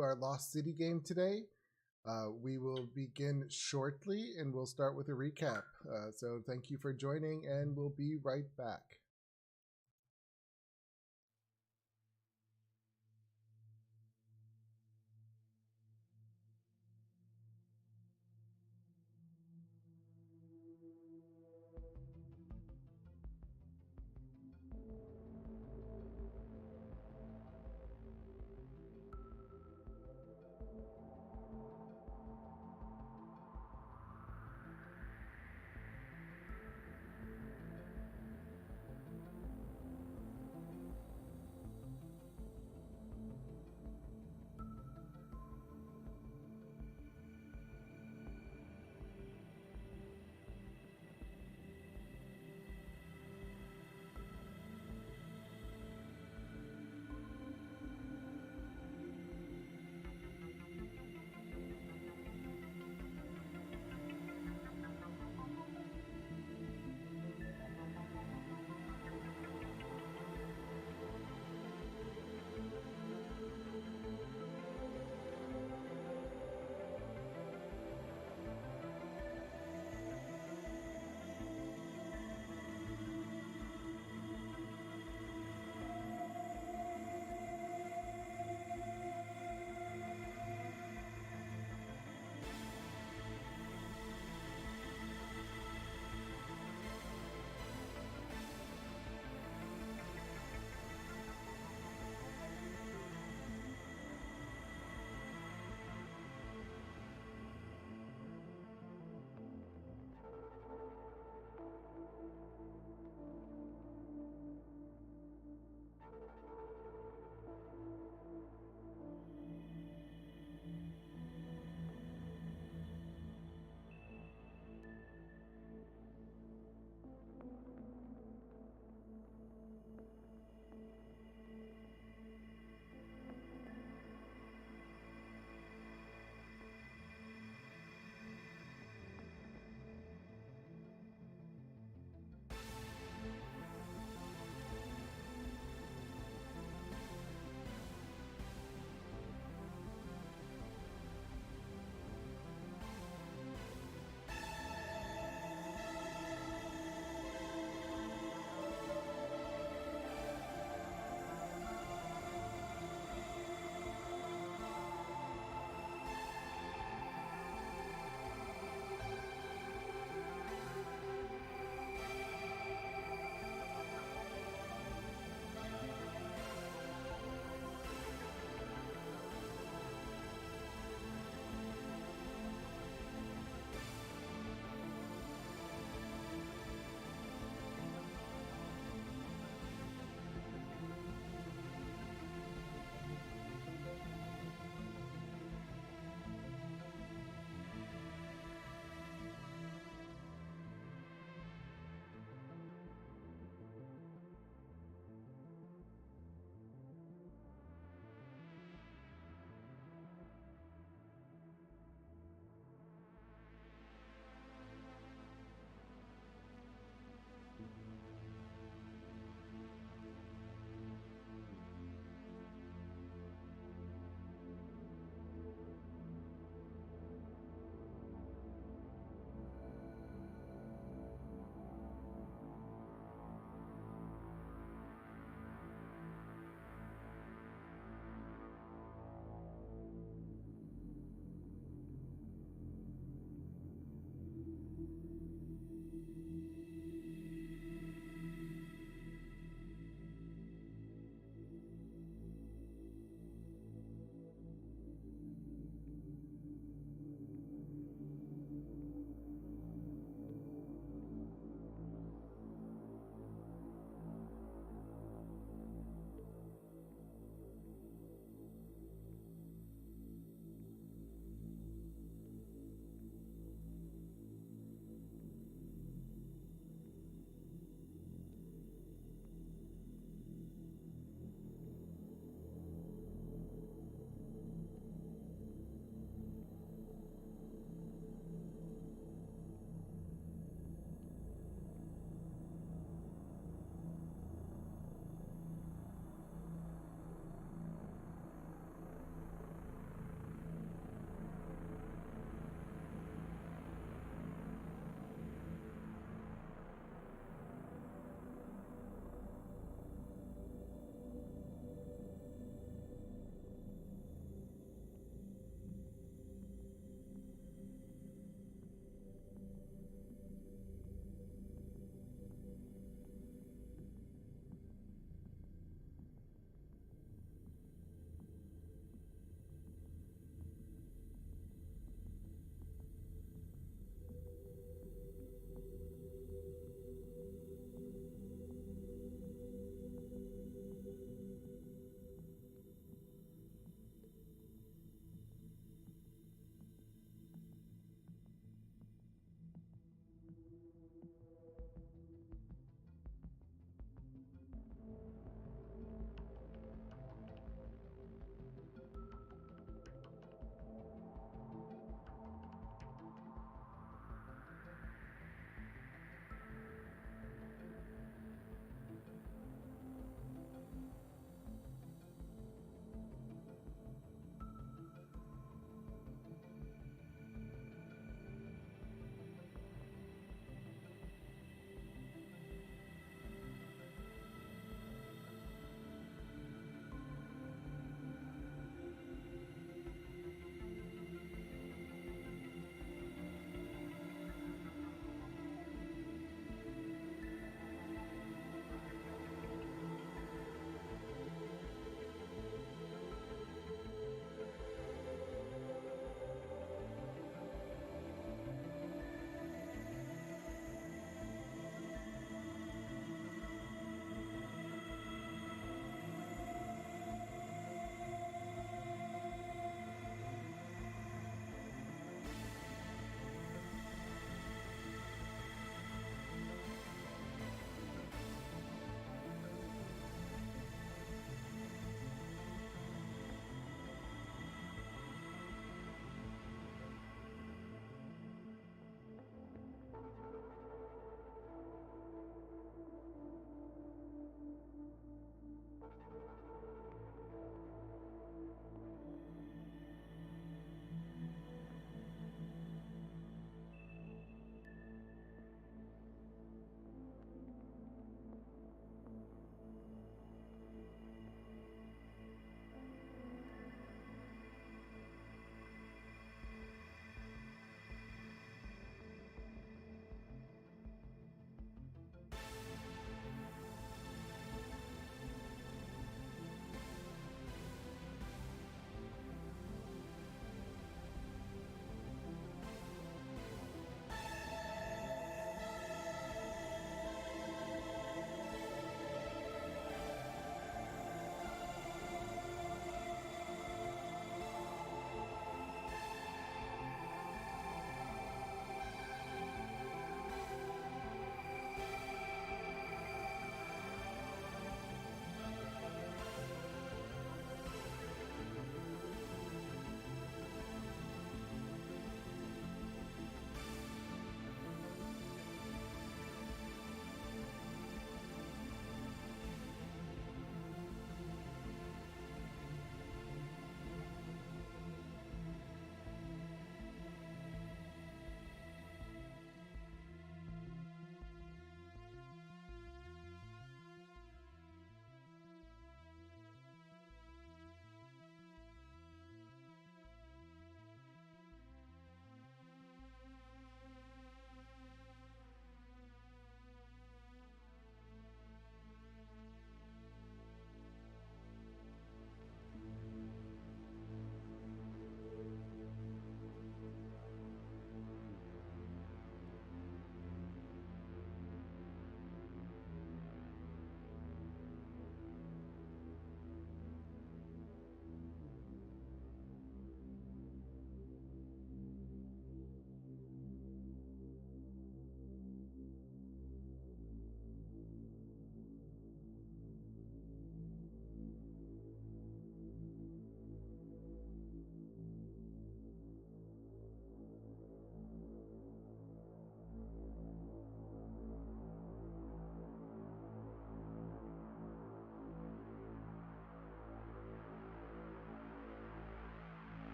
Our Lost City game today. We will begin shortly and we'll start with a recap. So, thank you for joining, and we'll be right back.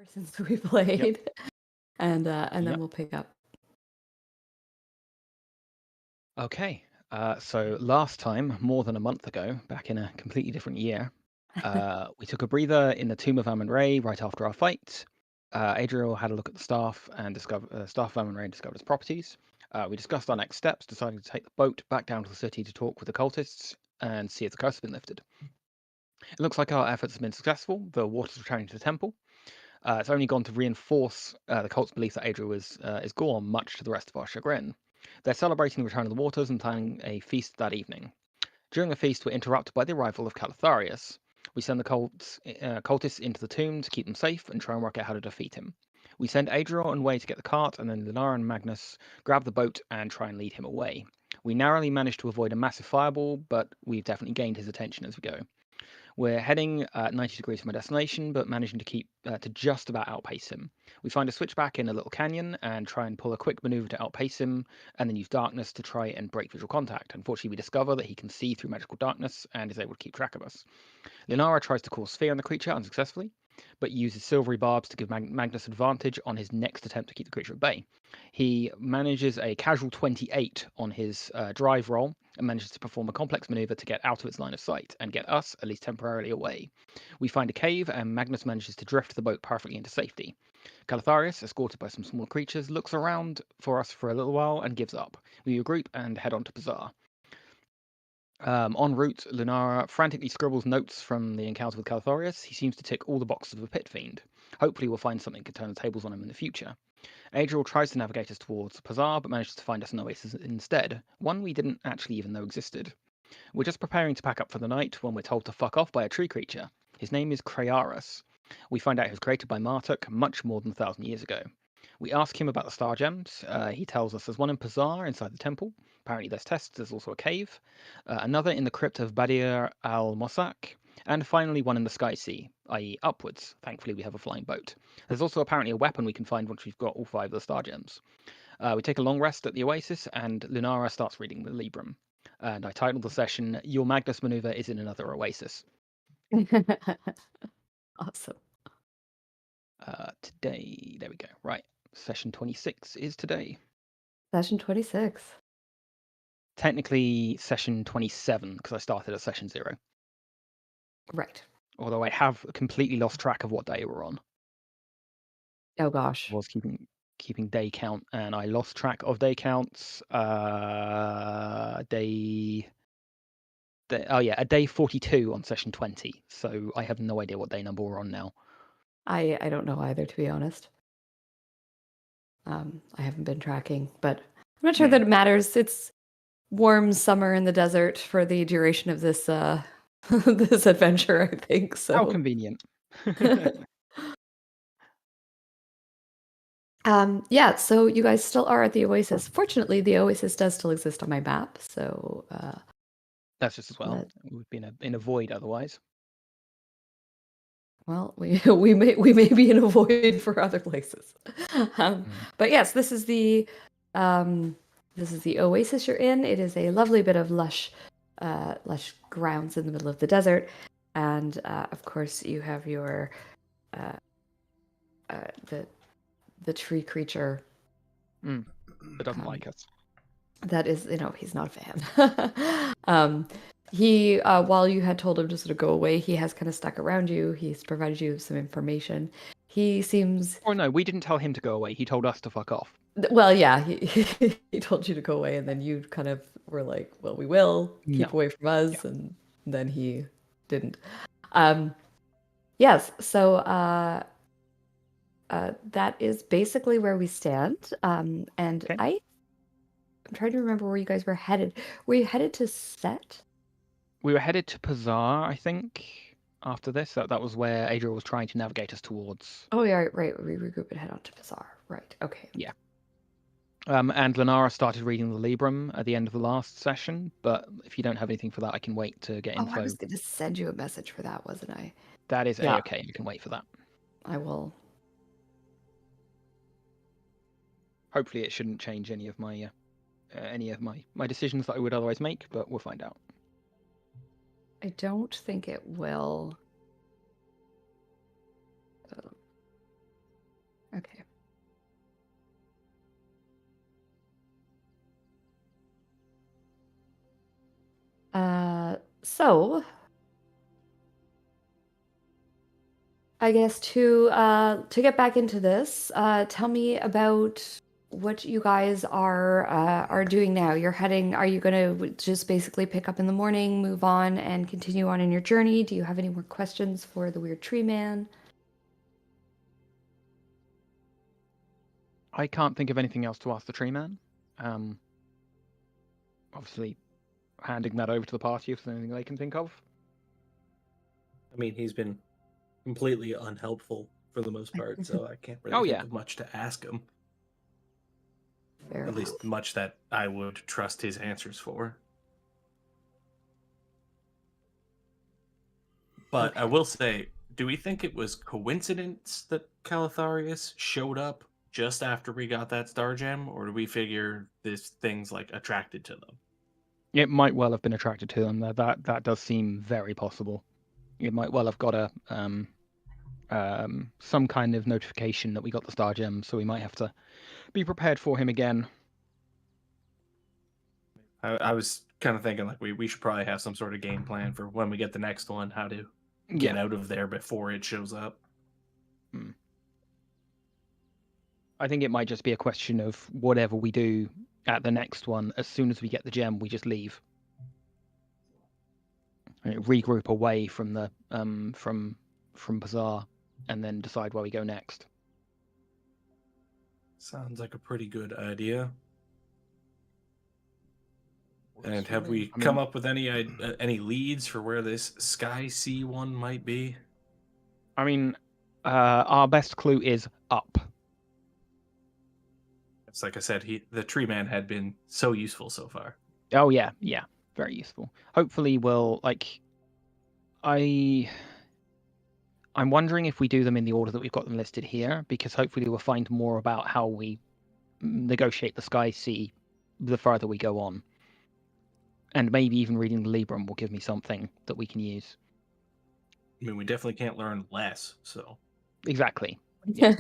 since we played, and then Yep. we'll pick up. Okay. So last time, more than a month ago, back in a completely different year, we took a breather in the Tomb of Amun-Re right after our fight. Adriel had a look at the staff and staff of Amun-Re and discovered its properties. We discussed our next steps, deciding to take the boat back down to the city to talk with the cultists and see if the curse has been lifted. It looks like our efforts have been successful. The water's returning to the temple. It's only gone to reinforce the cult's belief that Adriel is gone, much to the rest of our chagrin. They're celebrating the return of the waters and planning a feast that evening. During the feast, we're interrupted by the arrival of Calatharius. We send the cultists into the tomb to keep them safe and try and work out how to defeat him. We send Adriel on way to get the cart, and then Lunara and Magnus grab the boat and try and lead him away. We narrowly manage to avoid a massive fireball, but we've definitely gained his attention as we go. We're heading 90 degrees from our destination, but managing to keep to just about outpace him. We find a switchback in a little canyon and try and pull a quick maneuver to outpace him, and then use darkness to try and break visual contact. Unfortunately, we discover that he can see through magical darkness and is able to keep track of us. Linara tries to cause fear in the creature unsuccessfully, but uses silvery barbs to give Magnus advantage on his next attempt to keep the creature at bay. He manages a casual 28 on his drive roll and manages to perform a complex maneuver to get out of its line of sight and get us, at least temporarily, away. We find a cave and Magnus manages to drift the boat perfectly into safety. Calatharius, escorted by some small creatures, looks around for us for a little while and gives up. We regroup and head on to Bazaar. En route, Lunara frantically scribbles notes from the encounter with Calatharius. He seems to tick all the boxes of a pit fiend. Hopefully we'll find something to turn the tables on him in the future. Adriel tries to navigate us towards Pazar, but manages to find us an oasis instead, one we didn't actually even know existed. We're just preparing to pack up for the night when we're told to fuck off by a tree creature. His name is Crearis. We find out he was created by Marduk much more than 1,000 years ago. We ask him about the star gems. He tells us there's one in Pazar inside the temple. Apparently there's tests. There's also a cave. Another in the crypt of Badir al-Mossak. And finally one in the Sky Sea, i.e. upwards. Thankfully we have a flying boat. There's also apparently a weapon we can find once we've got all 5 of the star gems. We take a long rest at the oasis and Lunara starts reading the Librum. And I titled the session, Your Magnus Maneuver is in Another Oasis. Awesome. Today, there we go. Right. Session 26 is today. Session 26. Technically session 27 because I started at session 0. Right. Although I have completely lost track of what day we're on. Oh gosh. I was keeping day count and I lost track of day counts. Day 42 on session 20. So I have no idea what day number we're on now. I don't know either, to be honest. I haven't been tracking, but I'm not sure that it matters. It's warm summer in the desert for the duration of this this adventure, I think. So How convenient. Yeah, so you guys still are at the Oasis. Fortunately, the Oasis does still exist on my map, so That's just as well. We would be in a void otherwise. well, we may be in a void for other places. But yes, this is the Oasis you're in. It is a lovely bit of lush grounds in the middle of the desert, and of course you have your the tree creature That doesn't like us. That is, he's not a fan. He, while you had told him to sort of go away, he has kind of stuck around you. He's provided you some information. He seems... Oh no, we didn't tell him to go away. He told us to fuck off. Well, yeah, he told you to go away, and then you kind of were like, well, we will keep away from us, Yeah. and then he didn't. Yes, so that is basically where we stand. And Okay. I'm trying to remember where you guys were headed. Were you headed to Set? We were headed to Pazar, I think, after this. That was where Adriel was trying to navigate us towards. Oh, yeah, right. We regroup and head on to Bazaar. Right, okay. Yeah. And Lunara started reading the Librum at the end of the last session, but if you don't have anything for that, I can wait to get info. I was going to send you a message for that, wasn't I? That is A-okay. You can wait for that. I will. Hopefully it shouldn't change any of my decisions that I would otherwise make, but we'll find out. I don't think it will. So, I guess to get back into this, tell me about what you guys are doing now. You're heading. Are you going to just basically pick up in the morning, move on, and continue on in your journey? Do you have any more questions for the weird tree man? I can't think of anything else to ask the tree man. Obviously, handing that over to the party if there's anything they can think of. I mean, he's been completely unhelpful for the most part, so I can't really Oh, think yeah. of much to ask him. Fair At least enough. much that I would trust his answers for. But I Okay. will say, do we think it was coincidence that Calatharius showed up just after we got that star gem, or do we figure this thing's like attracted to them? It might well have been attracted to them. That does seem very possible. It might well have got a some kind of notification that we got the star gem, so we might have to be prepared for him again. I was kind of thinking like we should probably have some sort of game plan for when we get the next one, how to get out of there before it shows up. I think it might just be a question of whatever we do at the next one, as soon as we get the gem, we just leave. Regroup away from the from Bazaar, and then decide where we go next. Sounds like a pretty good idea. And have we come up with any leads for where this Sky Sea one might be? I mean, our best clue is up. It's like I said, the tree man had been so useful so far. Oh yeah, very useful. Hopefully, we'll I'm wondering if we do them in the order that we've got them listed here, because hopefully we'll find more about how we negotiate the Sky Sea the further we go on. And maybe even reading the Librum will give me something that we can use. I mean, we definitely can't learn less, so... Exactly. Yeah.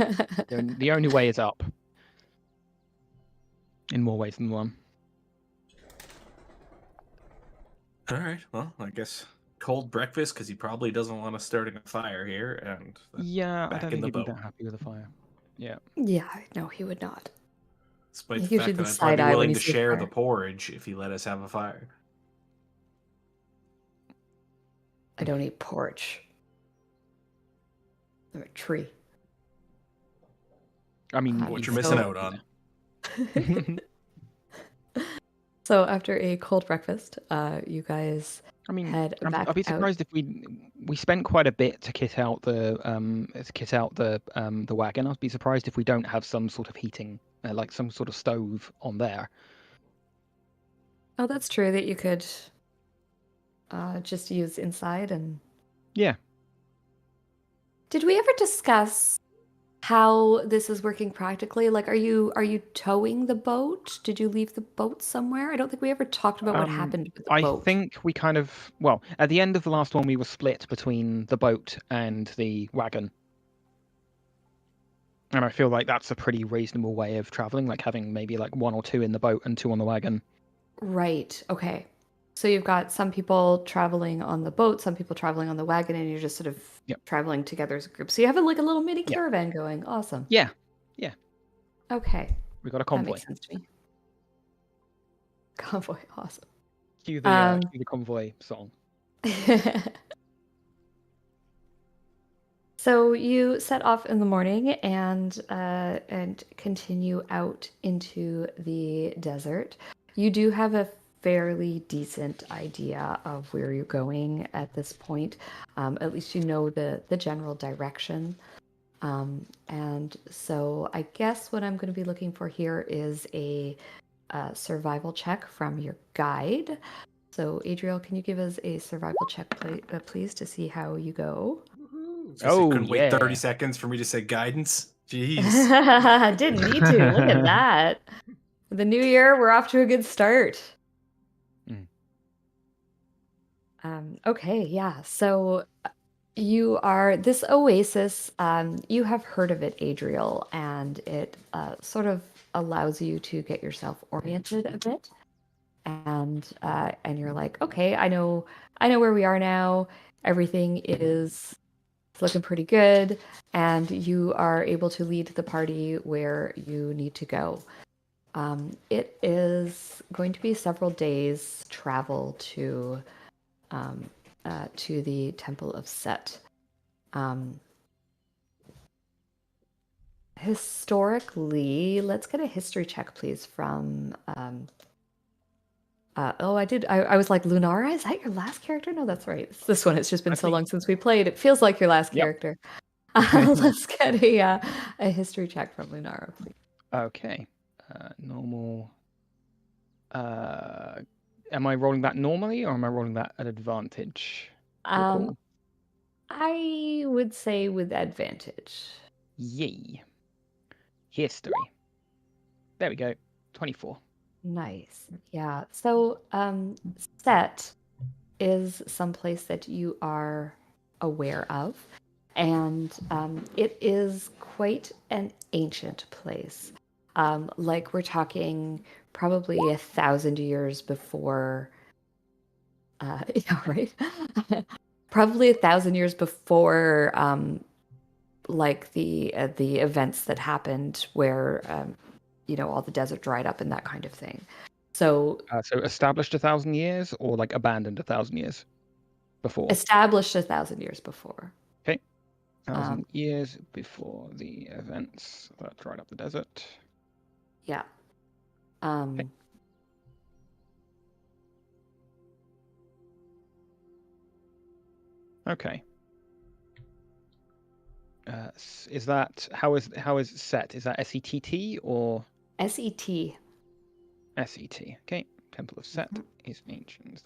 The only way is up. In more ways than one. Alright, well, I guess cold breakfast, because he probably doesn't want us starting a fire here, and Yeah, I back don't in think the he'd be boat. that happy with a fire. Yeah. Yeah, no, he would not. Despite He the gives you fact the that I'd probably side be eye when willing you to say share the fire. porridge if he let us have a fire. I don't eat porridge. I'm a tree. I mean, What you're missing out on. So after a cold breakfast, you guys head back I'd be surprised if we spent quite a bit to kit out the wagon. I'd be surprised if we don't have some sort of heating, like some sort of stove on there. Oh, that's true that you could just use inside and... Yeah. Did we ever discuss how this is working practically? Like, are you towing the boat? Did you leave the boat somewhere? I don't think we ever talked about what happened with the boat. I think we kind of... Well, at the end of the last one, we were split between the boat and the wagon. And I feel like that's a pretty reasonable way of traveling, like having maybe like 1 or 2 in the boat and 2 on the wagon. Right. Okay. So you've got some people traveling on the boat, some people traveling on the wagon, and you're just sort of traveling together as a group. So you have like a little mini caravan going. Awesome. Yeah. Okay. We got a convoy. That makes sense to me. Convoy. Awesome. Cue the convoy song. So you set off in the morning and continue out into the desert. You do have a fairly decent idea of where you're going at this point. At least you know the general direction. And so I guess what I'm going to be looking for here is a survival check from your guide. So Adriel, can you give us a survival check, please, to see how you go? Couldn't wait 30 seconds for me to say guidance. Jeez. Didn't need to. Look at that. The new year, we're off to a good start. Okay, yeah. So you are this oasis. You have heard of it, Adriel, and it sort of allows you to get yourself oriented a bit. and you're like, okay, I know where we are now. Everything is looking pretty good, and you are able to lead the party where you need to go. It is going to be several days travel to the Temple of Set. Historically, let's get a history check, please, from I was like, Lunara, is that your last character? No, that's right. It's this one. It's just been I so think. long since we played. It feels like your last Yep. character. Let's get a history check from Lunara, please. Okay. Normal. Am I rolling that normally, or am I rolling that at advantage? Recall. I would say with advantage. Yay. History. There we go. 24. Nice. Yeah. So, Set is someplace that you are aware of, and it is quite an ancient place. Like we're talking probably 1,000 years before. Yeah, right. Probably 1,000 years before, like the events that happened where all the desert dried up and that kind of thing. So So established 1,000 years, or like abandoned 1,000 years before? established 1,000 years before. Okay. 1,000 years before the events that dried up the desert. Yeah. Okay. Is that how is Set? Is that SETT or SET? SET? Okay. Temple of Set is ancient.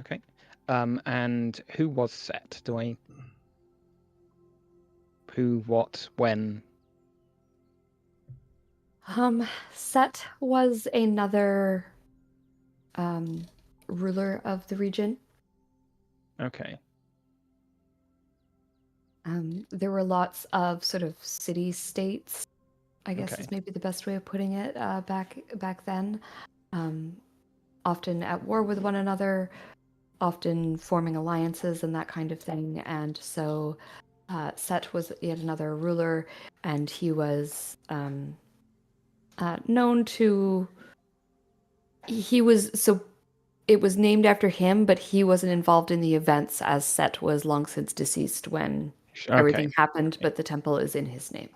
Okay. And who was Set? Who, what, when? Set was another ruler of the region. Okay. There were lots of sort of city-states, I guess is maybe the best way of putting it, back then. Often at war with one another, often forming alliances and that kind of thing. And so Set was yet another ruler, and he was known to... It was named after him, but he wasn't involved in the events, as Set was long since deceased when everything happened, but the temple is in his name.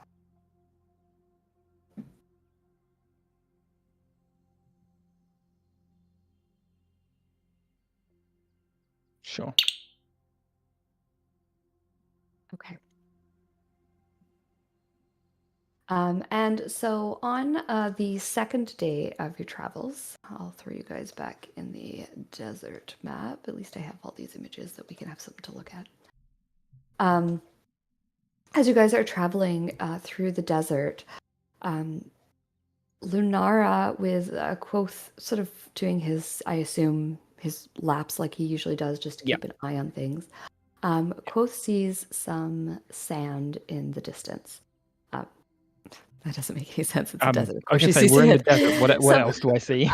Sure. Okay. And so on the second day of your travels, I'll throw you guys back in the desert map. At least I have all these images that we can have something to look at. As you guys are traveling through the desert, Lunara, with Quoth sort of doing his, I assume, his laps like he usually does, just to keep an eye on things. Quoth sees some sand in the distance. That doesn't make any sense. It's a desert. I was going to say, we're in the desert. What else do I see?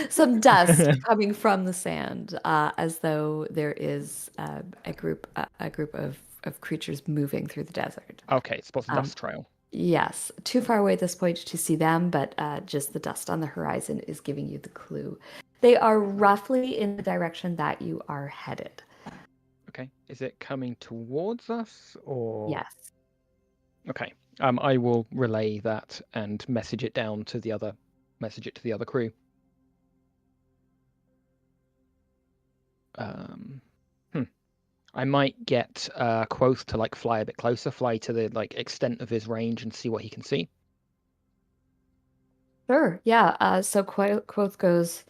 Some dust coming from the sand, as though there is a group of creatures moving through the desert. Okay, spots a dust trail. Yes, too far away at this point to see them, but just the dust on the horizon is giving you the clue. They are roughly in the direction that you are headed. Okay, is it coming towards us, or? Yes. Okay. I will relay that and message it to the other crew. I might get Quoth to fly a bit closer, fly to the extent of his range and see what he can see. Sure. Yeah. So Quoth goes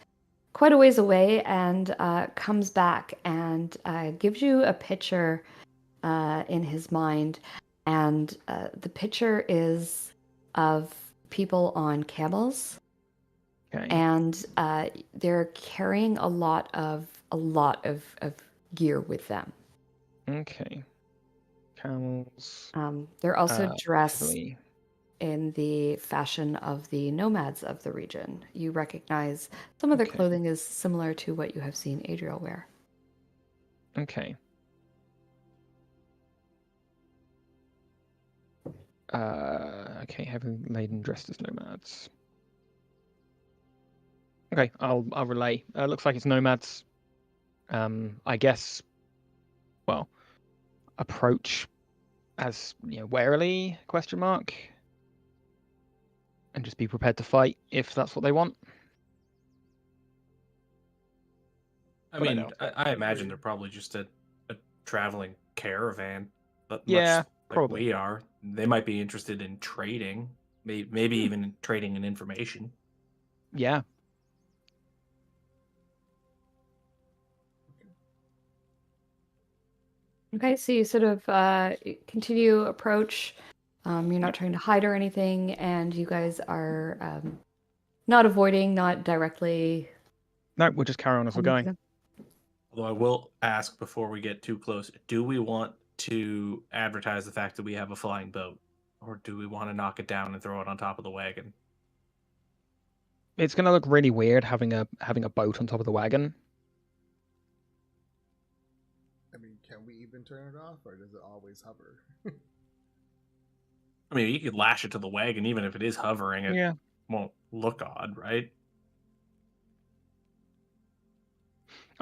quite a ways away and comes back and gives you a picture in his mind. And the picture is of people on camels. Okay. And they're carrying a lot of gear with them. Okay. Camels. They're also dressed in the fashion of the nomads of the region. You recognize some of their Okay. clothing is similar to what you have seen Adriel wear. Okay. Okay, heavily laden, dressed as nomads. Okay, I'll relay. Looks like it's nomads. I guess. Well, approach as warily? Question mark. And just be prepared to fight if that's what they want. I But I mean, doubt it. I imagine they're probably just a traveling caravan, but Yeah, much like probably. we are. They might be interested in trading, maybe even trading in information. Yeah. Okay, so you sort of continue approach. You're not trying to hide or anything, and you guys are not avoiding, not directly. No, we'll just carry on as we're heading for going. them. Although I will ask before we get too close, do we want to advertise the fact that we have a flying boat? Or do we want to knock it down and throw it on top of the wagon? It's gonna look really weird having a boat on top of the wagon. I mean, can we even turn it off, or does it always hover? I mean, you could lash it to the wagon, even if it is hovering, it Yeah. won't look odd, right?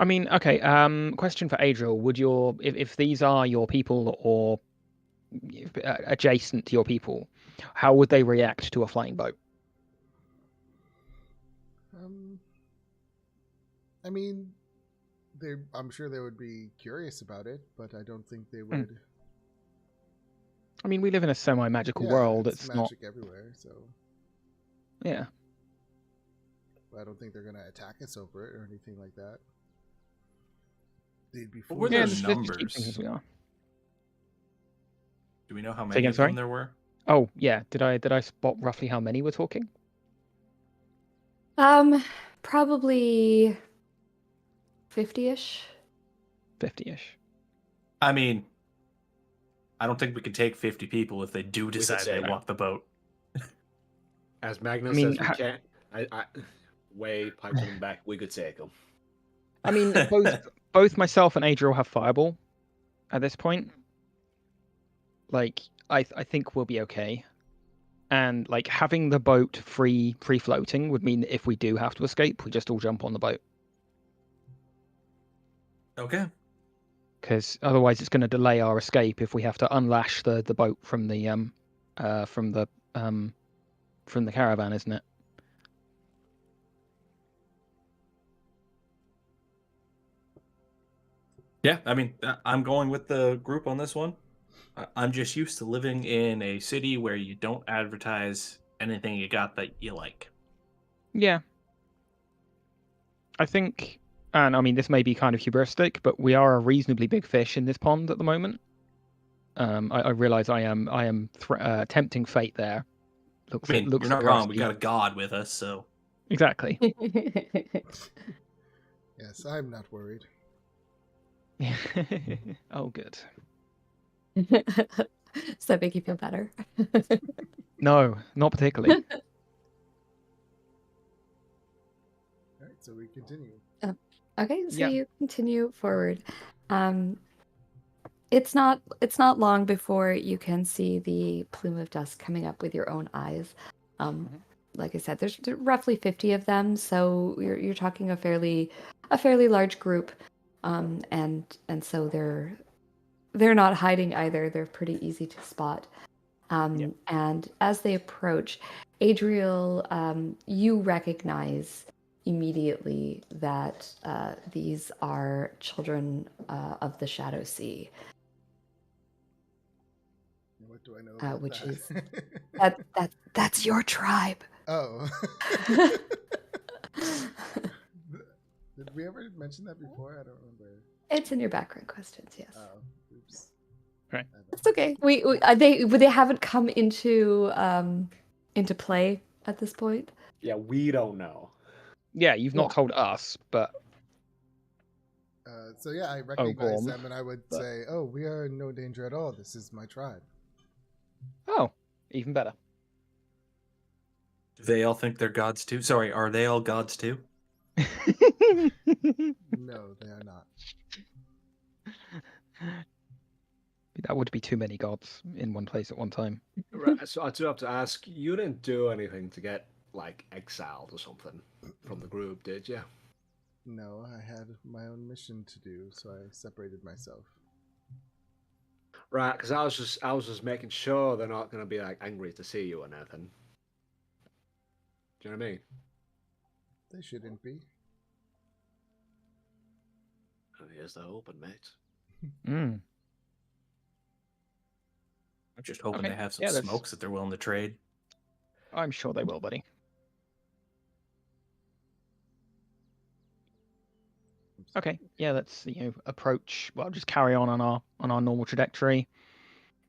I mean, okay. Question for Adriel: would if these are your people or adjacent to your people, how would they react to a flying boat? I mean, I'm sure they would be curious about it, but I don't think they would. I mean, we live in a semi-magical Yeah, world. it's It's not. magic everywhere, so Yeah. I don't think they're gonna attack us over it or anything like that. They'd be What were foolish. their Yeah. Let's just keep things numbers? as we are. Do we know how Say many again, of sorry? them there were? Oh, yeah. Did I spot roughly how many we're talking? Probably 50-ish. 50-ish. I mean, I don't think we can take 50 people if they do could decide say they that. want the boat. As Magnus I mean, says, we can't. Way pipes in the back. We could take them. I mean, both myself and Adriel have fireball at this point. Like, I think we'll be okay. And like having the boat free floating would mean that if we do have to escape, we just all jump on the boat. Okay. Because otherwise, it's going to delay our escape if we have to unlash the boat from the caravan, isn't it? Yeah, I mean, I'm going with the group on this one. I'm just used to living in a city where you don't advertise anything you got that you like. Yeah. I think, and I mean, this may be kind of hubristic, but we are a reasonably big fish in this pond at the moment. I realize I am tempting fate there. I mean, Looks you're not at wrong. We Percy. got a god with us, so Exactly. Yes, I'm not worried. Oh, good. Does that make you feel better? No, not particularly. All right, so we continue. Okay, so Yeah. you continue forward. It's not long before you can see the plume of dust coming up with your own eyes. Like I said, there's roughly 50 of them, so you're talking a fairly large group, and so they're not hiding either. They're pretty easy to spot. And as they approach, Adriel, you recognize immediately that these are children of the Shadow Sea. What do I know about Which that? is that's your tribe. Oh. Did we ever mention that before? I don't remember. It's in your background questions, yes. Oh, oops. Right. It's okay. They haven't come into play at this point. Yeah, we don't know. Yeah, you've not Yeah. told us, but So yeah, I recognize Gorm. them, and I would say, "Oh, we are in no danger at all. This is my tribe." oh, even better. Do they all think they're gods too? Sorry, are they all gods too? No, they are not. That would be too many gods in one place at one time. Right, so I do have to ask, you didn't do anything to get like exiled or something from the group, did you? No, I had my own mission to do, so I separated myself. Right, because I was just making sure they're not going to be like angry to see you or anything. Do you know what I mean? They shouldn't be. And here's the hoping, mate. Mm. I'm just hoping Okay, they have some yeah, that's- smokes that they're willing to trade. I'm sure they will, buddy. Okay, yeah, let's approach. Well, just carry on our normal trajectory.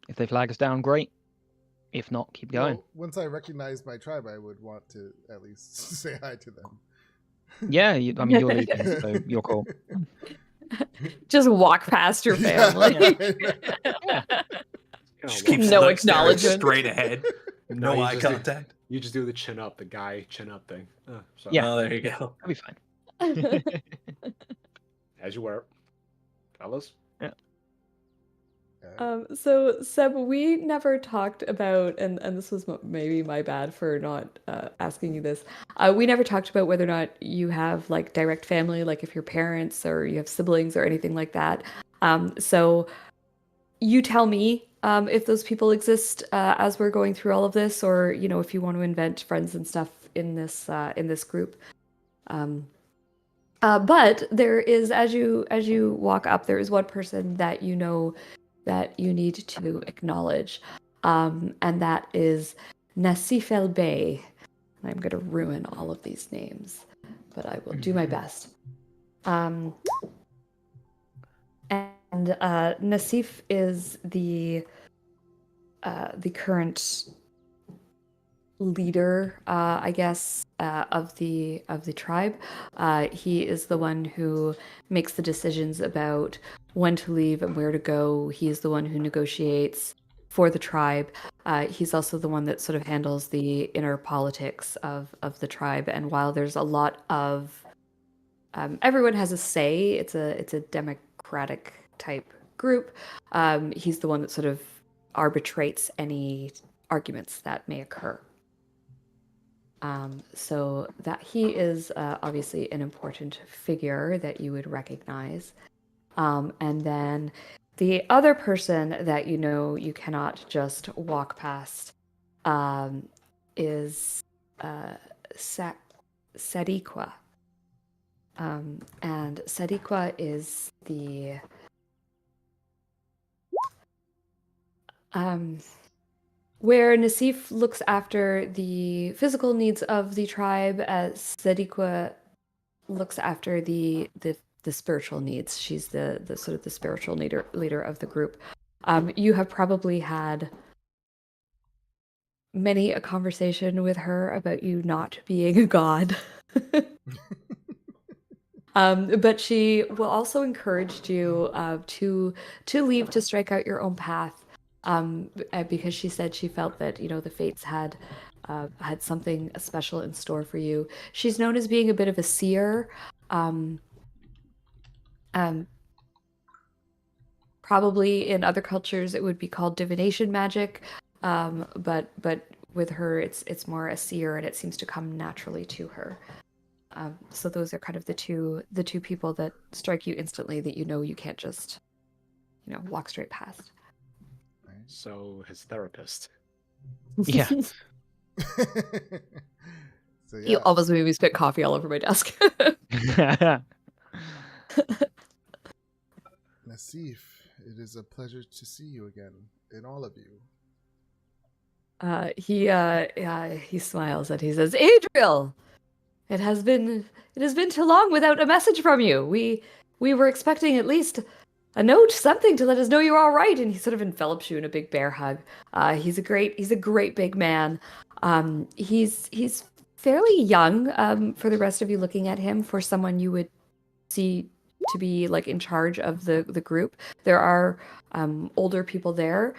If they flag us down, great. If not, keep going. Well, once I recognize my tribe, I would want to at least say hi to them. Yeah, I mean you're leading, so you're cool. Just walk past your family. Yeah. Just Kinda keep No staring acknowledgement. straight ahead. No, No you eye just do- contact. You just do the chin up, the guy chin up thing. Oh, sorry. Yeah. Oh, there you go. That'll be fine. As you were, fellas. So Seb, we never talked about, and this was maybe my bad for not asking you this. We never talked about whether or not you have like direct family, like if your parents or you have siblings or anything like that. So you tell me if those people exist as we're going through all of this, or if you want to invent friends and stuff in this group. But there is, as you walk up, there is one person that you know that you need to acknowledge, and that is Nassif El Bey. And I'm going to ruin all of these names, but I will do my best. And Nassif is the current leader, I guess, of the tribe. He is the one who makes the decisions about when to leave and where to go. He is the one who negotiates for the tribe. He's also the one that sort of handles the inner politics of the tribe. And while there's a lot of everyone has a say, it's a democratic type group. He's the one that sort of arbitrates any arguments that may occur. So that he is obviously an important figure that you would recognize. And then the other person that you cannot just walk past is Sadiqa. And Sadiqa is the where Nassif looks after the physical needs of the tribe, as Sadiqa looks after the spiritual needs. She's the sort of the spiritual leader of the group. You have probably had many a conversation with her about you not being a god. But she will also encourage you to leave, to strike out your own path. Because she said she felt that the fates had something special in store for you. She's known as being a bit of a seer. Probably in other cultures it would be called divination magic, but with her it's more a seer, and it seems to come naturally to her. So those are kind of the two people that strike you instantly, that you can't just walk straight past. So his therapist. Yeah. So You almost made me spit coffee all over my desk. Nassif, it is a pleasure to see you again, and all of you. He smiles and he says, "Adriel, it has been too long without a message from you. We were expecting at least a note, something to let us know you're all right." And he sort of envelops you in a big bear hug. He's a great big man. He's fairly young for the rest of you looking at him, for someone you would see to be like in charge of the group. There are older people there,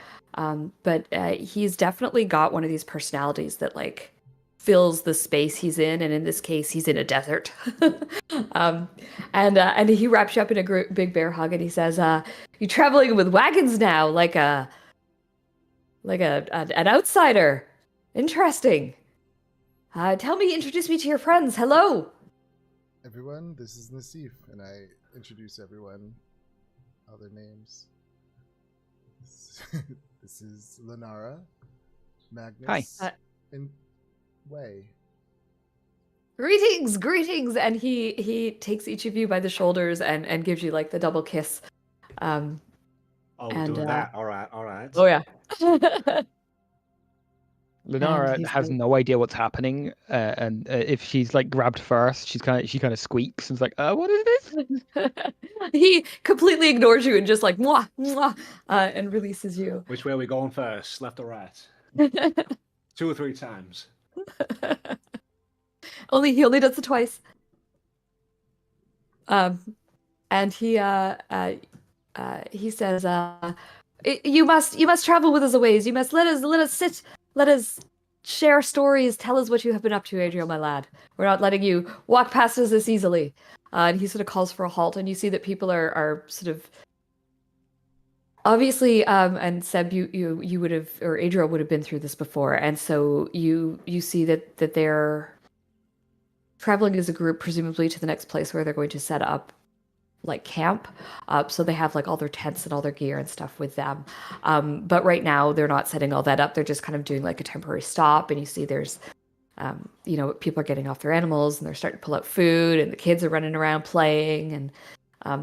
but he's definitely got one of these personalities that like fills the space he's in, and in this case, he's in a desert. And he wraps you up in a big bear hug, and he says, "You're traveling with wagons now, like an outsider. Interesting. Introduce me to your friends. Hello." Everyone, this is Nassif, and I introduce everyone. Other names. This is Lenara, Magnus, Hi. and Way. Greetings, and he takes each of you by the shoulders and gives you like the double kiss. Oh, And, doing that. All right. Oh yeah. Lunara he has says- no idea what's happening, and if she's like grabbed first, she kind of squeaks and is like, "What is this?" He completely ignores you and just like mwah, mwah, and releases you. Which way are we going first? Left or right? 2 or 3 times. He only does it twice. And he says, you must travel with us a ways. You must let us sit, let us share stories. Tell us what you have been up to, Adriel, my lad. We're not letting you walk past us this easily." And he sort of calls for a halt, and you see that people are sort of obviously, and Seb, you would have, or Adriel would have been through this before, and so you see that they're traveling as a group, presumably to the next place where they're going to set up like camp. So they have like all their tents and all their gear and stuff with them. But right now they're not setting all that up. They're just kind of doing like a temporary stop, and you see there's people are getting off their animals and they're starting to pull out food, and the kids are running around playing, and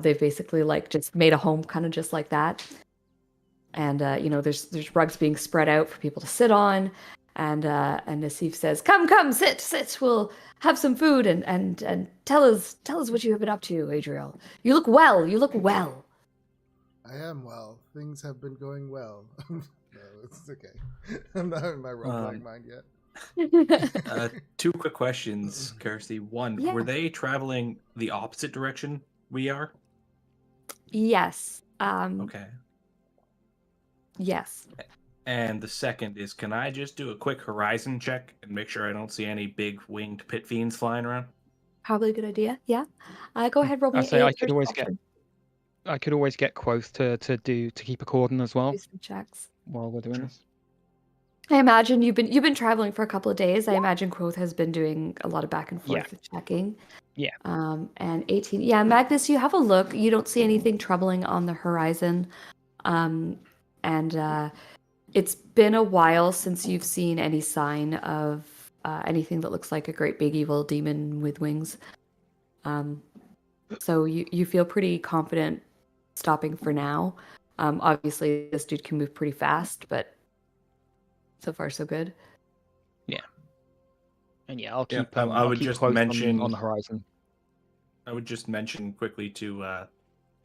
they've basically like just made a home kind of just like that. And there's rugs being spread out for people to sit on, and Nassif says, "Come, sit. We'll have some food and tell us what you have been up to, Adriel. You look well. I am well. Things have been going well. No, it's okay. I'm not in my role-playing mind yet. 2 quick questions, Kirsty. One, Yeah. were they traveling the opposite direction we are? Yes. Okay. Yes. And the second is, can I just do a quick horizon check and make sure I don't see any big winged pit fiends flying around? Probably a good idea. Yeah. Go ahead, roll me I say I could perception. always get Quoth to keep a cordon as well Do some checks. while we're doing this. I imagine you've been traveling for a couple of days. I imagine Quoth has been doing a lot of back and forth with checking. Yeah. And 18. Yeah, Magnus, you have a look. You don't see anything troubling on the horizon. And it's been a while since you've seen any sign of anything that looks like a great big evil demon with wings. So you feel pretty confident stopping for now. Obviously, this dude can move pretty fast, but so far so good. And yeah, I'll Yeah, keep. I I'll would keep just Quoth mention- on the horizon. I would just mention quickly to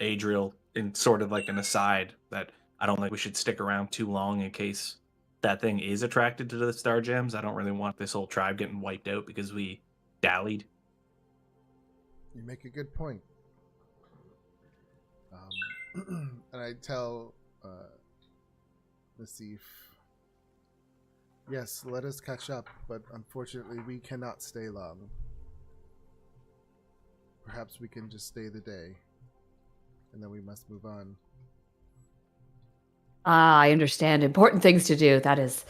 Adriel, in sort of like an aside, that I don't think we should stick around too long in case that thing is attracted to the star gems. I don't really want this whole tribe getting wiped out because we dallied. You make a good point. And I tell Nassif, yes, let us catch up, but unfortunately we cannot stay long. Perhaps we can just stay the day, and then we must move on. I understand. Important things to do. That is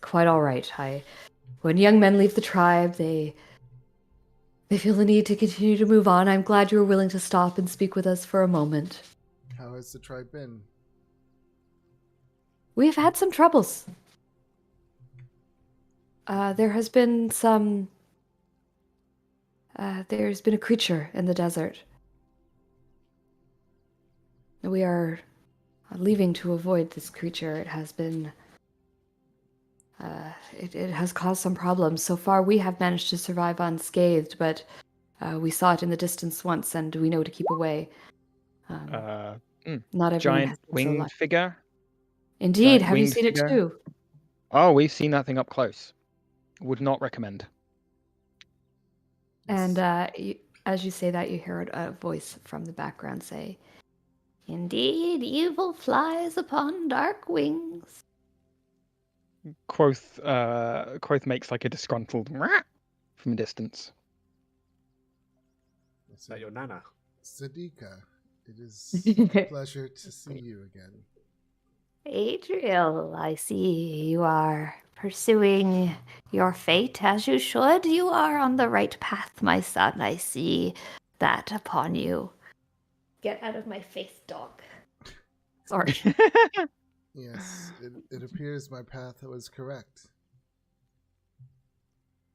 quite all right. When young men leave the tribe, they feel the need to continue to move on. I'm glad you were willing to stop and speak with us for a moment. How has the tribe been? We have had some troubles. There has been some. There's been a creature in the desert. We are leaving to avoid this creature. It has been. It has caused some problems. So far, we have managed to survive unscathed, but we saw it in the distance once, and we know to keep away. Not everyone Giant has been so winged lucky. figure. Indeed, giant have you winged seen it figure. too? Oh, we've seen that thing up close. Would not recommend. And as you say that, you hear a voice from the background say, "Indeed, evil flies upon dark wings." Quoth makes like a disgruntled "Meow" from a distance. Is that your nana? Sadika, it is a pleasure to see you again. Adriel, I see you are pursuing your fate as you should. You are on the right path, my son. I see that upon you. Get out of my face, dog. Sorry. Yes, it appears my path was correct.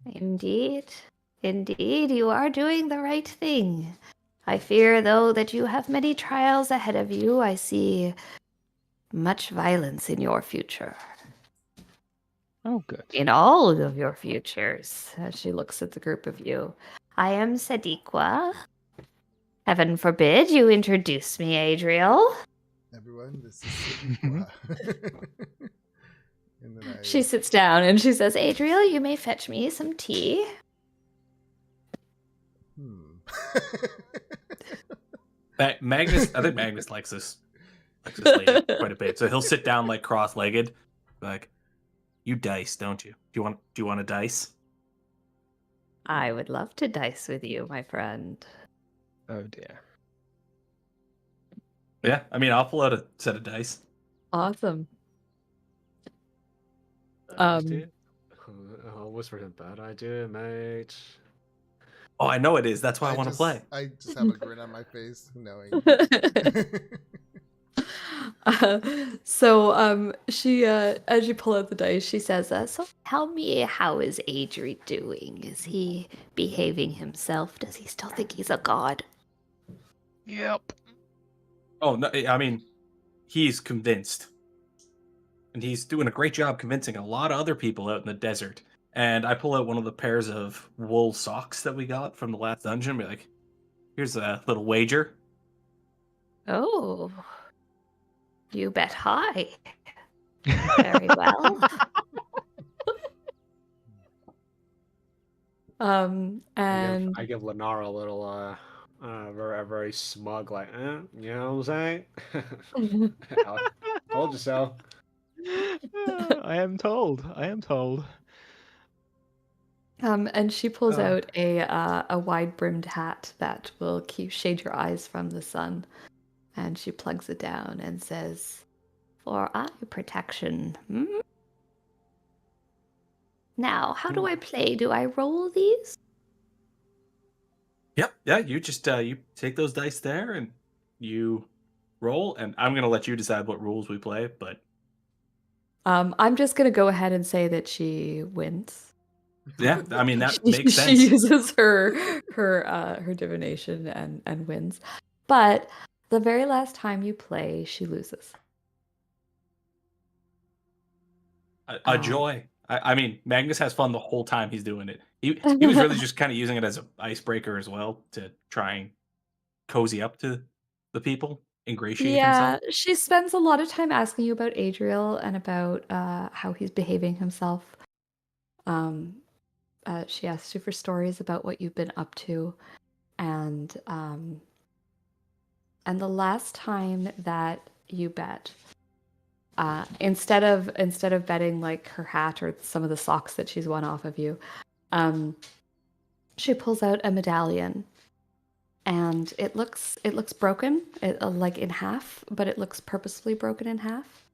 Indeed. Indeed, you are doing the right thing. I fear, though, that you have many trials ahead of you. I see much violence in your future. Oh, good. In all of your futures, as she looks at the group of you. I am Sadiqa. Heaven forbid you introduce me, Adriel. Everyone, this is Sadika. And then She sits down and she says, Adriel, you may fetch me some tea. Magnus, I think Magnus likes this lady quite a bit. So he'll sit down like cross-legged, like, "You dice, don't you? Do you want a dice?" I would love to dice with you, my friend. Oh dear. Yeah, I mean, I'll pull out a set of dice. Awesome. Idea? I'll whisper him, bad idea, mate. Oh, I know it is. That's why I want to play. I just have a grin on my face, knowing. She as you pull out the dice, she says, So tell me, how is Adri doing? Is he behaving himself? Does he still think he's a god? Yep. Oh no, I mean, he's convinced, and he's doing a great job convincing a lot of other people out in the desert. And I pull out one of the pairs of wool socks that we got from the last dungeon. Be like, here's a little wager. Oh, you bet high. Very well. and I give Lenara a little, very smug, like, you know what I'm saying? Told you so. I am told. and she pulls Oh. out a wide-brimmed hat that will shade your eyes from the sun, and she plugs it down and says, For eye protection. Now, how do I play? Do I roll these? Yep, yeah. You just you take those dice there and you roll, and I'm gonna let you decide what rules we play. But I'm just gonna go ahead and say that she wins. yeah, I mean that makes sense. She uses her divination and wins. But the very last time you play, she loses. A joy. I mean, Magnus has fun the whole time he's doing it. He was really just kind of using it as an icebreaker as well to try and cozy up to the people, ingratiate himself. She spends a lot of time asking you about Adriel and about how he's behaving himself. She asks you for stories about what you've been up to, and the last time that you bet, instead of betting like her hat or some of the socks that she's won off of you, she pulls out a medallion, and it looks broken, like in half, but it looks purposefully broken in half.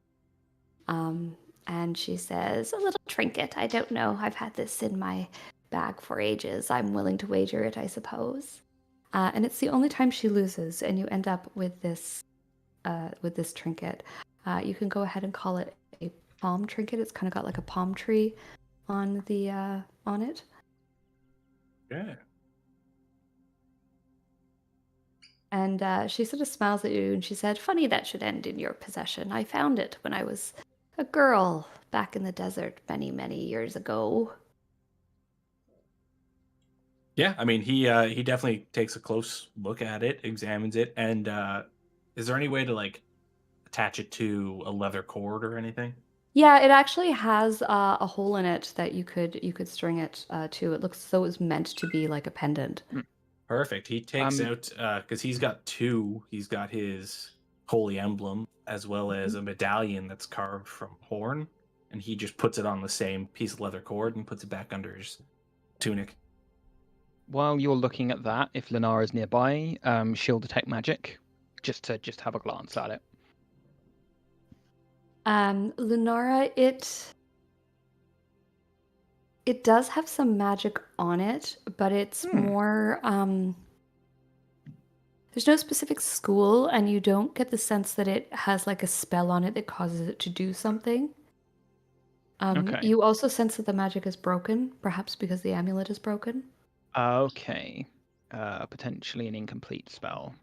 And she says, a little trinket. I don't know. I've had this in my bag for ages. I'm willing to wager it, I suppose. And it's the only time she loses, and you end up with this trinket. You can go ahead and call it a palm trinket. It's kind of got like a palm tree on it. Yeah. And she sort of smiles at you, and she said, "Funny that should end in your possession. I found it when I was a girl back in the desert many, many years ago." Yeah, I mean, he definitely takes a close look at it, examines it, and is there any way to like attach it to a leather cord or anything? Yeah, it actually has a hole in it that you could string it to. It looks so it was meant to be like a pendant. Perfect. He takes out because he's got two. He's got his holy emblem as well as a medallion that's carved from horn, and he just puts it on the same piece of leather cord and puts it back under his tunic. While you're looking at that, if Lunara's nearby, she'll detect magic, just to have a glance at it. Lunara, it does have some magic on it, but it's more there's no specific school, and you don't get the sense that it has like a spell on it that causes it to do something. Okay. You also sense that the magic is broken, perhaps because the amulet is broken. Okay. Potentially an incomplete spell.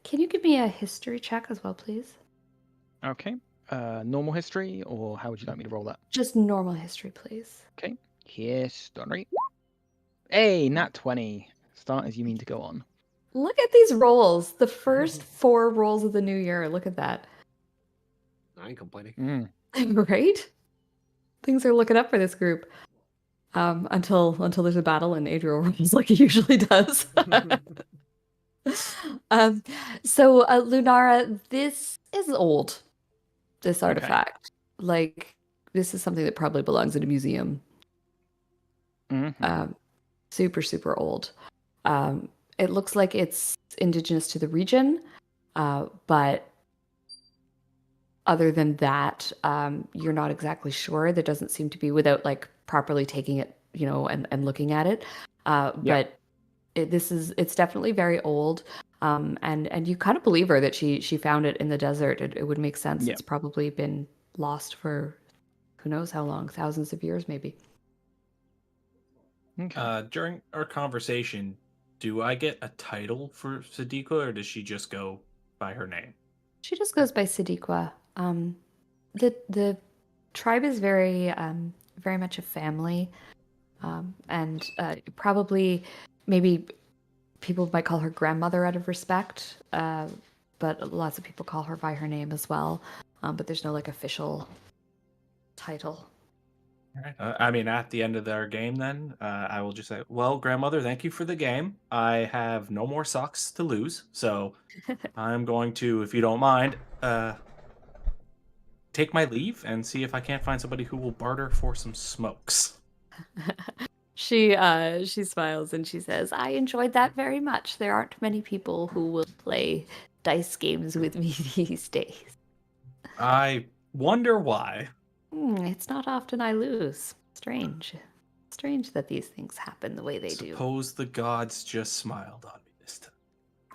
Can you give me a history check as well, please? Okay. Normal history, or how would you like me to roll that? Just normal history, please. Okay. History. Hey, nat 20. Start as you mean to go on. Look at these rolls. The first 4 rolls of the new year. Look at that. I ain't complaining. Right? Things are looking up for this group. Until there's a battle and Adriel rolls like he usually does. So Lunara, this is old. This artifact. Like, this is something that probably belongs in a museum. Mhm. Super, super old. It looks like it's indigenous to the region, but other than that, you're not exactly sure. There doesn't seem to be, without like properly taking it, and looking at it. But it's definitely very old. And you kind of believe her that she found it in the desert. It would make sense. Yeah. It's probably been lost for who knows how long, thousands of years maybe. Okay. During our conversation, do I get a title for Sadiqa, or does she just go by her name? She just goes by Sadiqa. The tribe is very very much a family, and probably maybe people might call her grandmother out of respect, but lots of people call her by her name as well. But there's no like official title. All right. I mean, at the end of our game, then I will just say, "Well, grandmother, thank you for the game. I have no more socks to lose, so I'm going to, if you don't mind, take my leave and see if I can't find somebody who will barter for some smokes." She smiles and she says, "I enjoyed that very much. There aren't many people who will play dice games with me these days. I wonder why. It's not often I lose. Strange that these things happen the way they do. Suppose the gods just smiled on me this time.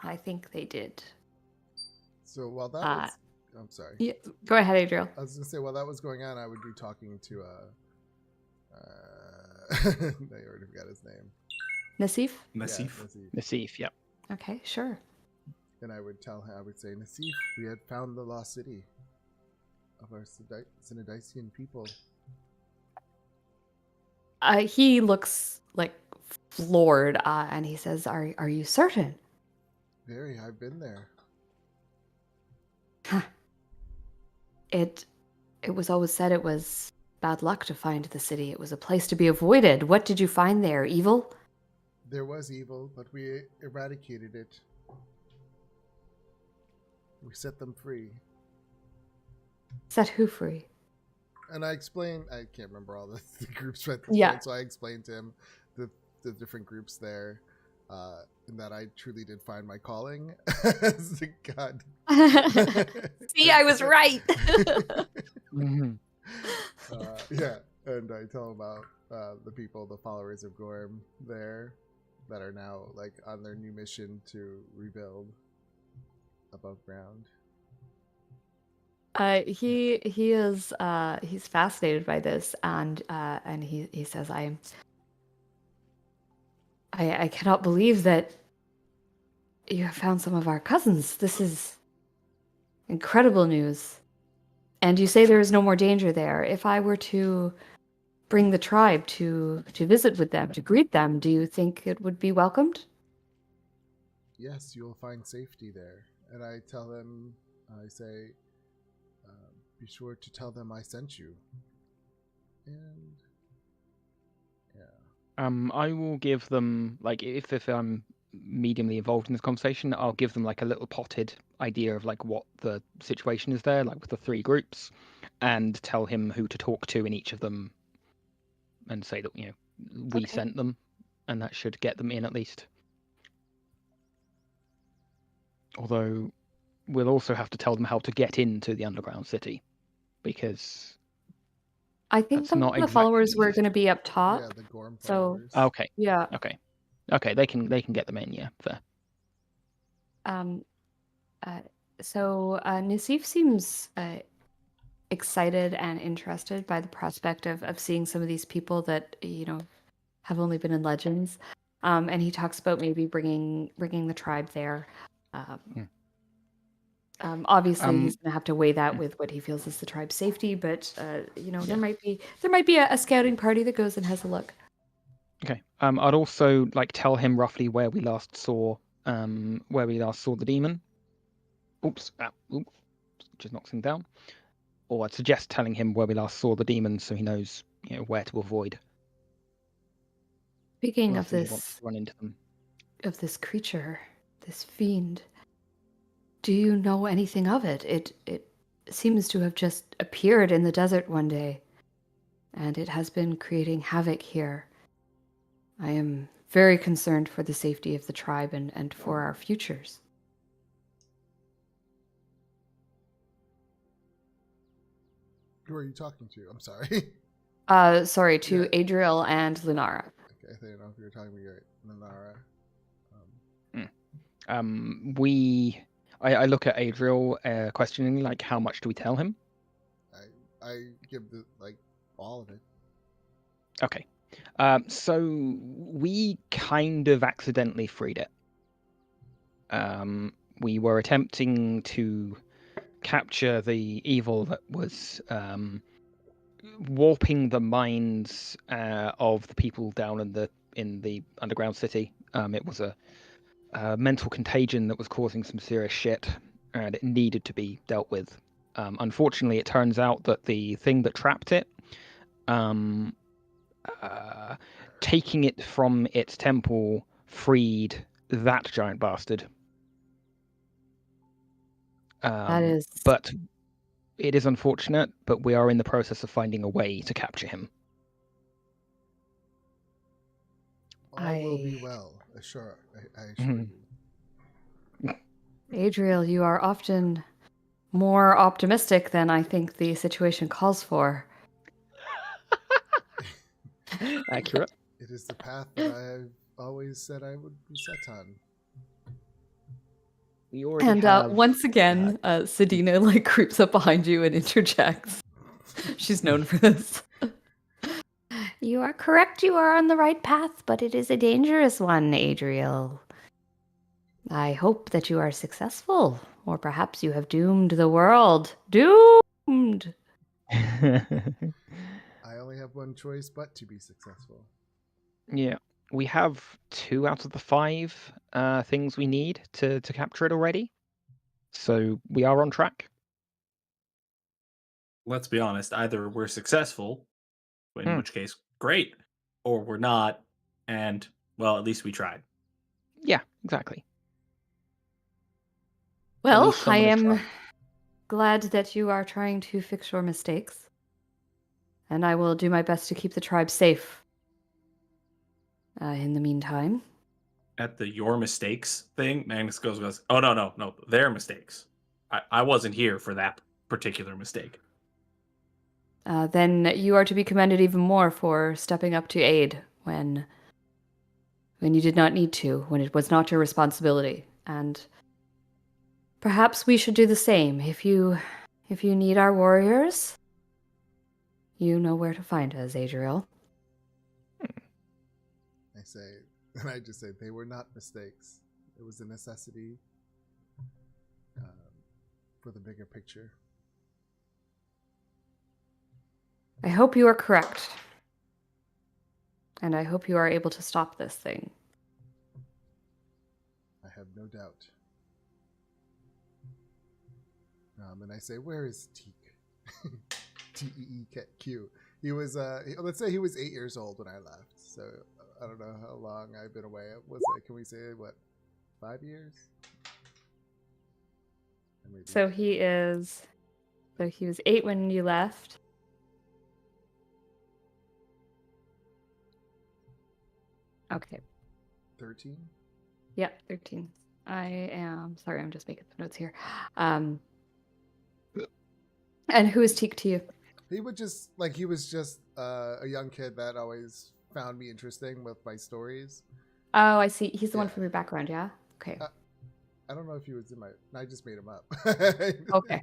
I think they did." So while that was, I'm sorry. Yeah, go ahead, Adriel. I was gonna say while that was going on, I would be talking to I already forgot his name. Nassif? Massif. Yeah, Nassif, yeah. Okay, sure. And I would tell him, I would say, Nassif, we had found the lost city of our Synodician people. He looks like floored, and he says, "Are you certain?" Very, I've been there. It was always said it was bad luck to find the city. It was a place to be avoided. What did you find there? Evil? There was evil, but we eradicated it. We set them free. Set who free? And I explained, I can't remember all the groups at this Yeah. point, so I explained to him the different groups there, and that I truly did find my calling as a god. See, I was right. Mhm. Yeah, and I tell him about the people, the followers of Gorm there, that are now like on their new mission to rebuild above ground. He is he's fascinated by this, and he says, I cannot believe that you have found some of our cousins. This is incredible news. And you say there is no more danger there. If I were to bring the tribe to visit with them, to greet them, do you think it would be welcomed? Yes, you will find safety there. And I tell them, I say, be sure to tell them I sent you. And yeah. I will give them, like, if I'm mediumly involved in this conversation, I'll give them like a little potted idea of like what the situation is there, like with the 3 groups, and tell him who to talk to in each of them, and say that we Okay. sent them, and that should get them in at least. Although we'll also have to tell them how to get into the underground city, because I think that's some not of the followers exactly were easy. going to be up top. Yeah, the Gorm So- followers. Okay, Yeah. okay, they can get them in. Yeah, fair. Um. So Nassif seems excited and interested by the prospect of seeing some of these people that have only been in legends. And he talks about maybe bringing the tribe there. Obviously, he's going to have to weigh that with what he feels is the tribe's safety, but there might be a scouting party that goes and has a look. Okay. I'd also tell him roughly where we last saw the demon. Oops. Just knocks him down. Or I'd suggest telling him where we last saw the demon, so he knows where to avoid. Speaking of Roughly he wants this to run into them. of this creature, this fiend, do you know anything of it? It seems to have just appeared in the desert one day, and it has been creating havoc here. I am very concerned for the safety of the tribe and for our futures. Who are you talking to? I'm sorry. Sorry, to Yeah. Adriel and Lunara. Okay, I didn't know if you were talking to me or Nanara. I look at Adriel questioningly, how much do we tell him? I give all of it. Okay. So we kind of accidentally freed it. We were attempting to capture the evil that was warping the minds of the people down in the underground city. It was a mental contagion that was causing some serious shit, and it needed to be dealt with. Unfortunately, it turns out that the thing that trapped it, taking it from its temple, freed that giant bastard. That is. But it is unfortunate, but we are in the process of finding a way to capture him. All will be I- well. I assure you. Adriel, you are often more optimistic than I think the situation calls for. Accurate. It is the path that I've always said I would be set on. We already And have. once again, Sedina creeps up behind you and interjects. She's known for this. You are correct. You are on the right path, but it is a dangerous one, Adriel. I hope that you are successful, or perhaps you have doomed the world. Doomed! I only have one choice but to be successful. Yeah, we have 2 out of the 5 things we need to capture it already. So we are on track. Let's be honest, either we're successful, in which case, great, or we're not, and, well, at least we tried. Yeah, exactly. Well, least I someone is am trying. glad that you are trying to fix your mistakes. And I will do my best to keep the tribe safe. In the meantime. At the your mistakes thing, Magnus goes, oh, no, their mistakes. I wasn't here for that particular mistake. Then you are to be commended even more for stepping up to aid when you did not need to, when it was not your responsibility. And perhaps we should do the same. If you need our warriors, you know where to find us, Adriel. I just say they were not mistakes. It was a necessity for the bigger picture. I hope you are correct. And I hope you are able to stop this thing. I have no doubt. And I say, where is Teek? Teeq. He was, let's say he was 8 years old when I left. So I don't know how long I've been away. Can we say, 5 years? So he is So he was 8 when you left. Okay. 13? Yeah, 13. I am sorry, I'm just making some notes here. And who is Teak to you? He was just a young kid that always found me interesting with my stories. Oh, I see. He's the one Yeah. from your background, yeah? Okay. I don't know if he was in my. I just made him up. Okay.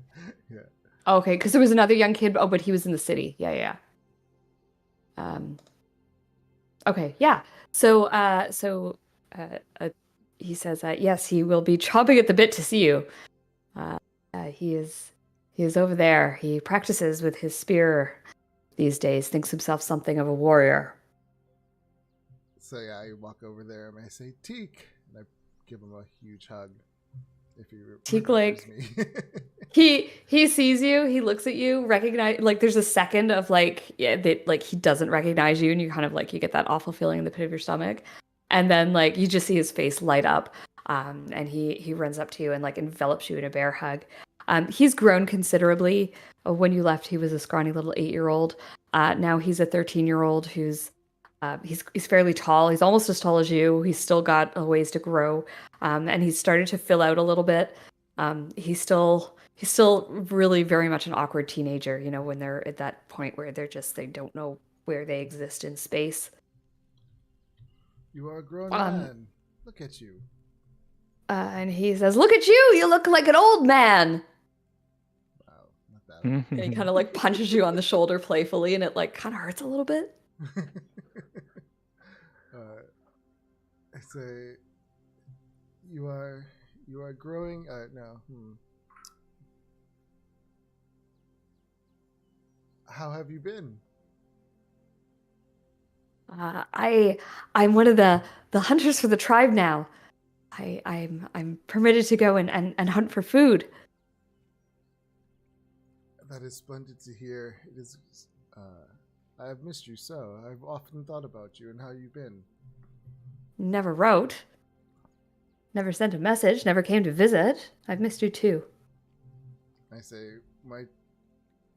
Yeah. Okay, because there was another young kid. Oh, but he was in the city. Yeah. Okay, yeah. So, he says, yes, he will be chomping at the bit to see you. He is over there. He practices with his spear these days. Thinks himself something of a warrior. So yeah, I walk over there and I say Teak, and I give him a huge hug. If he Teak, remembers like, me. he sees you. He looks at you. Recognize, like, there's a second of that, like, he doesn't recognize you, and you kind of like you get that awful feeling in the pit of your stomach, and then like you just see his face light up, and he runs up to you and like envelops you in a bear hug. He's grown considerably. When you left, he was a scrawny little 8-year-old. Now he's a 13-year-old who's he's fairly tall. He's almost as tall as you. He's still got a ways to grow, and he's started to fill out a little bit. He's still really very much an awkward teenager. You know, when they're at that point where they don't know where they exist in space. You are a grown man. Look at you. And he says, "Look at you! You look like an old man." Wow, not that old. And he kind of like punches you on the shoulder playfully, and it like kind of hurts a little bit. I say, you are growing. No. How have you been? I'm one of the hunters for the tribe now. I'm permitted to go and hunt for food. That is splendid to hear. It is. I have missed you so. I've often thought about you and how you've been. Never wrote. Never sent a message. Never came to visit. I've missed you too. I say, my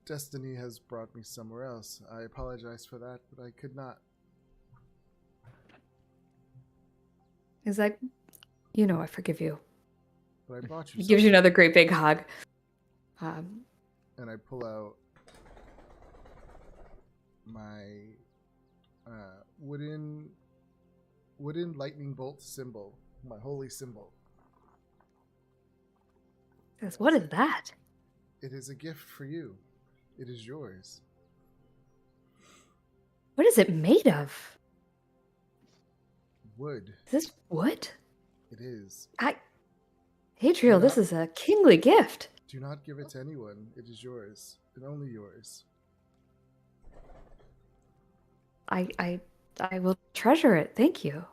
destiny has brought me somewhere else. I apologize for that, but I could not. He's like, I forgive you. But I brought you. He gives you another great big hug. And I pull out my wooden lightning bolt symbol, my holy symbol. Says, what is that? It is a gift for you. It is yours. What is it made of? Wood. Is this wood? It is. Adriel, this is a kingly gift. Do not give it to anyone. It is yours, and only yours. I will treasure it. Thank you.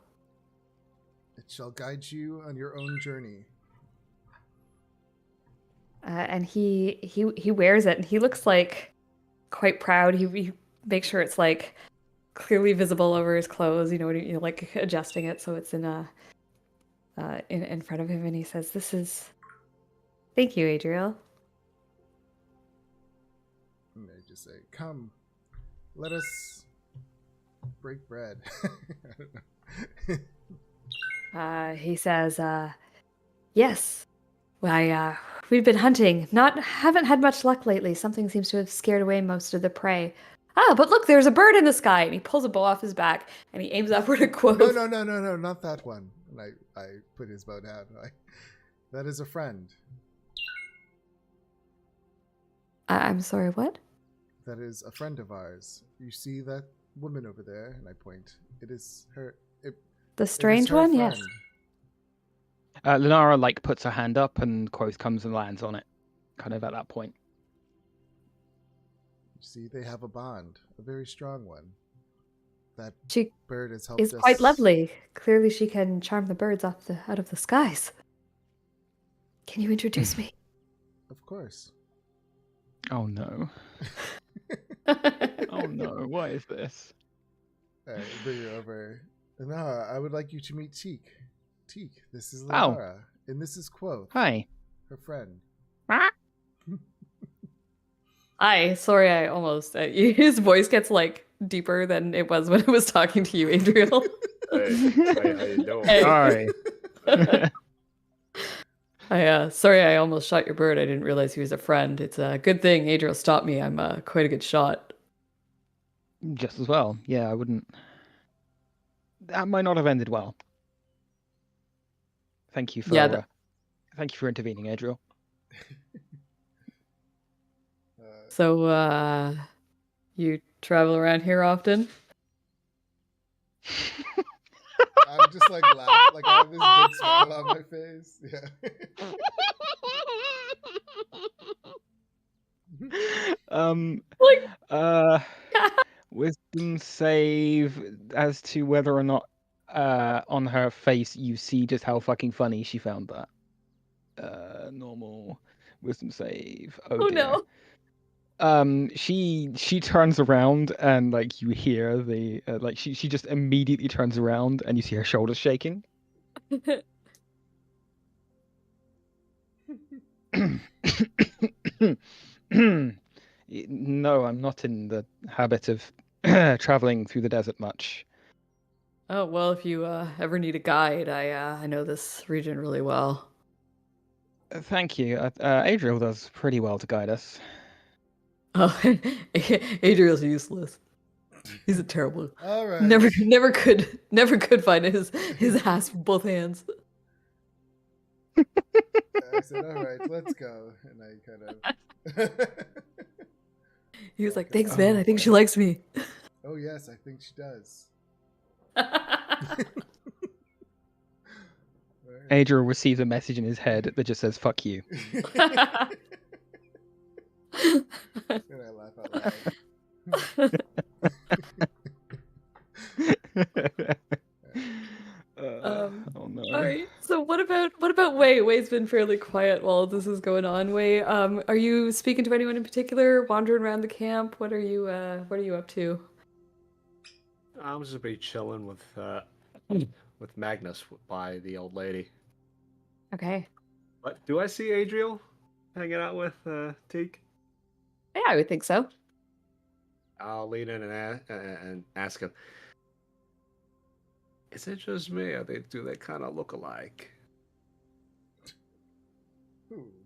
It shall guide you on your own journey. And he wears it, and he looks like quite proud. He makes sure it's like clearly visible over his clothes. Like adjusting it so it's in front of him, and he says, "This is. Thank you, Adriel." And they just say, "Come, let us break bread." I don't know. He says, "Yes. We've been hunting. Haven't had much luck lately. Something seems to have scared away most of the prey. But look, there's a bird in the sky." And he pulls a bow off his back and he aims upward at Quoth. No, not that one. And I put his bow down. That is a friend. I'm sorry, what? That is a friend of ours. You see that woman over there? And I point. It is her. The strange one? Yes. Lenara puts her hand up and Quoth comes and lands on it, kind of at that point. You see, they have a bond, a very strong one. That She bird has helped is us. quite lovely. Clearly, she can charm the birds out of the skies. Can you introduce me? Of course. Oh no. Oh no, what is this? I bring her over. Lenara, I would like you to meet Teak. Teak, this is Lenara. And this is Quoth, Hi. her friend. Sorry, I almost. His voice gets like deeper than it was when it was talking to you, Adriel. Hey, how you doing? Hey. Sorry. Sorry, I almost shot your bird. I didn't realize he was a friend. It's a good thing Adriel stopped me. I'm quite a good shot. Just as well. Yeah, I wouldn't. That might not have ended well. Thank you for thank you for intervening, Adriel. So, you travel around here often? I'm just like laugh, like I have this big smile on my face. Yeah. Wisdom save as to whether or not on her face you see just how fucking funny she found that. Normal wisdom save. Oh dear. No. She turns around and like you hear the like she just immediately turns around and you see her shoulders shaking. No, I'm not in the habit of traveling through the desert much. Oh, well, if you ever need a guide, I know this region really well. Thank you. Adriel does pretty well to guide us. Oh, Adriel's useless. He's a terrible. All right. Never could find his ass with both hands. I said, all right, let's go. And I kind of... He was like, thanks, man. I think she likes me. Oh, yes, I think she does. Adriel receives a message in his head that just says, fuck you. And I laugh out loud. Oh no. All right. So what about Wei? Wei's been fairly quiet while this is going on. Wei, are you speaking to anyone in particular? Wandering around the camp? What are you up to? I'm just be chilling with Magnus by the old lady. Okay. But do I see Adriel hanging out with Teak? Yeah, I would think so. I'll lean in and ask him. Is it just me, or do they kind of look alike?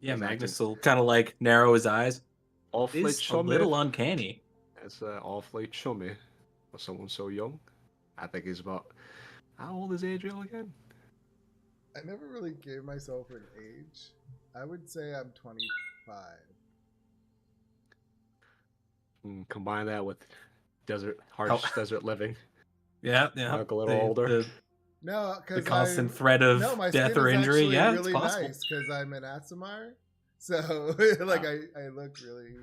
Yeah, Magnus will kind of like narrow his eyes. Awfully It's a chummy. little uncanny. It's awfully chummy for someone so young. I think he's about. How old is Adriel again? I never really gave myself an age. I would say I'm 25. Combine that with harsh desert living. Yeah. Look a little older. No, The because constant threat of my death skin or is injury. actually Yeah, really it's possible. nice because I'm an Aasimar. So like I look really.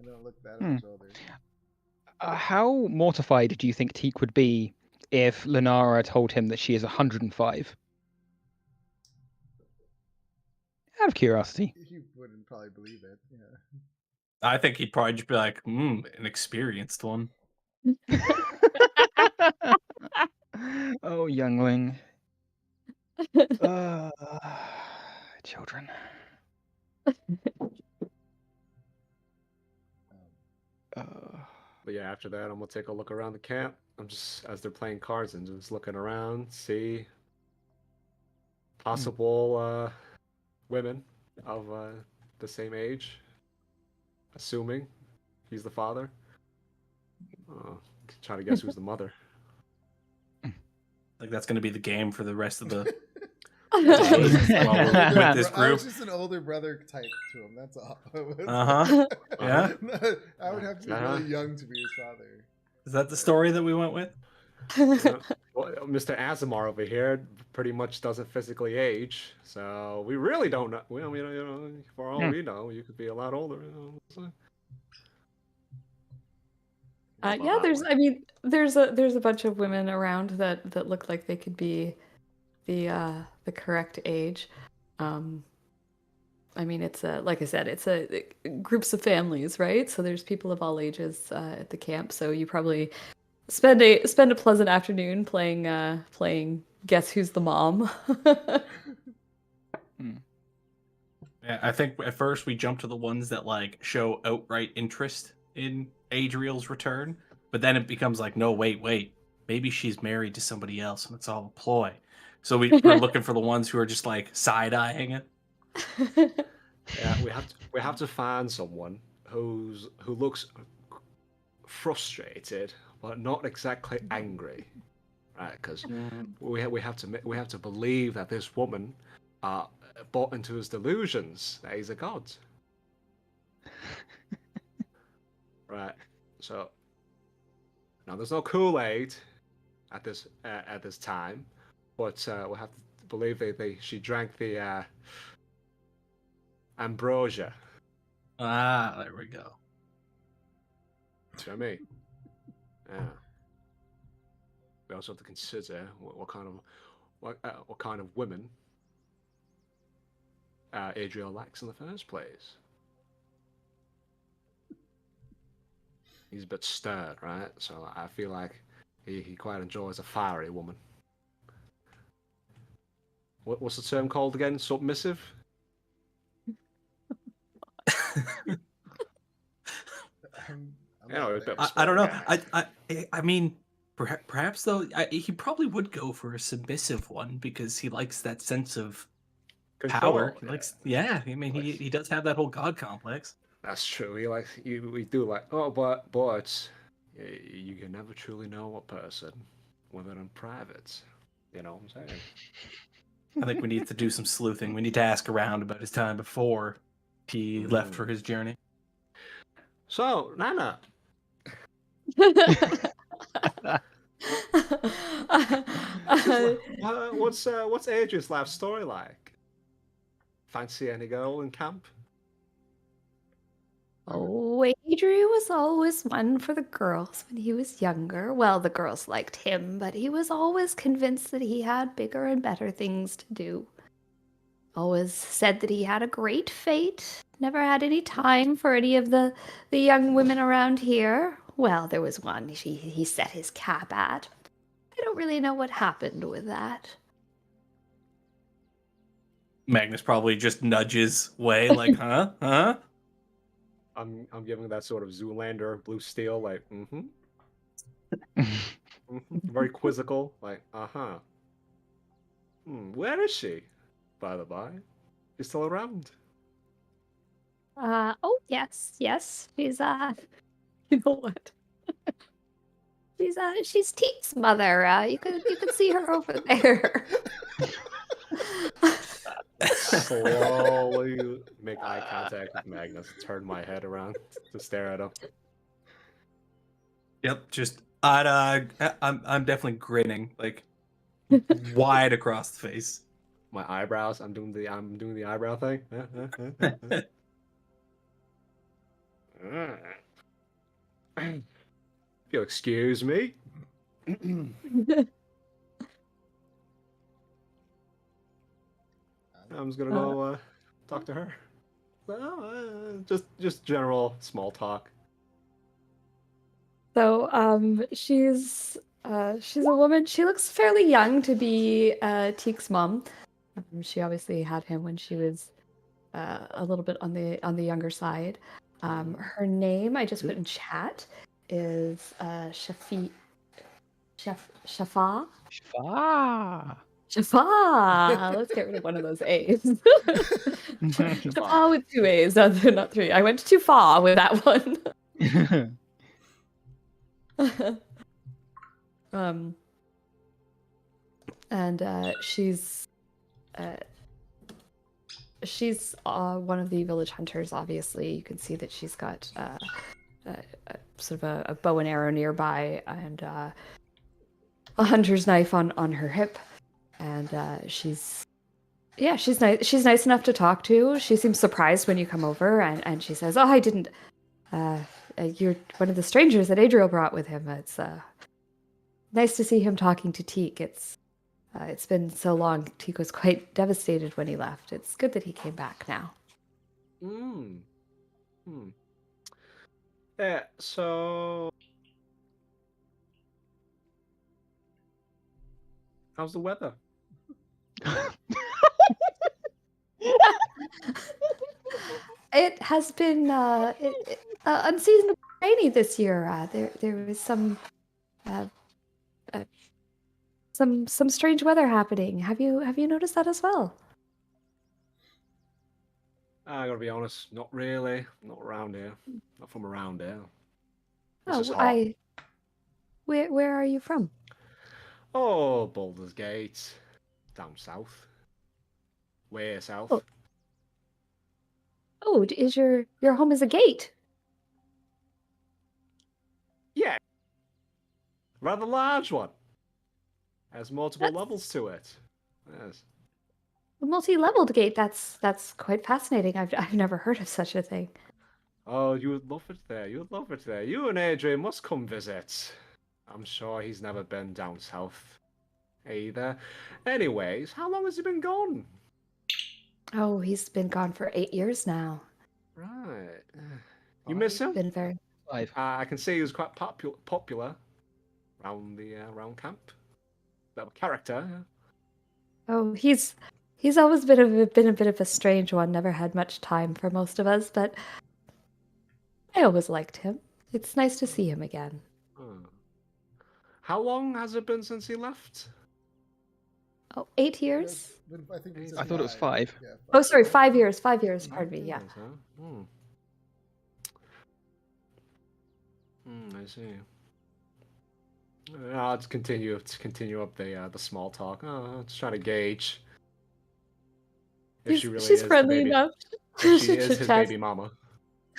I don't look that much older. How mortified do you think Teak would be if Lenara told him that she is 105? Out of curiosity. He wouldn't probably believe it. Yeah. I think he'd probably just be like, an experienced one. Oh, youngling. Children. But yeah, after that, I'm gonna take a look around the camp. I'm just as they're playing cards and just looking around, see possible women of the same age. Assuming he's the father. Try to guess who's the mother. Like that's going to be the game for the rest of the I day was while we're with this I group. was just an older brother type to him. That's all. Yeah. I would have to be really young to be his father. Is that the story that we went with? Well, Mr. Aasimar over here pretty much doesn't physically age, so we really don't know. Well, for all we know, you could be a lot older. Yeah, there's a bunch of women around that look like they could be the correct age. I mean, it's like I said, it's groups of families, right? So there's people of all ages at the camp. So you probably spend a pleasant afternoon playing Guess Who's the Mom. I think at first we jump to the ones that like show outright interest in Adriel's return, but then it becomes like, no, wait, maybe she's married to somebody else and it's all a ploy. So we're looking for the ones who are just like side-eyeing it. Yeah, we have to find someone who looks frustrated but not exactly angry, right? Because we have to believe that this woman bought into his delusions that he's a god. Right. So now there's no Kool-Aid at this time, but we have to believe she drank the ambrosia. Ah, there we go. See what I mean? Yeah. We also have to consider what kind of women Adriel likes in the first place. He's a bit stern, right? So I feel like he quite enjoys a fiery woman. What's the term called again? Submissive? I don't know. I mean, perhaps though, he probably would go for a submissive one because he likes that sense of power. He likes, yeah. I mean, he does have that whole god complex. That's true. We do like. Oh, but you can never truly know a person when they're in private. You know what I'm saying? I think we need to do some sleuthing. We need to ask around about his time before he left for his journey. So, Nana. What's Adrian's life story like? Fancy any girl in camp? Oh, Adrian was always one for the girls when he was younger. Well, the girls liked him, but he was always convinced that he had bigger and better things to do. Always said that he had a great fate. Never had any time for any of the young women around here. Well, there was one he set his cap at. I don't really know what happened with that. Magnus probably just nudges way, like, huh? I'm giving that sort of Zoolander blue steel, like, very quizzical, like, where is she? By the by, she's still around. Oh yes. She's you know what? She's Teek's mother. You could see her over there. Slowly make eye contact with Magnus. Turn my head around to stare at him. Yep, just I'm definitely grinning, like wide across the face. My eyebrows. I'm doing the eyebrow thing. If you'll excuse me. I'm just gonna go talk to her. Just general small talk. So, she's a woman. She looks fairly young to be Teek's mom. She obviously had him when she was a little bit on the younger side. Her name I just put in chat is Shafa. Shafa. Shafa. Let's get rid of one of those A's. Shafa with 2 A's, not 3. I went too far with that one. And she's one of the village hunters. Obviously, you can see that she's got sort of a bow and arrow nearby, and a hunter's knife on her hip. And she's nice. She's nice enough to talk to. She seems surprised when you come over, and she says, "Oh, I didn't. You're one of the strangers that Adriel brought with him. It's nice to see him talking to Teek. It's been so long. Teek was quite devastated when he left. It's good that he came back now." Yeah. So, how's the weather? It has been unseasonably rainy this year. There was uh, uh, some strange weather happening. Have you noticed that as well? I gotta be honest, not really. Not around here. Not from around here. It's Oh, just hot. where are you from? Oh, Baldur's Gate. Down south. Way south. Oh. Oh, is your home is a gate? Yeah. Rather large one. Has multiple That's- levels to it. Yes. A multi-leveled gate. That's quite fascinating. I've never heard of such a thing. Oh, you would love it there. You would love it there. You and Adrian must come visit. I'm sure he's never been down south either. Anyways, how long has he been gone? Oh, he's been gone for 8 years now. Right. You miss him? Been very. 5. I can see he was quite popular around the round camp. That character. Oh, he's always been a bit of a strange one. Never had much time for most of us, but I always liked him. It's nice to see him again. Hmm. How long has it been since he left? Oh, 8 years? I think I thought it was 5. Yeah, Oh, sorry, 5 years. 5 years. Pardon me. Yeah. Yes, huh? I see. I'll just continue up the small talk. Oh, let's try to gauge if she really She's is friendly the baby, enough. if she is his Chit-chat. baby mama.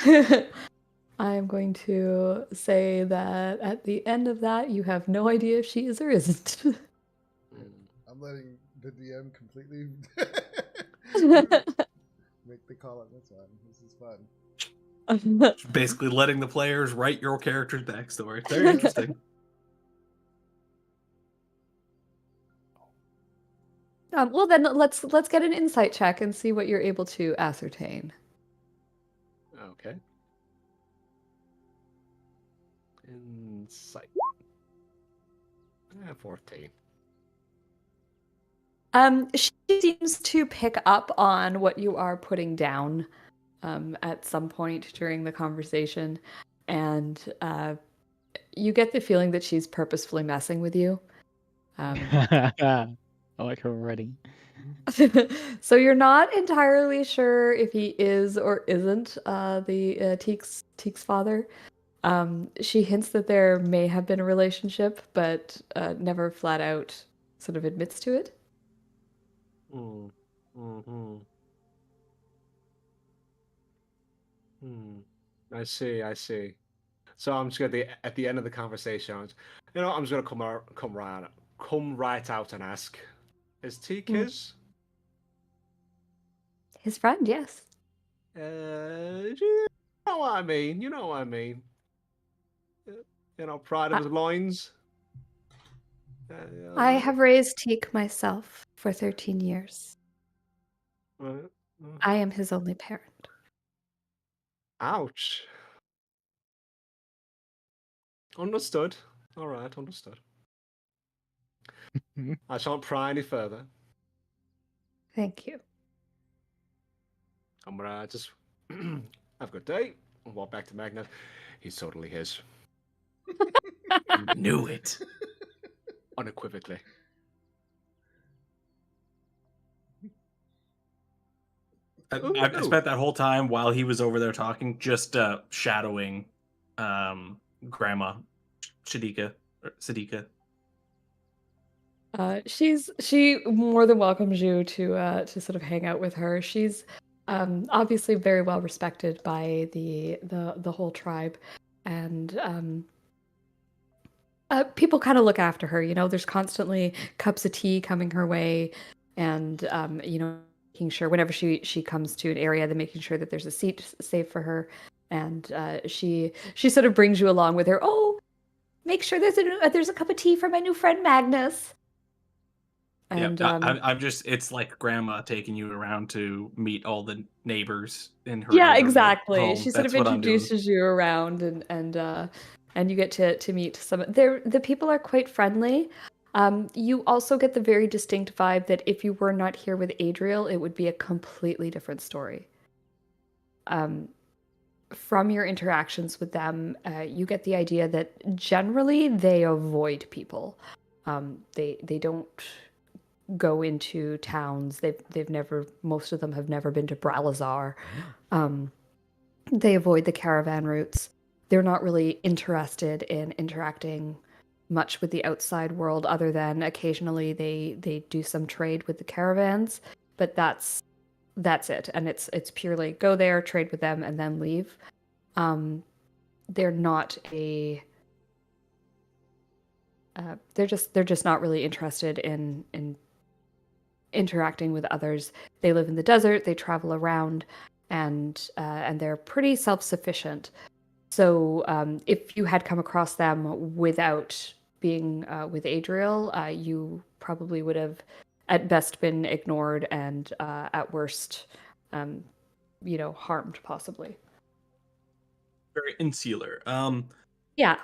I am going to say that at the end of that, you have no idea if she is or isn't. I'm letting the DM completely make the call on this one. This is fun. Basically letting the players write your character's backstory. Very interesting. Well, then let's get an insight check and see what you're able to ascertain. Okay. Insight. 14. She seems to pick up on what you are putting down at some point during the conversation, and you get the feeling that she's purposefully messing with you. I like her already. So you're not entirely sure if he is or isn't the Teek's father. She hints that there may have been a relationship, but never flat out sort of admits to it. I see. So I'm just gonna at the end of the conversation, I'm just gonna come right out and ask, is Teak his? His friend, yes. You know what I mean. Pride of his loins. I have raised Teek myself for 13 years. I am his only parent. Ouch. Understood. All right, understood. I shan't pry any further. Thank you. I'm gonna just have a good day and walk back to Magnus. He's totally his. Knew it. Unequivocally. I spent that whole time while he was over there talking, just shadowing Grandma Shadika. She more than welcomes you to sort of hang out with her. She's obviously very well respected by the whole tribe, and people kind of look after her. There's constantly cups of tea coming her way, and making sure whenever she comes to an area, they're making sure that there's a seat saved for her, and she sort of brings you along with her. Oh, make sure there's a cup of tea for my new friend Magnus. And I'm just, it's like Grandma taking you around to meet all the neighbors in her. Yeah, exactly. Home. She sort That's of what I'm doing. introduces you around, and you get to meet some. The people are quite friendly. You also get the very distinct vibe that if you were not here with Adriel, it would be a completely different story. from your interactions with them, you get the idea that generally they avoid people. They don't go into towns. They've never, most of them have never been to Bralazar. They avoid the caravan routes. They're not really interested in interacting much with the outside world, other than occasionally they do some trade with the caravans, but that's it. And it's purely go there, trade with them, and then leave. They're not a they're just not really interested in interacting with others. They live in the desert, they travel around, and they're pretty self-sufficient. So if you had come across them without being with Adriel, you probably would have at best been ignored and at worst, harmed possibly. Very insular. Yeah.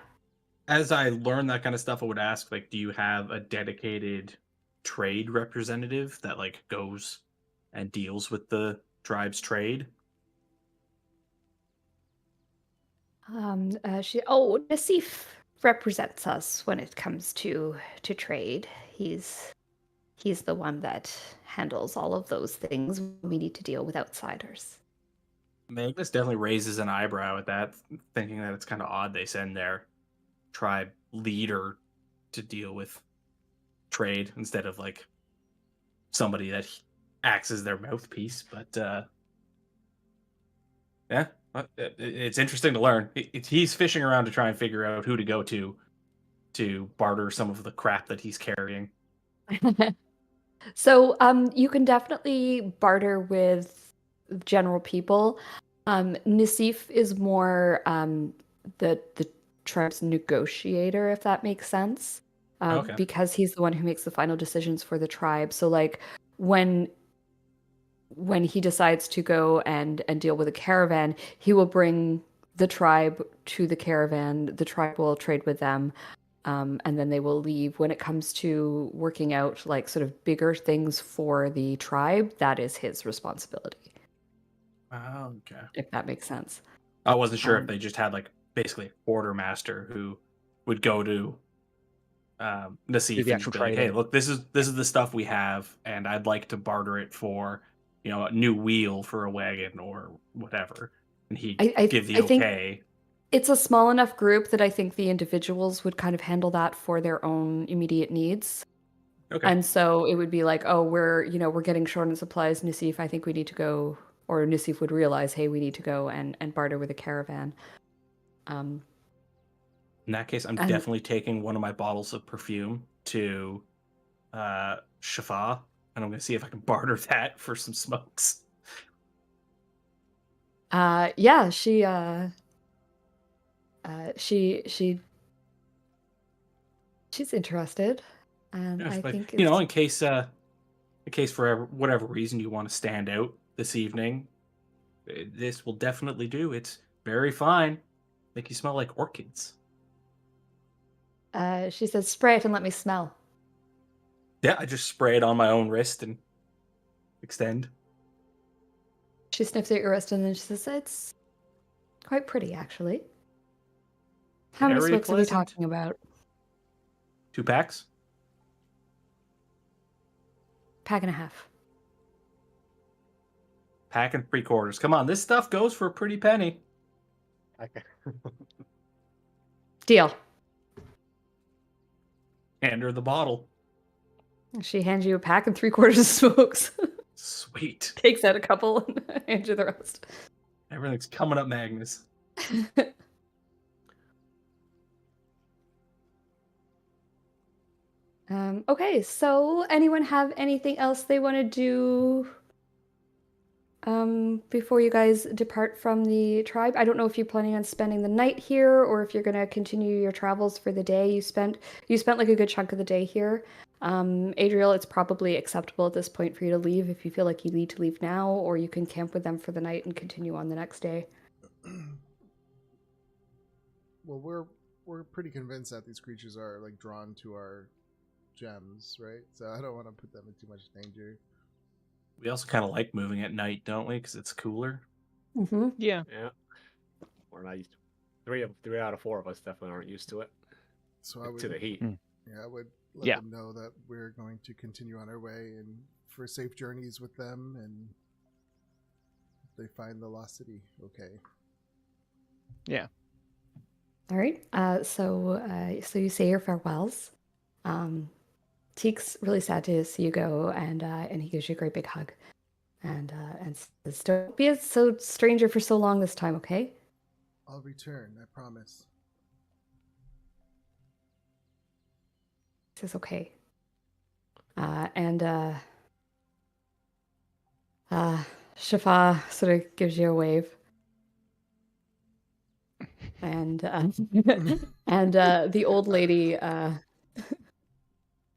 As I learn that kind of stuff, I would ask, like, do you have a dedicated trade representative that like goes and deals with the tribe's trade? Nassif represents us when it comes to trade. He's the one that handles all of those things when we need to deal with outsiders. Magnus definitely raises an eyebrow at that, thinking that it's kind of odd they send their tribe leader to deal with trade instead of like somebody that acts as their mouthpiece. But yeah, it's interesting to learn. He's fishing around to try and figure out who to go to barter some of the crap that he's carrying. So you can definitely barter with general people. Nassif is more the tribe's negotiator, if that makes sense. Okay. Because he's the one who makes the final decisions for the tribe. So like when he decides to go and deal with a caravan, he will bring the tribe to the caravan. The tribe will trade with them. And then they will leave. When it comes to working out like sort of bigger things for the tribe, that is his responsibility. Okay. If that makes sense. I wasn't sure if they just had like basically a quartermaster who would go to Nassif the and actual be like, "Hey, trading. look, this is the stuff we have, and I'd like to barter it for, a new wheel for a wagon or whatever." And he'd give the I think okay. it's a small enough group that I think the individuals would kind of handle that for their own immediate needs. Okay. And so it would be like, oh, we're getting short on supplies. Nassif, I think we need to go, or Nassif would realize, hey, we need to go and barter with a caravan. In that case, I'm and- definitely taking one of my bottles of perfume to Shafa, and I'm going to see if I can barter that for some smokes. Yeah, she's interested, and Yes, I but, think in case for whatever reason you want to stand out this evening, this will definitely do. It's very fine. Make you smell like orchids. she says, spray it and let me smell. Yeah, I just spray it on my own wrist and extend. She sniffs at your wrist and then she says, it's quite pretty, actually. How many Very smokes are we pleasant. talking about? 2 packs? Pack and a half. Pack and 3/4. Come on, this stuff goes for a pretty penny. Okay. Deal. Hand her the bottle. She hands you a pack and 3/4 of smokes. Sweet. Takes out a couple and hands you the rest. Everything's coming up, Magnus. Okay, so anyone have anything else they want to do before you guys depart from the tribe? I don't know if you're planning on spending the night here or if you're going to continue your travels for the day. You spent like a good chunk of the day here. Adriel, it's probably acceptable at this point for you to leave if you feel like you need to leave now, or you can camp with them for the night and continue on the next day. Well, we're pretty convinced that these creatures are like drawn to our gems, right? So I don't want to put them in too much danger. We also kind of like moving at night, don't we? Because it's cooler. Mm-hmm. Yeah. Yeah. We're not used. Three out of 4 of us definitely aren't used to it. So I would, To the heat. yeah, I would let Yeah. them know that we're going to continue on our way and for safe journeys with them, and they find the lost city. Okay. Yeah. All right. So you say your farewells. Teek's really sad to see you go, and he gives you a great big hug, and says, "Don't be so stranger for so long this time, okay?" I'll return, I promise. He says, "Okay." Shafa sort of gives you a wave, and the old lady.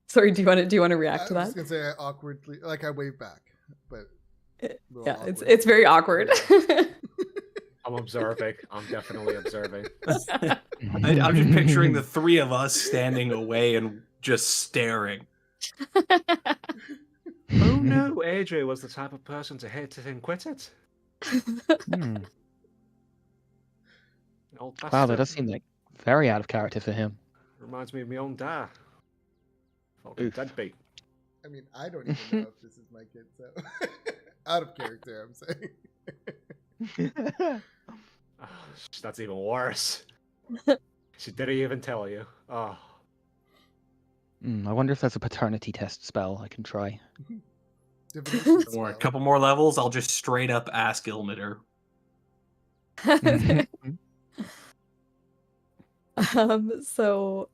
Sorry, do you want to react to I was that? just gonna say I awkwardly, like I wave back, but a little Yeah, awkward. it's very awkward. I'm observing. I'm definitely observing. I'm just picturing the 3 of us standing away and just staring. Oh no, Adrian was the type of person to hate it and quit it. Hmm. Old Wow, that bastard. does seem like very out of character for him. Reminds me of my own dad. Fucking Oof. deadbeat. I mean, I don't even know if this is my kid, so out of character, I'm saying. Oh, that's even worse. She didn't even tell you. Oh. I wonder if there's a paternity test spell I can try. Divination Or a spell. couple more levels, I'll just straight up ask Ilmater. So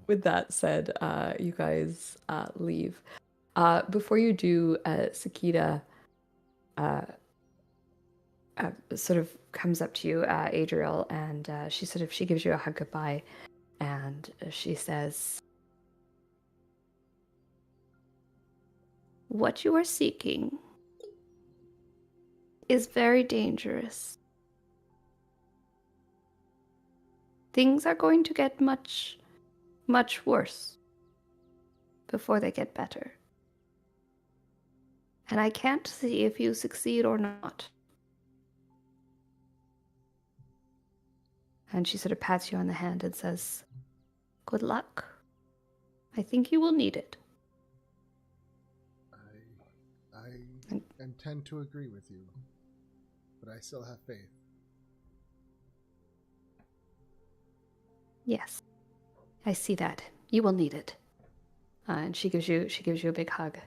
with that said, you guys leave. Before you do, Sakita sort of comes up to you, Adriel, and she gives you a hug goodbye, and she says, What you are seeking is very dangerous. Things are going to get much, much worse before they get better. And I can't see if you succeed or not. And she sort of pats you on the hand and says, Good luck. I think you will need it. I intend to agree with you, but I still have faith. Yes, I see that. You will need it. and she gives you a big hug,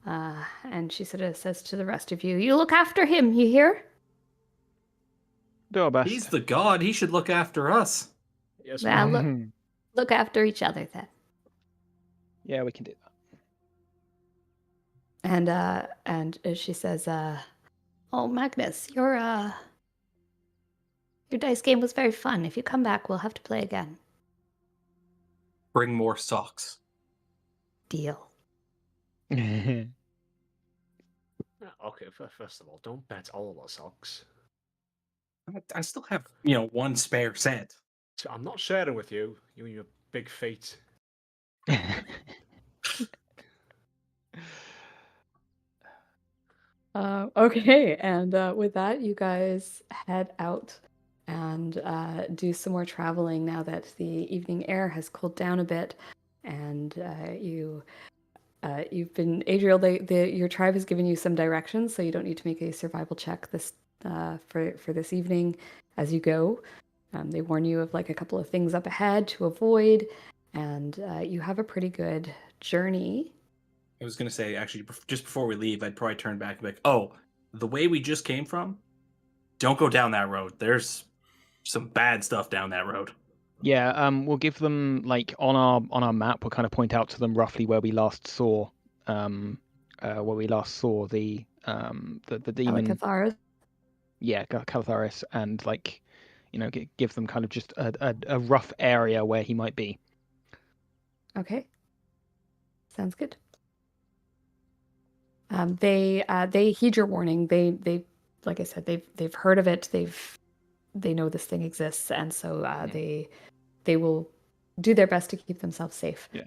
and she sort of says to the rest of you, You look after him, you hear? Do our best. He's the god, he should look after us. Yes, Well, ma'am. look after each other then. Yeah, we can do that. and she says, Oh, Magnus, your dice game was very fun. If you come back, we'll have to play again. Bring more socks. Deal. Okay, first of all, don't bet all of our socks. I still have, 1 spare set. So I'm not sharing with you, you and your big feet. Okay, and with that, you guys head out and do some more traveling now that the evening air has cooled down a bit, and you've been Adriel. Your tribe has given you some directions, so you don't need to make a survival check this for this evening as you go. They warn you of like a couple of things up ahead to avoid, and you have a pretty good journey. I was going to say, actually, just before we leave, I'd probably turn back and be like, oh, the way we just came from, don't go down that road. There's some bad stuff down that road. Yeah, we'll give them like on our map. We'll kind of point out to them roughly where we last saw the demon. Alcatharis. Yeah, Calatharis, and like, give them kind of just a rough area where he might be. Okay, sounds good. They heed your warning. They like I said, they've heard of it. They know this thing exists, and so they will do their best to keep themselves safe. Yeah.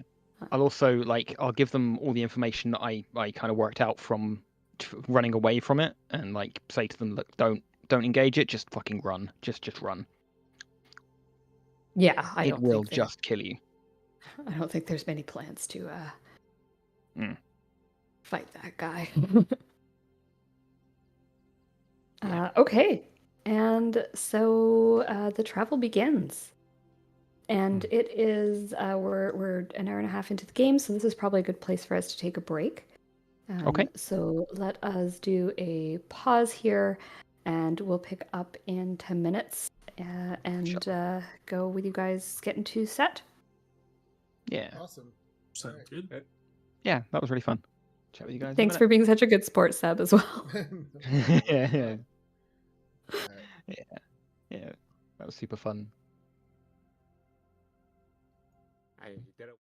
I'll also I'll give them all the information that I kind of worked out from running away from it, and like say to them, look, don't engage it, just fucking run, just run. Yeah, I It don't will think just kill you. I don't think there's many plans to Mm. fight that guy. Yeah. Okay, and so the travel begins, and it is we're an hour and a half into the game, so this is probably a good place for us to take a break. Okay. So let us do a pause here, and we'll pick up in 10 minutes and go with you guys getting to set. Yeah. Awesome. Sounds good. Yeah, that was really fun. Chat with you guys. Thanks for being such a good sport, Seb, as well. yeah. Alright. Yeah, that was super fun. I did it.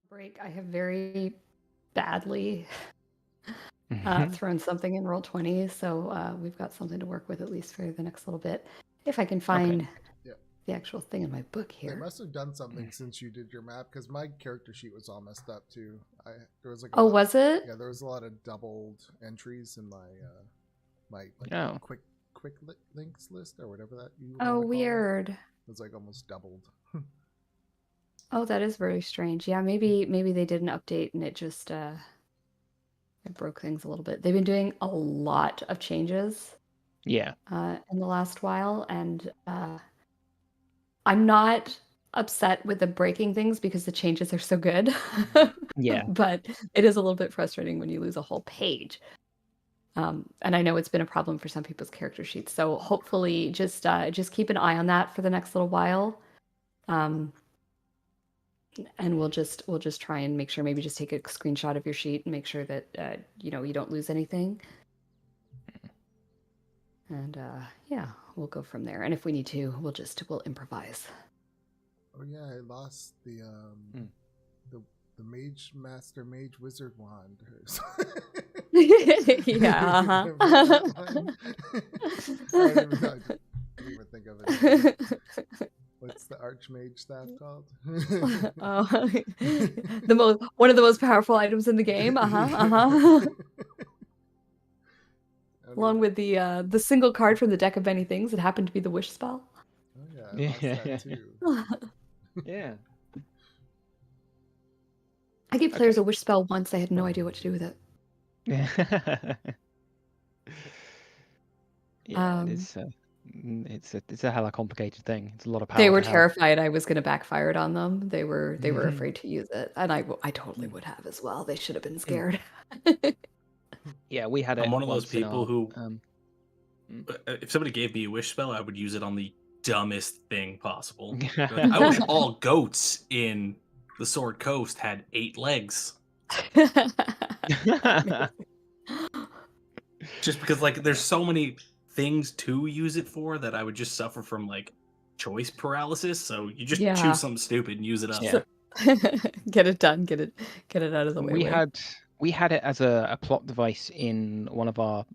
break, I have very badly Mhm. thrown something in Roll20, so we've got something to work with at least for the next little bit. If I can find Yeah. the actual thing in my book They here. must have done something since you did your map, because my character sheet was all messed up too. There was like a Oh, lot, was it? yeah, there was a lot of doubled entries in my my like Oh. quick links list or whatever that you Oh, want to call it. weird. It was like almost doubled. Oh, that is very strange. Yeah, maybe they did an update and it just it broke things a little bit. They've been doing a lot of changes Yeah. in the last while, and I'm not upset with the breaking things because the changes are so good. Yeah. But it is a little bit frustrating when you lose a whole page. And I know it's been a problem for some people's character sheets. So hopefully just keep an eye on that for the next little while. And we'll just try and make sure, maybe just take a screenshot of your sheet and make sure that you don't lose anything. And yeah, we'll go from there. And if we need to, we'll improvise. Oh yeah, I lost the mage wizard wand. Yeah. Remember that one? I didn't even think of it. What's the archmage staff called? One of the most powerful items in the game. Along with the single card from the deck of many things, it happened to be the wish spell. Oh yeah, I lost that too. Yeah. I gave players a wish spell once. I had no idea what to do with it. Yeah, it's a hella complicated thing. It's a lot of power. They were to have. terrified I was going to backfire it on them. They were afraid to use it, and I totally would have as well. They should have been scared. Yeah, we had it. I'm one of those once in people our, who, if somebody gave me a wish spell, I would use it on the dumbest thing possible. Like, I wish all goats in the Sword Coast had 8 legs. Just because, like, there's so many things to use it for that I would just suffer from, like, choice paralysis. So you just Yeah. choose something stupid and use it up. Yeah. Get it done. Get it out of the way. We had it as a plot device in one of our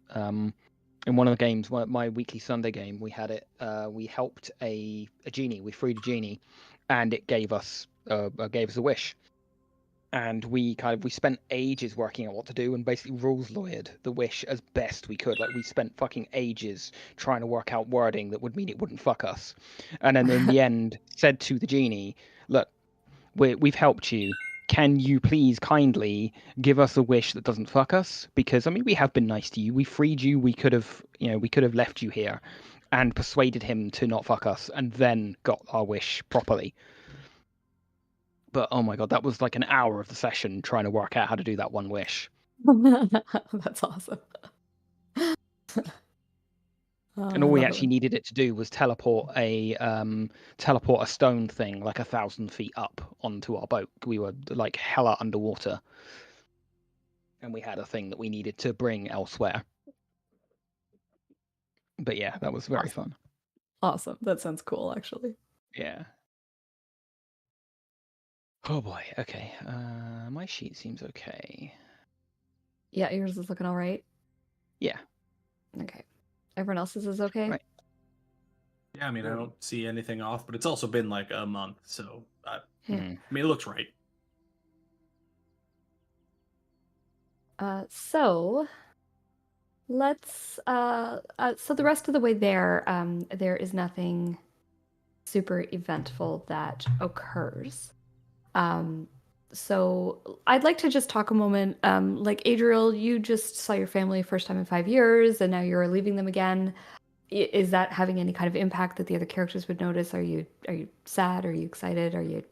in one of the games, my weekly Sunday game. We had it. We helped a genie. We freed a genie, and it gave us a wish. And we spent ages working out what to do, and basically rules lawyered the wish as best we could. Like, we spent fucking ages trying to work out wording that would mean it wouldn't fuck us, and then in the end said to the genie, "Look, we've helped you. Can you please kindly give us a wish that doesn't fuck us? Because, I mean, we have been nice to you. We freed you. We could have left you here," and persuaded him to not fuck us, and then got our wish properly. But oh my god, that was like an hour of the session trying to work out how to do that one wish. That's awesome. And all we actually needed it to do was teleport a stone thing like 1,000 feet up onto our boat. We were like hella underwater, and we had a thing that we needed to bring elsewhere. But yeah, that was very fun. Awesome. That sounds cool, actually. Yeah. Oh boy. Okay. My sheet seems okay. Yeah, yours is looking all right. Yeah. Okay. Everyone else's is okay. Right. Yeah, I mean, I don't see anything off, but it's also been like a month, so I mean, it looks right. So let's so the rest of the way there is nothing super eventful that occurs. So I'd like to just talk a moment. Like, Adriel, you just saw your family first time in 5 years, and now you're leaving them again. Is that having any kind of impact that the other characters would notice? Are you sad? Are you excited? Are you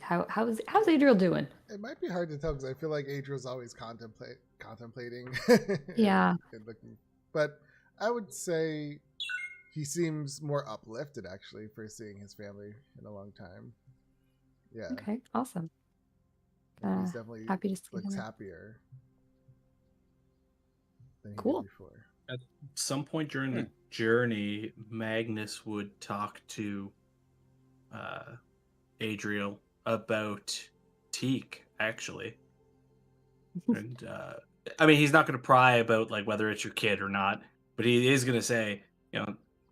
how's Adriel doing? It might be hard to tell because I feel like Adriel's always contemplating. Yeah. and looking, but I would say he seems more uplifted actually for seeing his family in a long time. Yeah. Okay. Awesome. He's definitely happy to see looks him. happier than he Cool. did before. At some point during the journey, Magnus would talk to Adriel about Teak actually. And I mean, he's not going to pry about like whether it's your kid or not, but he is going to say,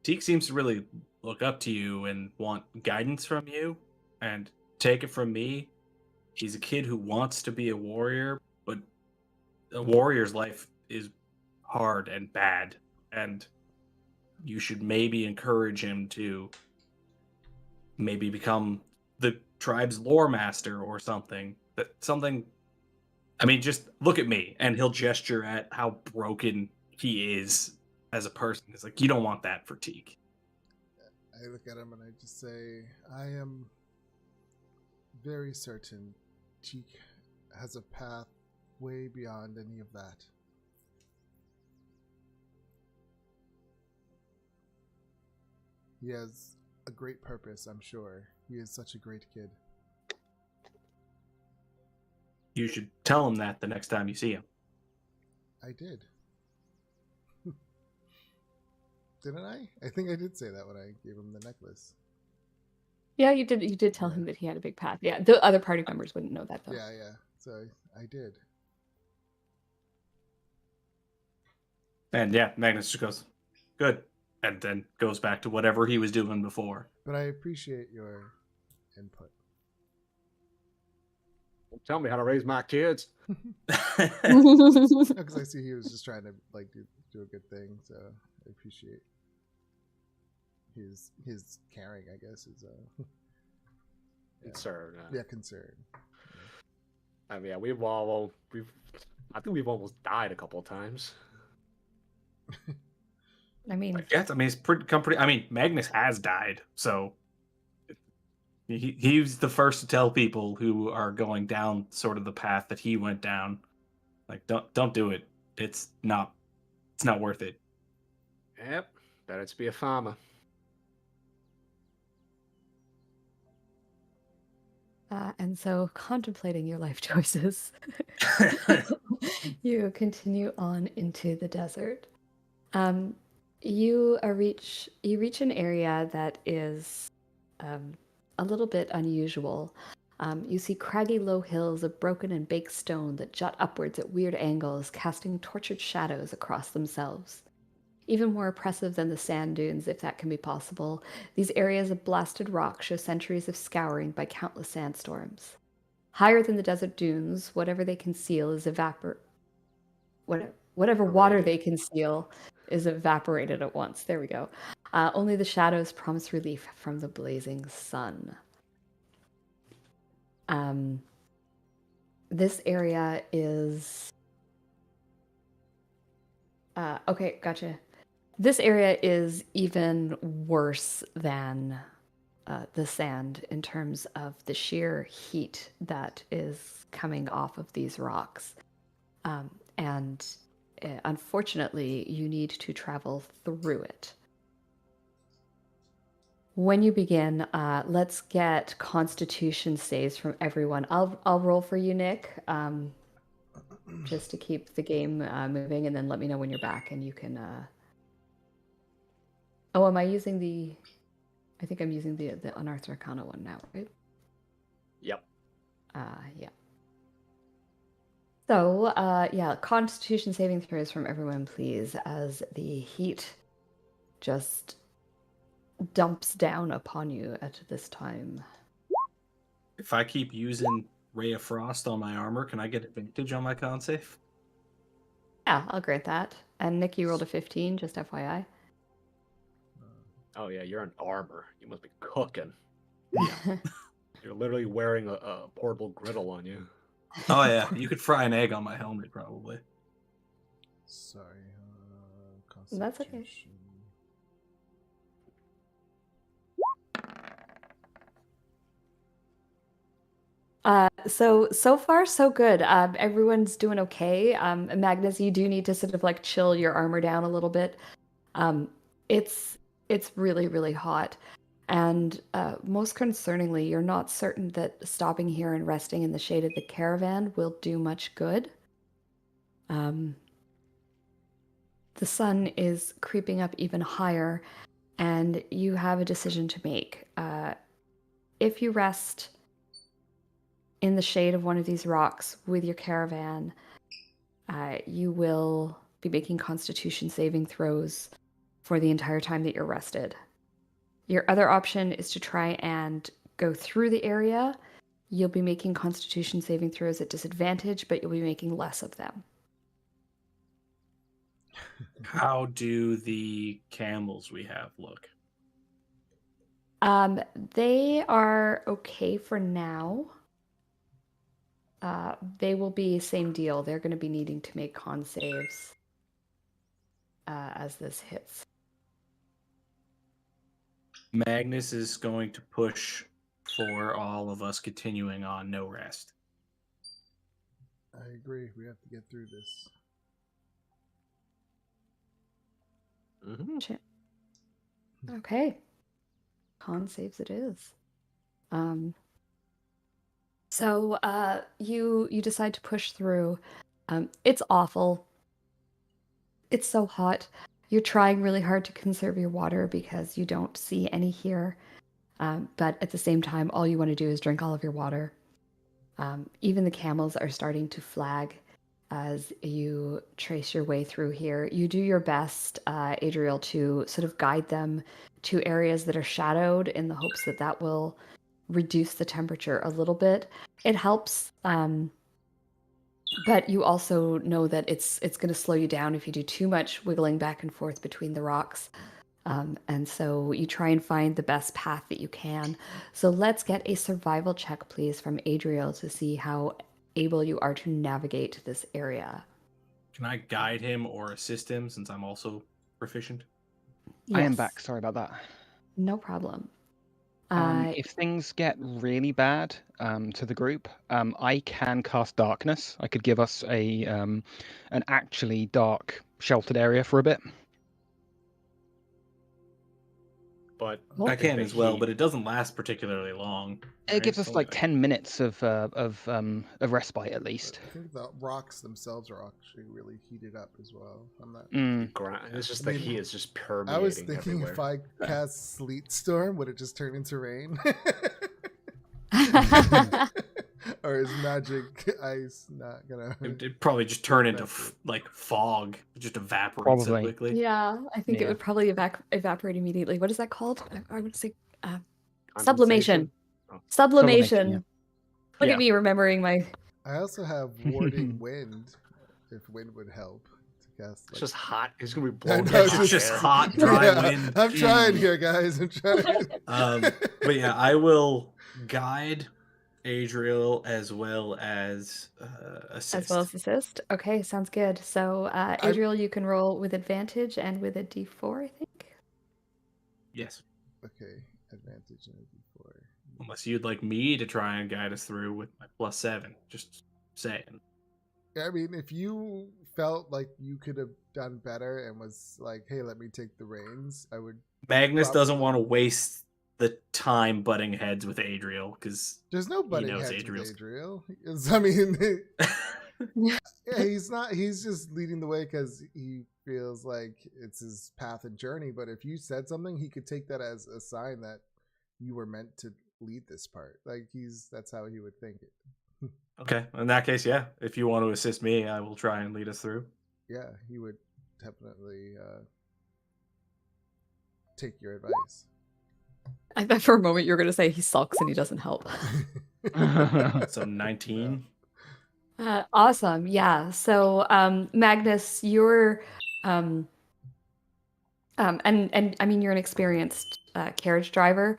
Teak seems to really look up to you and want guidance from you. And take it from me, he's a kid who wants to be a warrior, but a warrior's life is hard and bad, and you should maybe encourage him to maybe become the tribe's lore master or something. I mean, just look at me, and he'll gesture at how broken he is as a person. It's like, you don't want that for Teak. I look at him and I just say, I am very certain Teak has a path way beyond any of that. He has a great purpose, I'm sure. He is such a great kid. You should tell him that the next time you see him. I did. Didn't I? I think I did say that when I gave him the necklace. Yeah, you did. You did tell him that he had a big path. Yeah, the other party members wouldn't know that though. Yeah. So I did. And yeah, Magnus just goes, good. And then goes back to whatever he was doing before. But I appreciate your input. Don't tell me how to raise my kids. Because I see he was just trying to like do a good thing, so I appreciate his caring, I guess, is Concern. concern. I mean, I think we've almost died a couple of times. I mean, I guess. I mean, it's pretty. I mean, Magnus has died, so he's the first to tell people who are going down sort of the path that he went down, like, don't do it. It's not worth it. Yep, better to be a farmer. and so contemplating your life choices, you continue on into the desert. You reach an area that is a little bit unusual. You see craggy low hills of broken and baked stone that jut upwards at weird angles, casting tortured shadows across themselves. Even more oppressive than the sand dunes, if that can be possible, these areas of blasted rock show centuries of scouring by countless sandstorms. Higher than the desert dunes, whatever they conceal is whatever water they conceal is evaporated at once. There we go. Only the shadows promise relief from the blazing sun. This area is... okay, gotcha. This area is even worse than the sand in terms of the sheer heat that is coming off of these rocks. And unfortunately, you need to travel through it. When you begin, let's get Constitution saves from everyone. I'll roll for you, Nick, just to keep the game moving, and then let me know when you're back, and you can. Oh, am I using the? I think I'm using the Unearthed Arcana one now, right? Yep. Yeah. So, yeah, Constitution saving throws from everyone, please, as the heat just dumps down upon you at this time. If I keep using Ray of Frost on my armor, can I get advantage on my con save? Yeah, I'll grant that. And Nick, you rolled a 15, just FYI. Oh yeah, you're in armor. You must be cooking. Yeah. You're literally wearing a portable griddle on you. Oh yeah, you could fry an egg on my helmet probably. Sorry. That's okay. Constitution. So far so good. Everyone's doing okay. Magnus, you do need to sort of like chill your armor down a little bit. It's really, really hot. And most concerningly, you're not certain that stopping here and resting in the shade of the caravan will do much good. The sun is creeping up even higher, and you have a decision to make. If you rest in the shade of one of these rocks with your caravan, you will be making Constitution saving throws for the entire time that you're rested. Your other option is to try and go through the area. You'll be making Constitution saving throws at disadvantage, but you'll be making less of them. How do the camels we have look? They are okay for now. They will be same deal. They're going to be needing to make con saves as this hits. Magnus is going to push for all of us continuing on no rest. I agree. We have to get through this. Okay. Con saves it is. So you decide to push through. It's awful. It's so hot. You're trying really hard to conserve your water because you don't see any here. But at the same time, all you want to do is drink all of your water. Even the camels are starting to flag as you trace your way through here. You do your best, Adriel, to sort of guide them to areas that are shadowed in the hopes that that will reduce the temperature a little bit. It helps, but you also know that it's going to slow you down if you do too much wiggling back and forth between the rocks. And so you try and find the best path that you can. So let's get a survival check, please, from Adriel to see how able you are to navigate this area. Can I guide him or assist him since I'm also proficient? I am Yes, back. Sorry about that. no problem. If things get really bad to the group, I can cast darkness. I could give us an actually dark, sheltered area for a bit. But Well, I can the as well, heat- but it doesn't last particularly long. It gives us Oh, like yeah. 10 minutes of respite at least. I think the rocks themselves are actually really heated up as well. I'm not. It's just I the mean, heat is just I permeating was thinking everywhere. if I cast Sleet Storm, would it just turn into rain? Or is magic ice not gonna? It'd probably just turn into Affect like fog, it just evaporates so Probably. quickly. Yeah, I think it Yeah. would probably evaporate immediately. What is that called? I would say Condensation? sublimation. Oh. Sublimation. yeah. Look Yeah. at me remembering my. I also have warding wind, if wind would help to cast. It's just hot. He's gonna be I blown. know, into It's hot just air. hot, dry Yeah, wind. I'm trying here, guys. I'm trying. But yeah, I will guide Adriel as well as assist. As well as assist. Okay, sounds good. So, Adriel, you can roll with advantage and with a d4, I think. Yes. Okay, advantage in a D4. Unless you'd like me to try and guide us through with my +7. Just saying. I mean, if you felt like you could have done better and was like, "Hey, let me take the reins," I would. Magnus Prob- doesn't want to waste the time butting heads with Adriel because There's no butting knows heads with Adriel's- Adriel. I mean, yeah, he's not. He's just leading the way because he feels like it's his path and journey. But if you said something, he could take that as a sign that you were meant to lead this part. Like that's how he would think it. Okay, in that case, yeah. If you want to assist me, I will try and lead us through. Yeah, he would definitely take your advice. I thought for a moment you were going to say he sulks and he doesn't help. So 19. Awesome. Yeah. So, Magnus, you're, and I mean, you're an experienced carriage driver.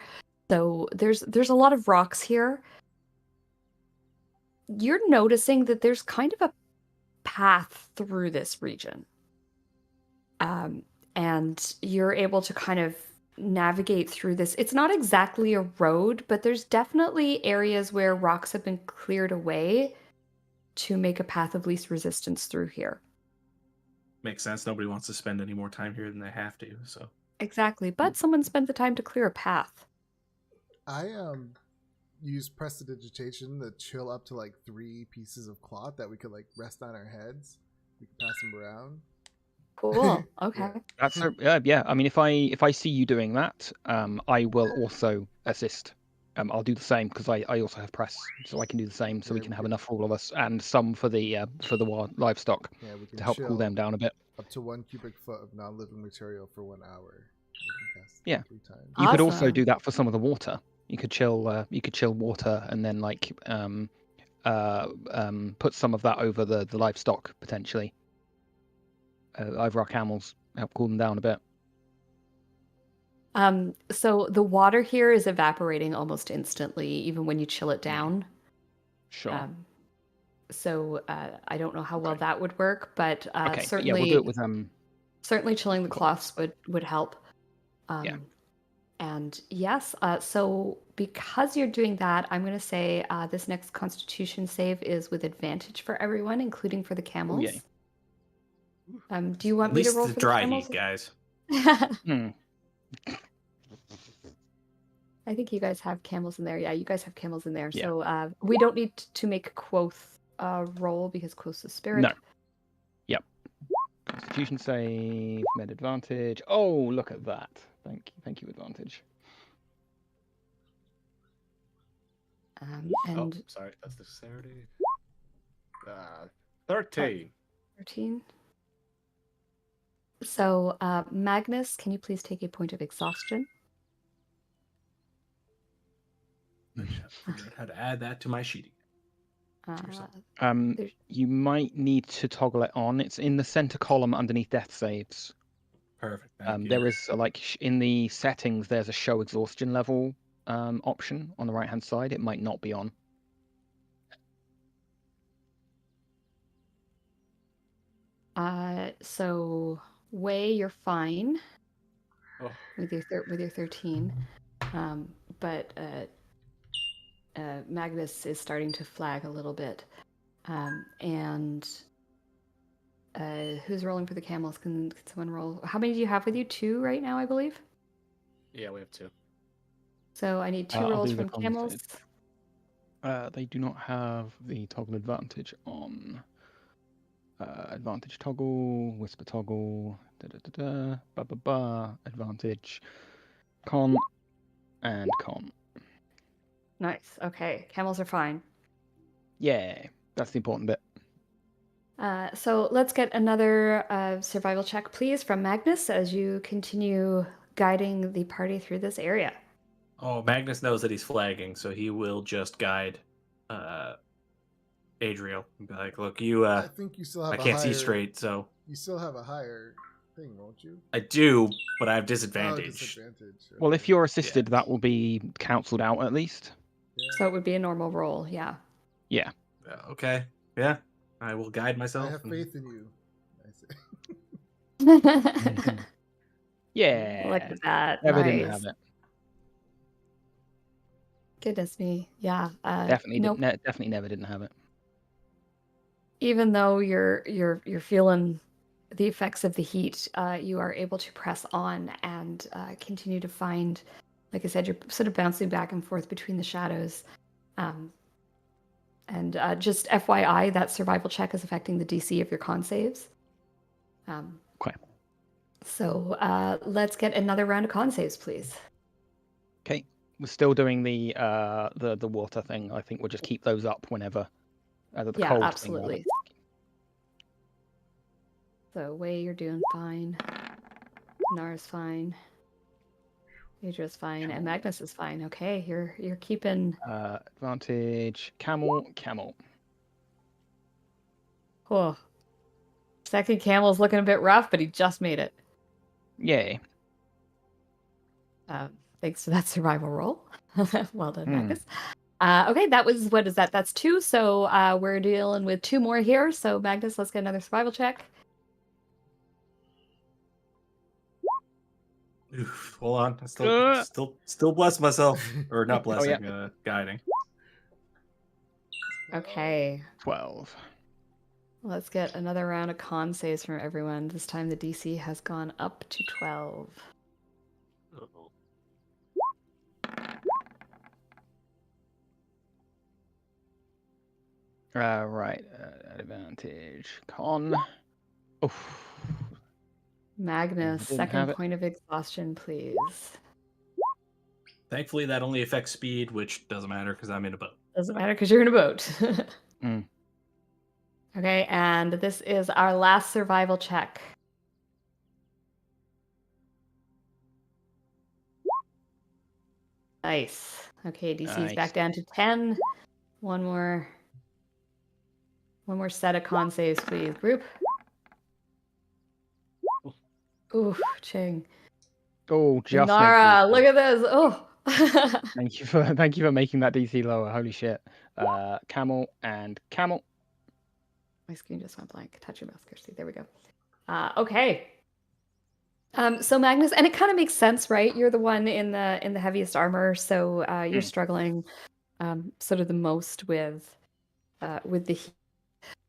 So there's a lot of rocks here. You're noticing that there's kind of a path through this region. And you're able to kind of navigate through this. It's not exactly a road, but there's definitely areas where rocks have been cleared away to make a path of least resistance through here. Makes sense. Nobody wants to spend any more time here than they have to. So Exactly. But someone spent the time to clear a path. I use prestidigitation to chill up to like 3 pieces of cloth that we could like rest on our heads. We could pass them around. Cool. Okay. That's yeah. I mean, if I see you doing that, I will also assist. I'll do the same because I also have press, so I can do the same. So we Yeah, can we have can- enough for all of us, and some for the livestock Yeah, we can to help cool chill them down a bit. up to 1 cubic foot of non-living material for 1 hour. We can cast Yeah. 3 times. You could also Awesome. do that for some of the water. You could chill. You could chill water and then put some of that over the livestock potentially. Over our camels, help cool them down a bit. So the water here is evaporating almost instantly, even when you chill it down. Sure. So I don't know how well Okay. that would work, but Okay. But yeah, certainly, we'll do it with certainly chilling the cloths. cloths would help. Yeah. And yes, so because you're doing that, I'm going to say this next Constitution save is with advantage for everyone, including for the camels. yay. Do you want At me to least roll the for dry the heat, camels? guys. Hmm. I think you guys have camels in there. Yeah, you guys have camels in there. Yeah. So we don't need to make Quoth roll because Quoth's a spirit. No. Yep. Constitution save, med advantage. Oh, look at that. Thank you, advantage. And Oh, sorry, that's dexterity. 13. 13. So Magnus, can you please take a point of exhaustion? I forgot how to add that to my sheet. Uh, there's- You might need to toggle it on. It's in the center column underneath death saves. Perfect. Thank you. There is in the settings, there's a show exhaustion level option on the right hand side. It might not be on. So Way, you're fine Oh, with your 13, but Magnus is starting to flag a little bit, and who's rolling for the camels? Can someone roll? How many do you have with you? 2 right now, I believe. yeah, we have 2. So I need 2 I'll rolls do the from con camels. save. They do not have the toggle advantage on. Advantage toggle, whisper toggle, advantage, con, and con. Nice. Okay, camels are fine. Yeah, that's the important bit. So let's get another survival check, please, from Magnus as you continue guiding the party through this area. Oh, Magnus knows that he's flagging, so he will just guide Adriel. And be like, look, you I think you still have I a can't see higher- straight, so You still have a higher thing, won't you? I do, but I have Oh, disadvantage. disadvantage. Well, if okay. you're assisted, that will be cancelled out at least. Yeah. So it would be a normal roll, yeah. Yeah. Okay. Yeah. I will guide I myself. have and- faith in you. I say. Yeah. Look at that. Never Nice. didn't have it. Goodness me. Yeah. Definitely, nope. definitely never didn't have it. Even though you're feeling the effects of the heat, you are able to press on and continue to find, like I said, you're sort of bouncing back and forth between the shadows. And just FYI, that survival check is affecting the DC of your con saves. Okay. So let's get another round of con saves, please. Okay. We're still doing the water thing. I think we'll just keep those up whenever the Yeah, cold thing, absolutely. So Way, you're doing fine. Nara's fine. Adria's fine, and Magnus is fine. Okay, you're keeping. Advantage. Camel. Oh, second camel's looking a bit rough, but he just made it. Yay. Thanks to that survival roll. Well done, Hmm. Magnus. Okay, what is that? That's 2. So we're dealing with 2 more here. So Magnus, let's get another survival check. Oof, hold on. I still bless myself. Or not blessing, yeah. Guiding. Okay, 12. let's get another round of con saves from everyone. This time the DC has gone up to 12. Uh-oh. Right. Advantage. Con. Oof. Magnus, Didn't have second it. point of exhaustion, please. Thankfully, that only affects speed, which doesn't matter because I'm in a boat. Doesn't matter because you're in a boat. Mm. Okay, and this is our last survival check. Nice. Okay, DC is Nice. back down to 10. One more set of con saves, please, group. Ooh, Ching. Oh, just make Nara, DC. look at this. Oh. Thank you for making that DC lower. Holy shit. Camel and camel. My screen just went blank. Touch your mouse, Kirsty. There we go. Okay. So Magnus, and it kind of makes sense, right? You're the one in the heaviest armor, so you're struggling sort of the most with the heat.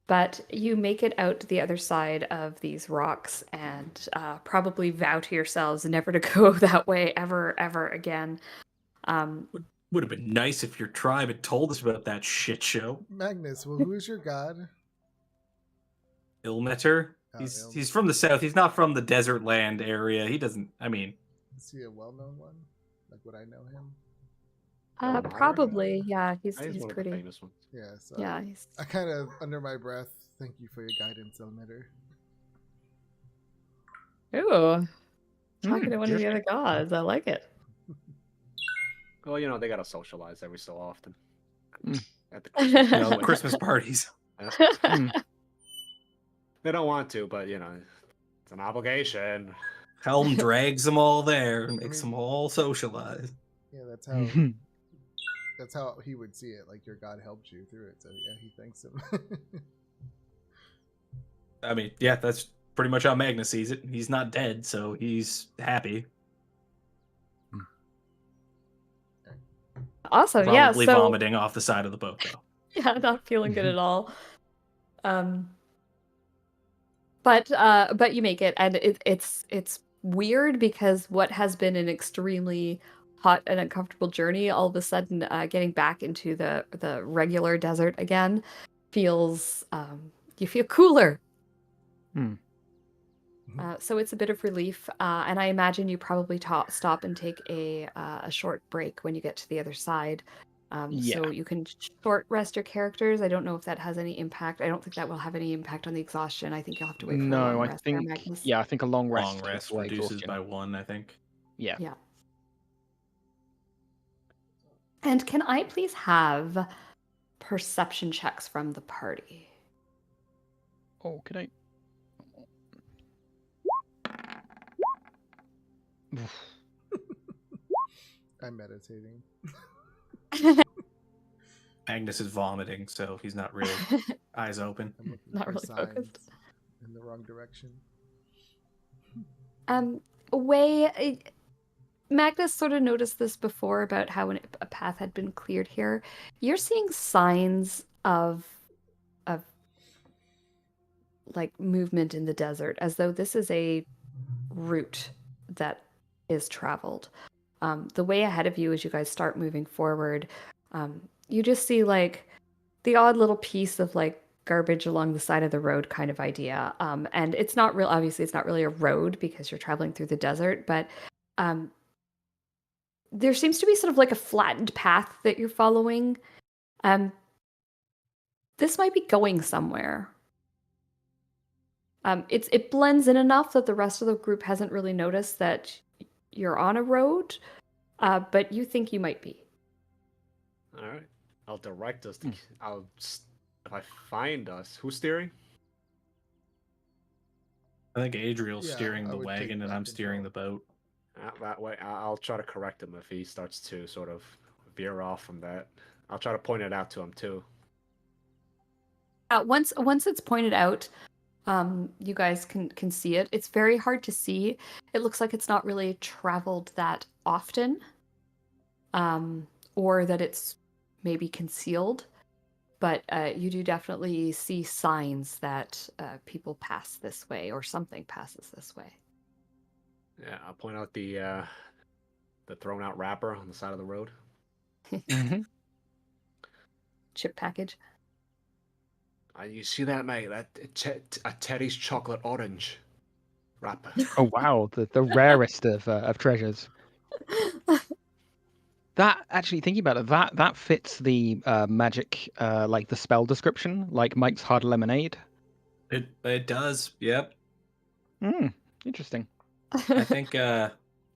But you make it out to the other side of these rocks and probably vow to yourselves never to go that way ever again. Would have been nice if your tribe had told us about that shit show. Magnus, well, who is your god? Ilmater. Oh, He's from the south. He's not from the desert land area. He doesn't. I mean, Is he a well-known one? Like, would I know him? Elmire? Probably, yeah. He's One of the pretty. famous ones. Yeah. So Yeah, he's I kind of, under my breath, thank you for your guidance, Elmitter. ooh. Talking to one of the just- other gods. I like it. Well, you know, they gotta socialize every so often. Mm. At the you know, Christmas Christmas parties. Mm. They don't want to, but you know, it's an obligation. Helm drags them all there and makes mean- them all socialize. Yeah, that's Mm-hmm. how that's how he would see it. Like, your god helped you through it, so yeah, he thanks him. I mean, yeah, that's pretty much how Magnus sees it. He's not dead, so he's happy. Awesome. Yeah. Probably So vomiting off the side of the boat, though. yeah, not feeling good at all. But you make it, and it's weird because what has been an extremely hot and uncomfortable journey, all of a sudden getting back into the regular desert again feels you feel cooler. Hmm. So it's a bit of relief, and I imagine you probably stop and take a short break when you get to the other side. Yeah. So you can short rest your characters. I don't know if that has any impact. I don't think that will have any impact on the exhaustion. I think you'll have to wait for a No, long I rest there, think Magnus. I think a long rest. Long takes rest away reduces exhaustion. by 1, I think. Yeah. Yeah. And can I please have perception checks from the party? Oh, could I? I'm meditating. Magnus is vomiting, so he's not really eyes open. I'm looking Not for really signs focused. in the wrong direction. Magnus sort of noticed this before about how a path had been cleared here. You're seeing signs of like movement in the desert, as though this is a route that is traveled. The way ahead of you, as you guys start moving forward, you just see like the odd little piece of like garbage along the side of the road kind of idea. And it's not real, obviously it's not really a road because you're traveling through the desert, but there seems to be sort of like a flattened path that you're following. This might be going somewhere. It blends in enough that the rest of the group hasn't really noticed that you're on a road, but you think you might be. All right, I'll direct us. If I find us, who's steering? I think Adriel's Yeah, steering I the would take wagon and back I'm steering the control. boat. That way, I'll try to correct him if he starts to sort of veer off from that. I'll try to point it out to him too. Once it's pointed out, you guys can see it. It's very hard to see. It looks like it's not really traveled that often, or that it's maybe concealed. But you do definitely see signs that people pass this way or something passes this way. Yeah, I'll point out the thrown out wrapper on the side of the road. Mhm. Chip package. You see that, mate? That a Teddy's chocolate orange wrapper. Oh wow, the rarest of treasures. That actually, thinking about it, that fits the magic, like the spell description, like Mike's Hard Lemonade. It does. Yep. Interesting. I think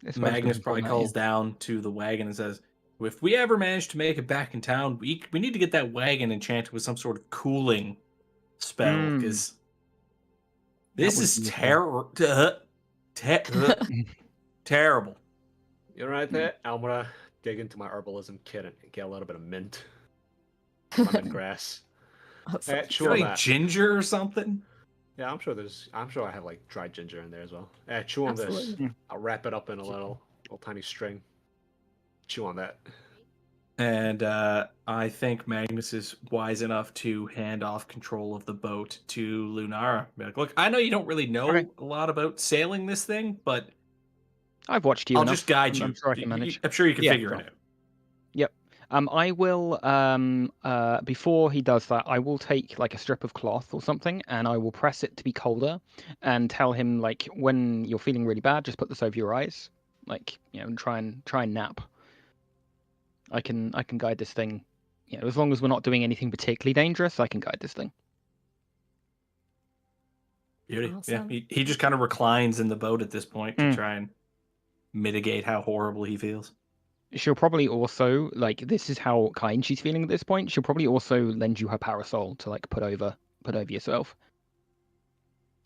This guy's Magnus looking probably for calls that, down to the wagon and says, "If we ever manage to make it back in town, we need to get that wagon enchanted with some sort of cooling spell because this would is be useful. terrible." You're right there. I'm gonna dig into my herbalism kit and get a little bit of mint, lemongrass. Awesome. Chew on Like that. ginger or something. Yeah, I'm sure I have like dried ginger in there as well. Chew on this. Absolutely. I'll wrap it up in a little tiny string. Chew on that. And I think Magnus is wise enough to hand off control of the boat to Lunara. Be like, look, I know you don't really know Okay. a lot about sailing this thing, but I've watched you I'll enough. just guide you. I'm sure I can manage. I'm sure you can Yeah, figure sure. it out. Yep. I will before he does that, I will take like a strip of cloth or something and I will press it to be colder and tell him like when you're feeling really bad, just put this over your eyes. Like, and try and nap. I can guide this thing. As long as we're not doing anything particularly dangerous, I can guide this thing. Beauty. Awesome. Yeah. He just kind of reclines in the boat at this point to Mm. try and mitigate how horrible he feels. She'll probably also like this is how kind she's feeling at this point. She'll probably also lend you her parasol to like put over yourself.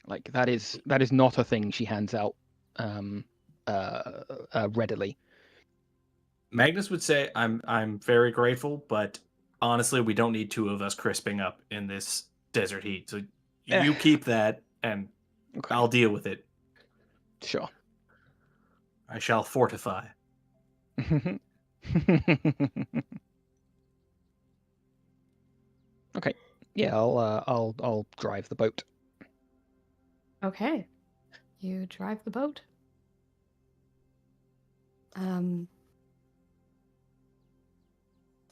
Like that is not a thing she hands out readily. Magnus would say, I'm very grateful, but honestly, we don't need two of us crisping up in this desert heat. So you keep that, and Okay. I'll deal with it. Sure. I shall fortify. Okay. Yeah, I'll drive the boat. Okay. You drive the boat.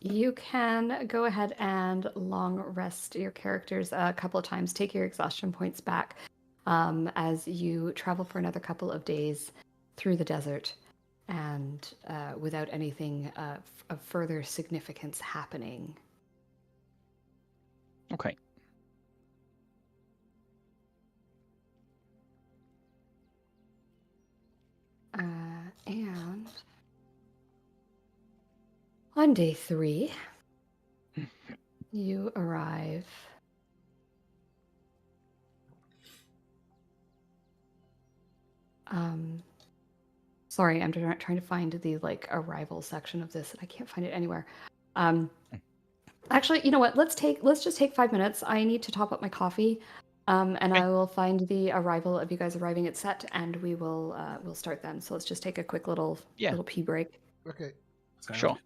You can go ahead and long rest your characters a couple of times. Take your exhaustion points back as you travel for another couple of days through the desert and without anything of further significance happening. Okay. And on day 3, you arrive sorry, I'm trying to find the like arrival section of this and I can't find it anywhere. Actually, you know what? Let's just take 5 minutes. I need to top up my coffee. And I will find the arrival of you guys arriving at set and we'll start then. So let's just take a quick little pee break. Okay. Sure.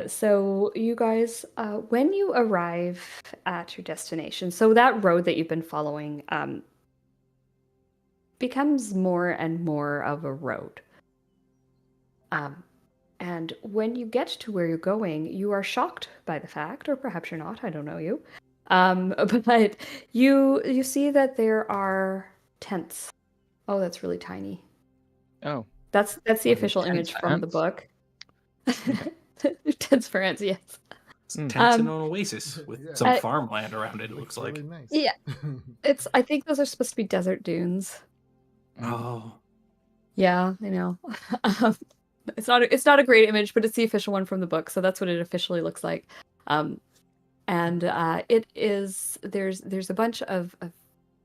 So you guys, when you arrive at your destination, so that road that you've been following becomes more and more of a road. And when you get to where you're going, you are shocked by the fact, or perhaps you're not, I don't know you. But you see that there are tents. Oh, that's really tiny. Oh, That's the Oh, there's official tents image for from the ants? book. Okay. Tents for ants, yes. It's Mm. tents in Um, an oasis with Yeah. some Uh, farmland around it. It looks like. really nice. Yeah. I think those are supposed to be desert dunes. Oh, Yeah, I know. Um, it's not a great image, but it's the official one from the book, so that's what it officially looks like. And it is there's a bunch of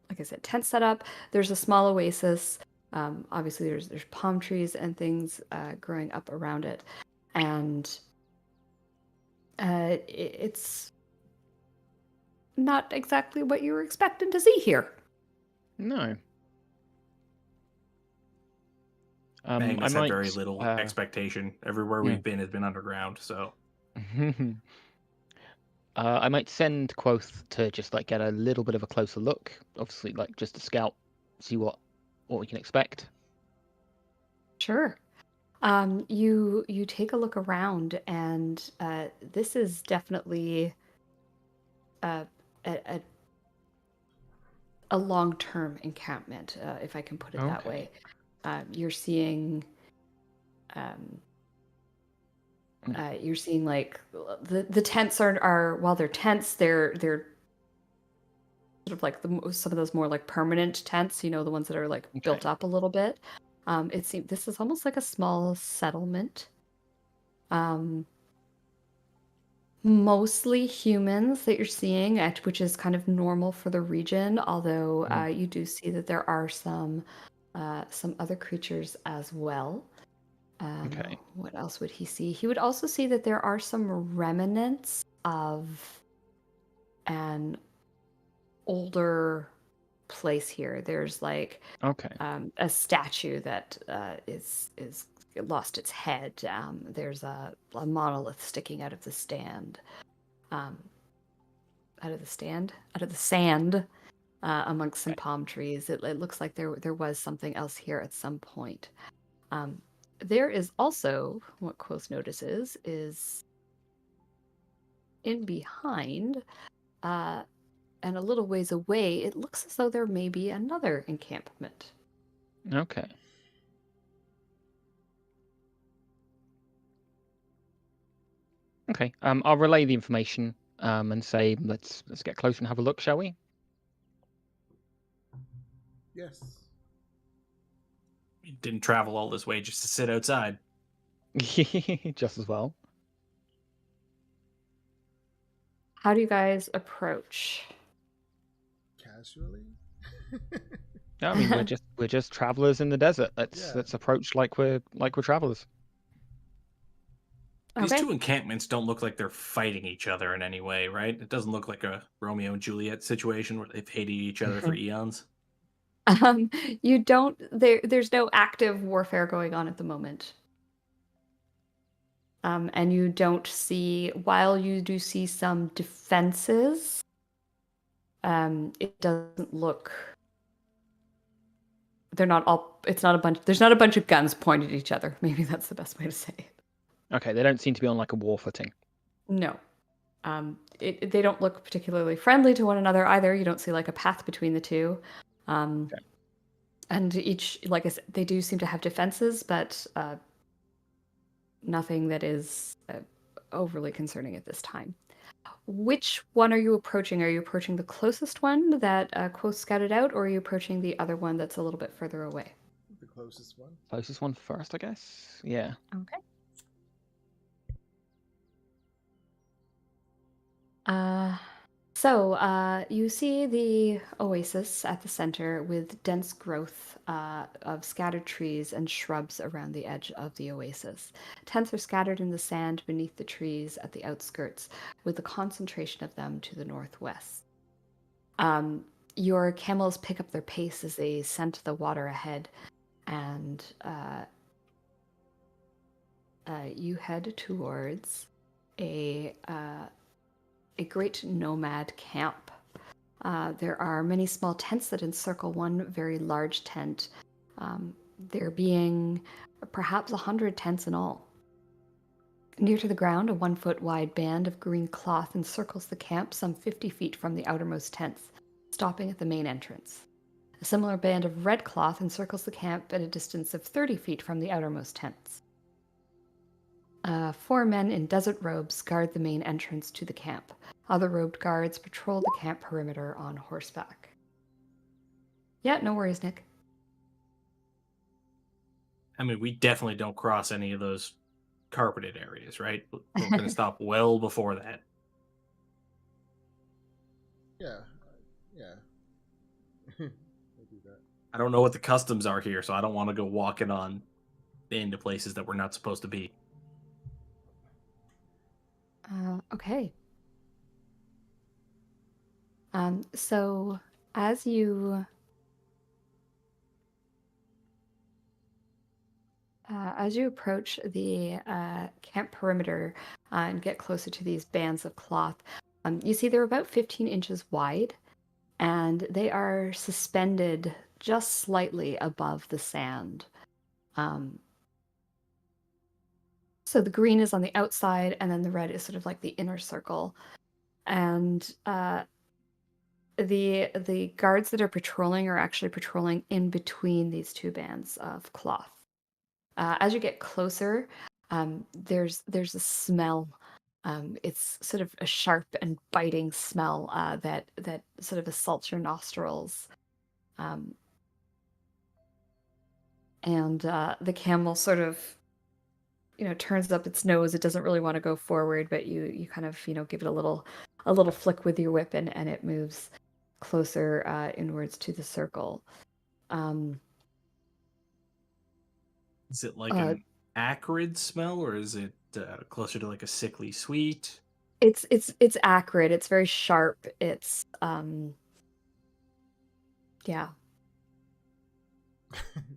like I said, tents set up. There's a small oasis. Obviously, there's palm trees and things growing up around it, and it's not exactly what you were expecting to see here. No. I Magnus had might. very little expectation. Everywhere yeah. we've been has been underground, so I might send Quoth to just like get a little bit of a closer look. Obviously, like just to scout, see what we can expect. Sure. You take a look around, and this is definitely a a, a long-term encampment, if I can put it that Okay. way. You're seeing, you're seeing like the tents are while they're tents, they're sort of like some of those more like permanent tents, the ones that are like built Okay. up a little bit. It seems this is almost like a small settlement. Mostly humans that you're seeing, which is kind of normal for the region, although you do see that there are some other creatures as well. Okay. What else would he see? He would also see that there are some remnants of an older place here. There's like Okay. a statue that is lost its head. There's a monolith sticking out of the stand. Out of the sand, amongst some Okay. palm trees. It looks like there was something else here at some point. There is also what Quoth notices is in behind, and a little ways away. It looks as though there may be another encampment. Okay. Okay. I'll relay the information. And say let's get closer and have a look, shall we? Yes. we didn't travel all this way just to sit outside. Just as well. How do you guys approach? Casually. No, I mean we're just travelers in the desert. Yeah. Let's approach like we're travelers. These Okay. two encampments don't look like they're fighting each other in any way, right? It doesn't look like a Romeo and Juliet situation where they've hated each other for eons. You don't. There's no active warfare going on at the moment. And you don't see, while you do see some defenses, it doesn't look. They're not all. It's not a bunch. There's not a bunch of guns pointed at each other. Maybe that's the best way to say it. Okay, they don't seem to be on like a war footing. No. They don't look particularly friendly to one another either. You don't see like a path between the two. Okay. And each, like I said, they do seem to have defenses, but nothing that is overly concerning at this time. Which one are you approaching? Are you approaching the closest one that Quoth scouted out, or are you approaching the other one that's a little bit further away? The closest one. Closest one first, I guess. Yeah. Okay. So you see the oasis at the center with dense growth of scattered trees and shrubs around the edge of the oasis. Tents are scattered in the sand beneath the trees at the outskirts, with a concentration of them to the northwest. Your camels pick up their pace as they scent the water ahead, and you head towards a great nomad camp. There are many small tents that encircle one very large tent, there being perhaps 100 tents in all. Near to the ground, a 1-foot wide band of green cloth encircles the camp some 50 feet from the outermost tents, stopping at the main entrance. A similar band of red cloth encircles the camp at a distance of 30 feet from the outermost tents. 4 men in desert robes guard the main entrance to the camp. Other robed guards patrol the camp perimeter on horseback. Yeah, no worries, Nick. I mean, we definitely don't cross any of those carpeted areas, right? We're going to stop well before that. Yeah. We'll do that. I don't know what the customs are here, so I don't want to go walking on into places that we're not supposed to be. Okay. So as you approach the camp perimeter and get closer to these bands of cloth, you see they're about 15 inches wide, and they are suspended just slightly above the sand. So the green is on the outside, and then the red is sort of like the inner circle. And the guards that are patrolling are actually patrolling in between these two bands of cloth. As you get closer, there's a smell. It's sort of a sharp and biting smell that sort of assaults your nostrils. And the camel sort of, turns up its nose. It doesn't really want to go forward, but you kind of, give it a little flick with your whip, and it moves closer inwards to the circle. Is it like an acrid smell, or is it closer to like a sickly sweet? It's acrid. It's very sharp. It's yeah.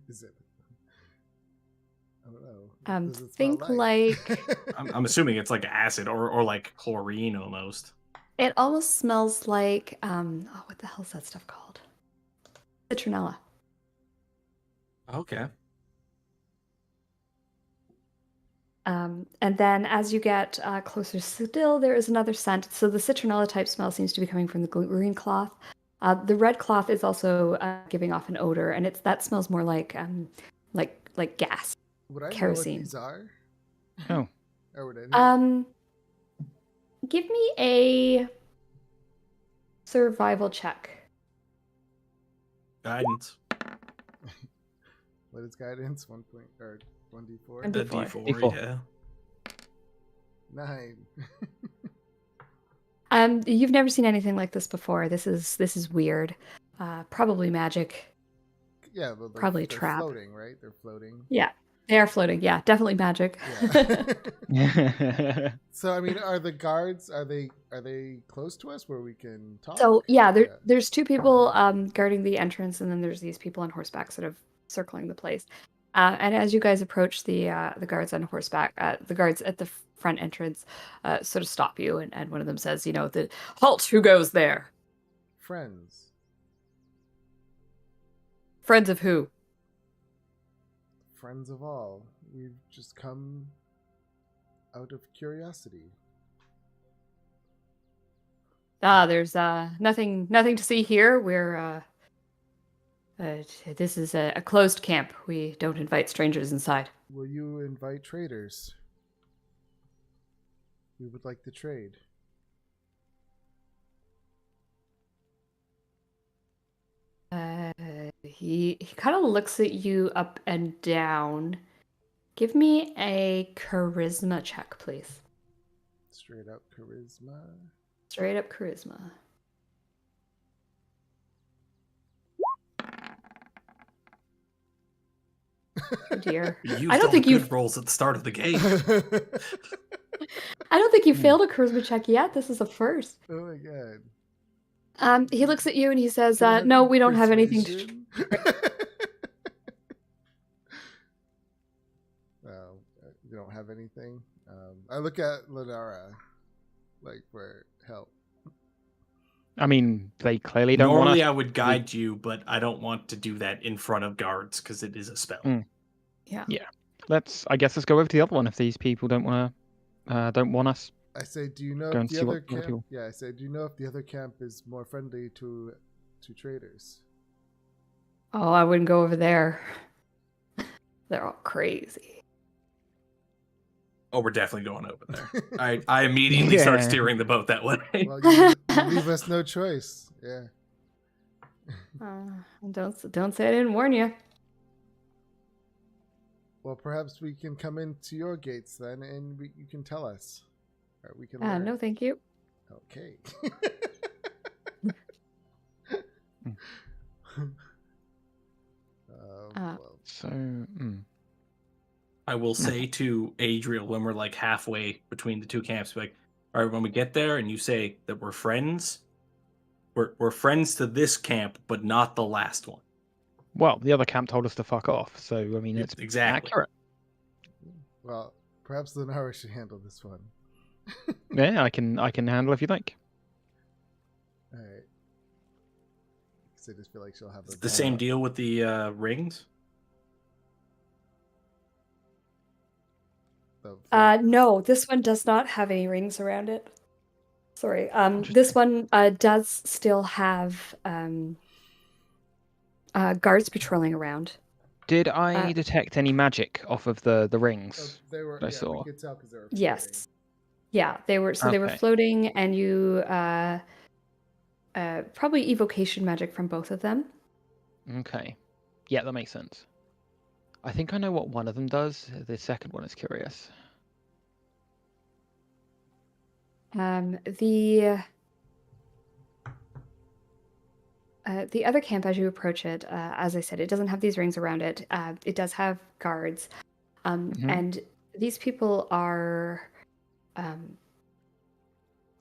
Is it? I don't know. Does it smell Think like I'm assuming it's like acid or like chlorine almost. it almost smells like what the hell's that stuff called? Citronella. Okay. And then as you get closer still, there is another scent. So the citronella type smell seems to be coming from the green cloth. The red cloth is also giving off an odor, and that smells more like gas. Would I Kerosene. know what these are? Oh. Or would I? Give me a survival check. Guidance. What is guidance? 1d4? The D4, D4. yeah. 9. You've never seen anything like this before. This is weird. Probably magic. Yeah, but Probably a they're trap. floating, right? They're floating. Yeah, they are floating. Yeah, definitely magic. Yeah. So I mean, are the guards are they close to us where we can talk? So yeah, there's 2 people guarding the entrance, and then there's these people on horseback sort of circling the place. And as you guys approach the guards on horseback, the guards at the front entrance sort of stop you, and one of them says, the halt, who goes there? Friends. Friends of who? Friends of all. We've just come out of curiosity. There's nothing to see here. We're this is a closed camp. We don't invite strangers inside. Will you invite traders? We would like to trade. He kind of looks at you up and down. Give me a charisma check, please. Straight up charisma. Straight up charisma. Oh dear. You I don't think you you've rolls at the start of the game. I don't think you failed a charisma check yet. This is a first. Oh my god. He looks at you and he says, Can I have "No, we don't have anything to." persuasion? Well, you don't have anything. I look at Lenara, like for help. I mean, they clearly don't want Normally, us. I would guide you, but I don't want to do that in front of guards because it is a spell. Yeah. I guess let's go over to the other one if these people don't want us. I say, do you know Go if and the see what other other camp? people- Yeah, I say, do you know if the other camp is more friendly to traders? Oh, I wouldn't go over there. They're all crazy. Oh, we're definitely going over there. I immediately start Yeah. steering the boat that way. Well, you leave us no choice. Yeah. Don't say I didn't warn you. Well, perhaps we can come into your gates then, and you can tell us. Or we can learn. No, thank you. Okay. Well, So, I will say to Adriel when we're like halfway between the two camps, like, all right, when we get there and you say that we're friends, we're friends to this camp, but not the last one. well, the other camp told us to fuck off. So, I mean, it's Exactly. accurate. well, perhaps Lenara should handle this one. Yeah, I can handle if you like. All right. Because I just feel like she'll have It's the same deal with the rings. No, this one does not have any rings around it. Sorry. This Interesting. one does still have guards patrolling around. Did I detect any magic off of the Oh, rings? they were. I Yeah, saw. we could tell because they were. Yes. Yeah, they were. So they were Okay. floating, and you probably evocation magic from both of them. Okay. Yeah, that makes sense. I think I know what one of them does. The second one is curious. The other camp, as you approach it, as I said, it doesn't have these rings around it. It does have guards, Mhm. and these people are.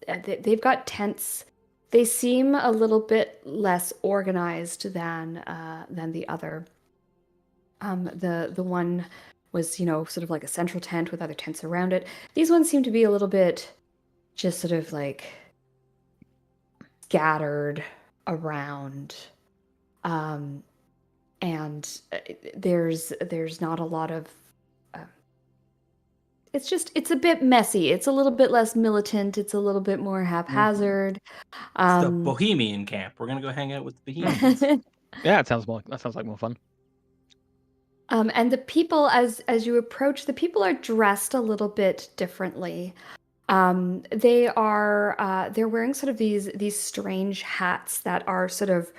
They've got tents. They seem a little bit less organized than the other. The one was, sort of like a central tent with other tents around it. These ones seem to be a little bit just sort of like scattered around. And there's not a lot of it's a bit messy. It's a little bit less militant. It's a little bit more haphazard. It's the Bohemian camp. We're gonna go hang out with the Bohemians. Yeah, that sounds like more fun. And the people, as you approach, the people are dressed a little bit differently. They're wearing sort of these strange hats that are sort of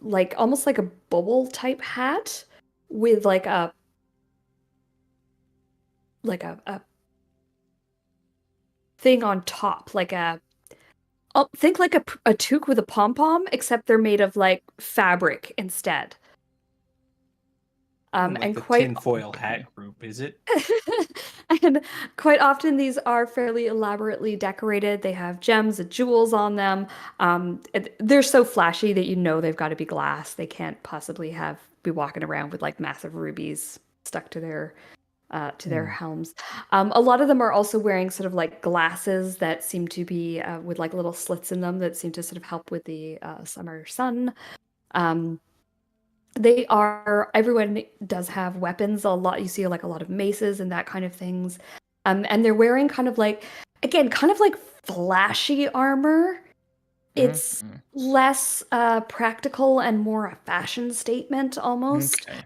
like almost like a bubble type hat with like a thing on top, like think like a toque with a pom-pom, except they're made of like fabric instead. Like And the quite tinfoil hat group, is it? and quite often these are fairly elaborately decorated. They have gems and jewels on them. They're so flashy that they've got to be glass. They can't possibly be walking around with like massive rubies stuck to their helms. A lot of them are also wearing sort of like glasses that seem to be with like little slits in them that seem to sort of help with the summer sun. Everyone does have weapons. A lot, you see like a lot of maces and that kind of things. And they're wearing kind of like flashy armor. It's less practical and more a fashion statement almost. Okay.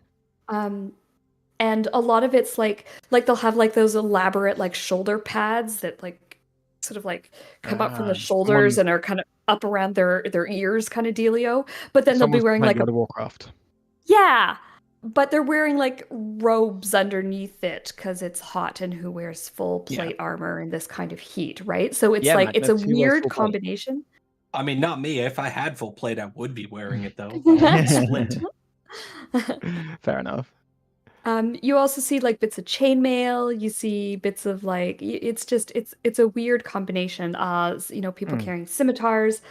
And a lot of it's like they'll have like those elaborate like shoulder pads that like sort of like come up from the shoulders and are kind of up around their ears kind of dealio. But then they'll be wearing like World of Warcraft. Yeah, but they're wearing like robes underneath it because it's hot, and who wears full plate armor in this kind of heat, right? So it's like it's a weird combination. I mean, not me. If I had full plate, I would be wearing it though. Split. Fair enough. You also see like bits of chainmail. You see bits of like it's a weird combination. People carrying scimitars.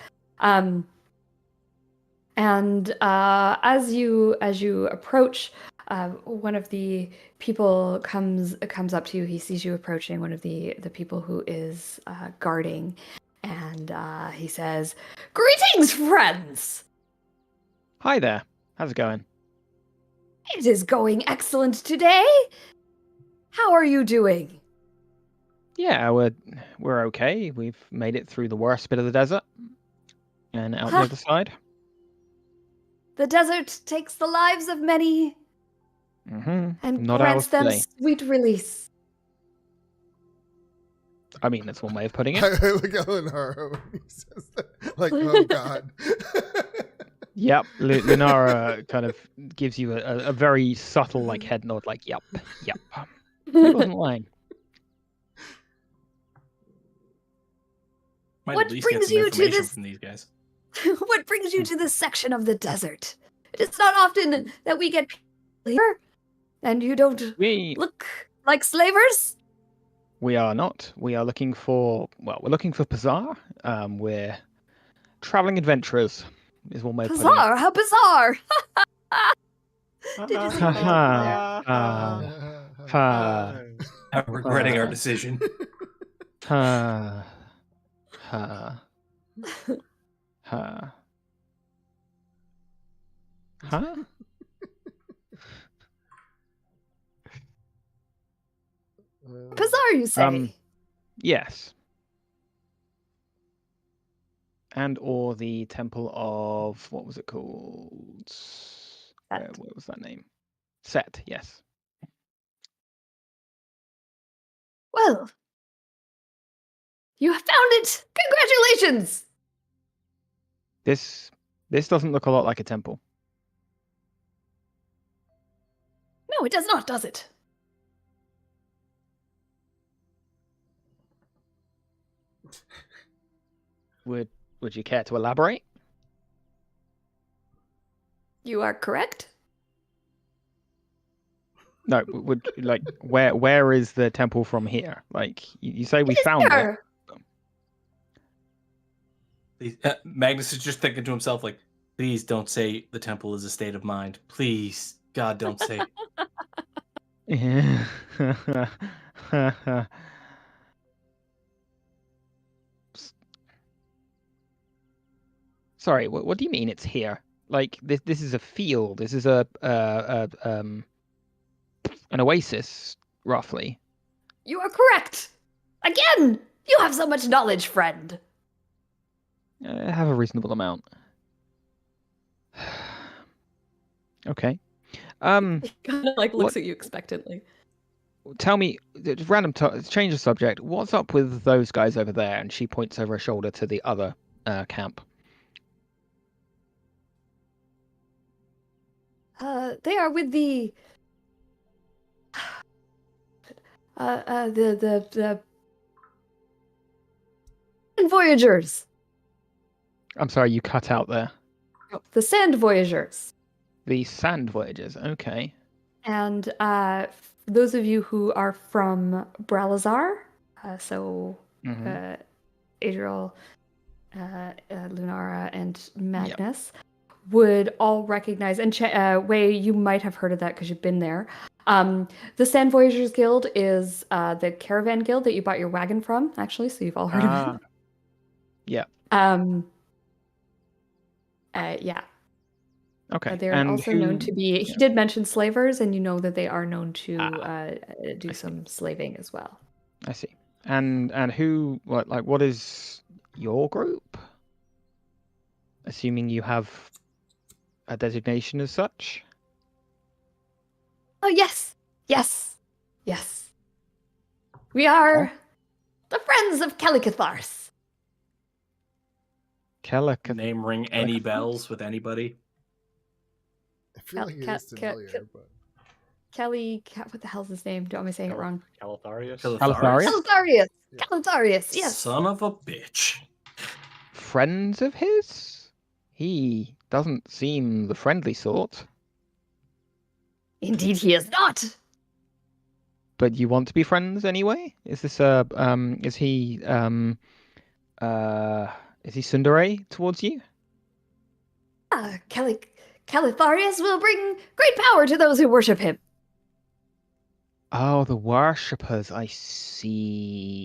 And as you approach, one of the people comes up to you. He sees you approaching. One of the people who is guarding, and he says, "Greetings, friends. Hi there. How's it going? It is going excellent today. How are you doing?" Yeah, we're okay. We've made it through the worst bit of the desert and out the Huh. other side. The desert takes the lives of many and Not grants ours them today. sweet release. I mean, that's one way of putting it. I look at Lunara when he says that. Like, oh god. Yep, Lunara kind of gives you a very subtle like head nod, like yep. He wasn't lying. Might What at least get brings some you to information this- from these guys. What brings you to this section of the desert? It is not often that we get people here, and you don't We look like slavers. we are not. We're looking for Pazar. We're traveling adventurers. Is one way of putting it. Bizarre! How bizarre! Did you see Ha ha. I'm regretting our decision. Ha ha ha. Huh? Bizarre, you say? Yes. And or the temple of what was it called? What was that name? Set. Yes. Well, you have found it. Congratulations! This doesn't look a lot like a temple. No, it does not, does it? Would you care to elaborate? You are correct. No, would like where is the temple from here? Like you say we It is found it. here. Magnus is just thinking to himself, like, please don't say the temple is a state of mind. Please, God, don't say. Sorry, what do you mean it's here? Like this is a field. This is an oasis, roughly. You are correct. Again, you have so much knowledge, friend. I have a reasonable amount. Okay. He kind of like looks What- at you expectantly. Tell me, random change of subject. What's up with those guys over there? And she points over her shoulder to the other camp. They are with the the Voyagers. I'm sorry, you cut out there. Oh, the Sand Voyagers. The Sand Voyagers. Okay. And for those of you who are from Bralazar, Adriel, Lunara, and Magnus, would all recognize, and Wei, you might have heard of that because you've been there. The Sand Voyagers Guild is the caravan guild that you bought your wagon from, actually, so you've all heard of it. Yeah. Yeah. Okay. They're and also who- known to be. He did mention slavers, and you know that they are known to do I see. some slaving as well. I see. And who? What is your group? Assuming you have a designation as such. Oh yes, yes. We are the Friends of Kellicathars. Kellic. Name ring any bells with anybody? I feel like it is familiar, but What the hell's his name? Don't want me saying it wrong. Calatharius. Calatharius? Calatharius. Yeah. Calatharius. Yes. Son of a bitch. Friends of his? He doesn't seem the friendly sort. Indeed, he is not. But you want to be friends anyway? Is this is he tsundere towards you? Calitharius will bring great power to those who worship him. Oh, the worshippers. I see.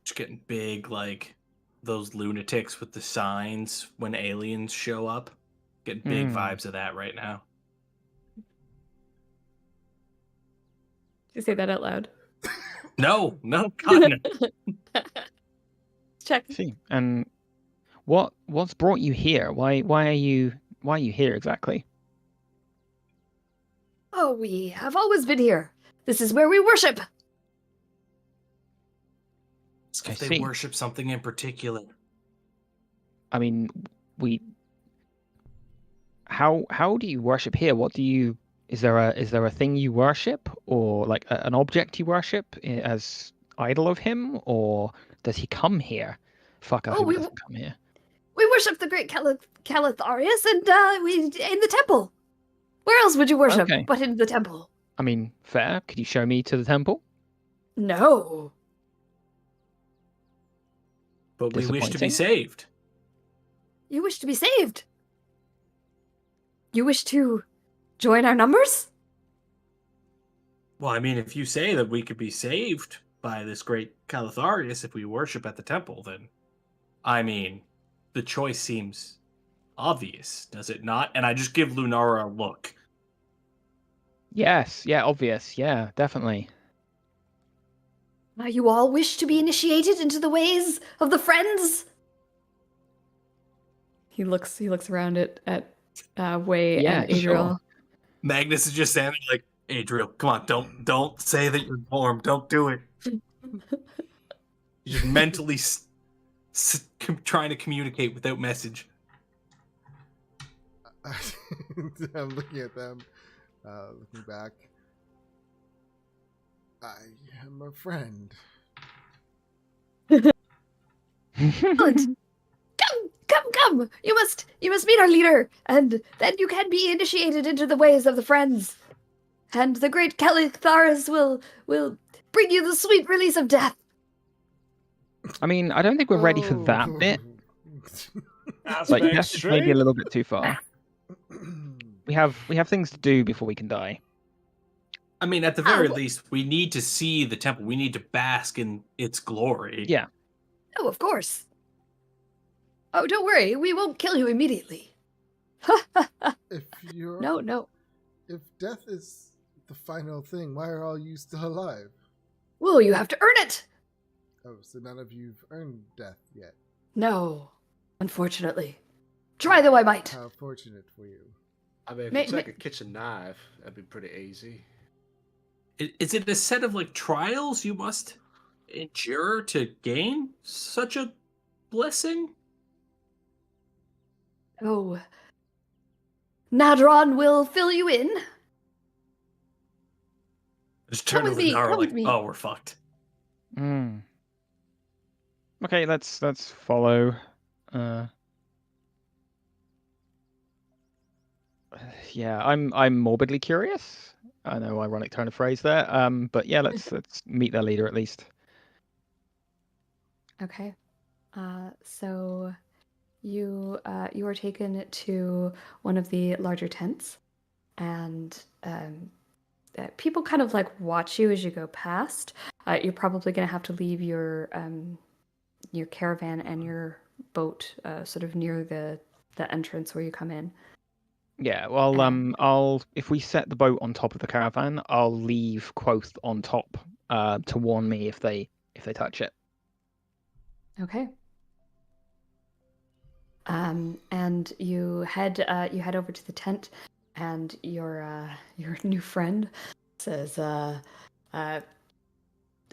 Just getting big, like those lunatics with the signs when aliens show up. Getting big vibes of that right now. Did you say that out loud? No, God, no. Check. See, and what's brought you here? Why are you here exactly? Oh, we have always been here. This is where we worship. I If they see. worship something in particular. I mean, how do you worship here? What do you? Is there a thing you worship, or like an object you worship as idol of him, or does he come here? Fuck, I Oh, hope we he doesn't come here. We worship the great Calitharius, and we in the temple. Where else would you worship Okay. but in the temple? I mean, fair. Could you show me to the temple? No. But we wish to be Disappointing. saved. You wish to be saved? You wish to join our numbers? Well, I mean, if you say that we could be saved by this great Calitharius if we worship at the temple, then, I mean, the choice seems obvious, does it not? And I just give Lunara a look. Yes. Yeah. Obvious. Yeah. Definitely. Now you all wish to be initiated into the ways of the Friends? He looks around at Wei Yeah, and Adriel. sure. Magnus is just standing like, Adriel, come on, don't say that you're warm. Don't do it. You're just mentally trying to communicate without message. I'm looking at them, looking back. I am a friend. Excellent. Come! You must meet our leader, and then you can be initiated into the ways of the Friends. And the great Calitharius will bring you the sweet release of death. I mean, I don't think we're ready for that bit. That's Like, very that's just maybe a extreme. little bit too far. We have things to do before we can die. I mean, at the very least, we need to see the temple. We need to bask in its glory. Yeah. Oh, of course. Oh, don't worry. We won't kill you immediately. If you're No. if death is the final thing, why are all you still alive? Well, you have to earn it. Oh, so none of you've earned death yet. No, unfortunately. Try though I might. How fortunate for you. I mean, if May- it's like a kitchen knife, that'd be pretty easy. Is it a set of like trials you must endure to gain such a blessing? Oh. Nadron will fill you in. Just turn Come to with me, Lunara come with like, me. oh, we're fucked. Mm. Okay, let's follow. Yeah, I'm morbidly curious. I know, ironic turn of phrase there. But yeah, let's meet their leader at least. Okay. So you are taken to one of the larger tents, and people kind of like watch you as you go past. You're probably going to have to leave your caravan and your boat sort of near the entrance where you come in. Yeah, well, I'll if we set the boat on top of the caravan, I'll leave Quoth on top to warn me if they touch it. Okay. And you head over to the tent, and your new friend says, Nadron,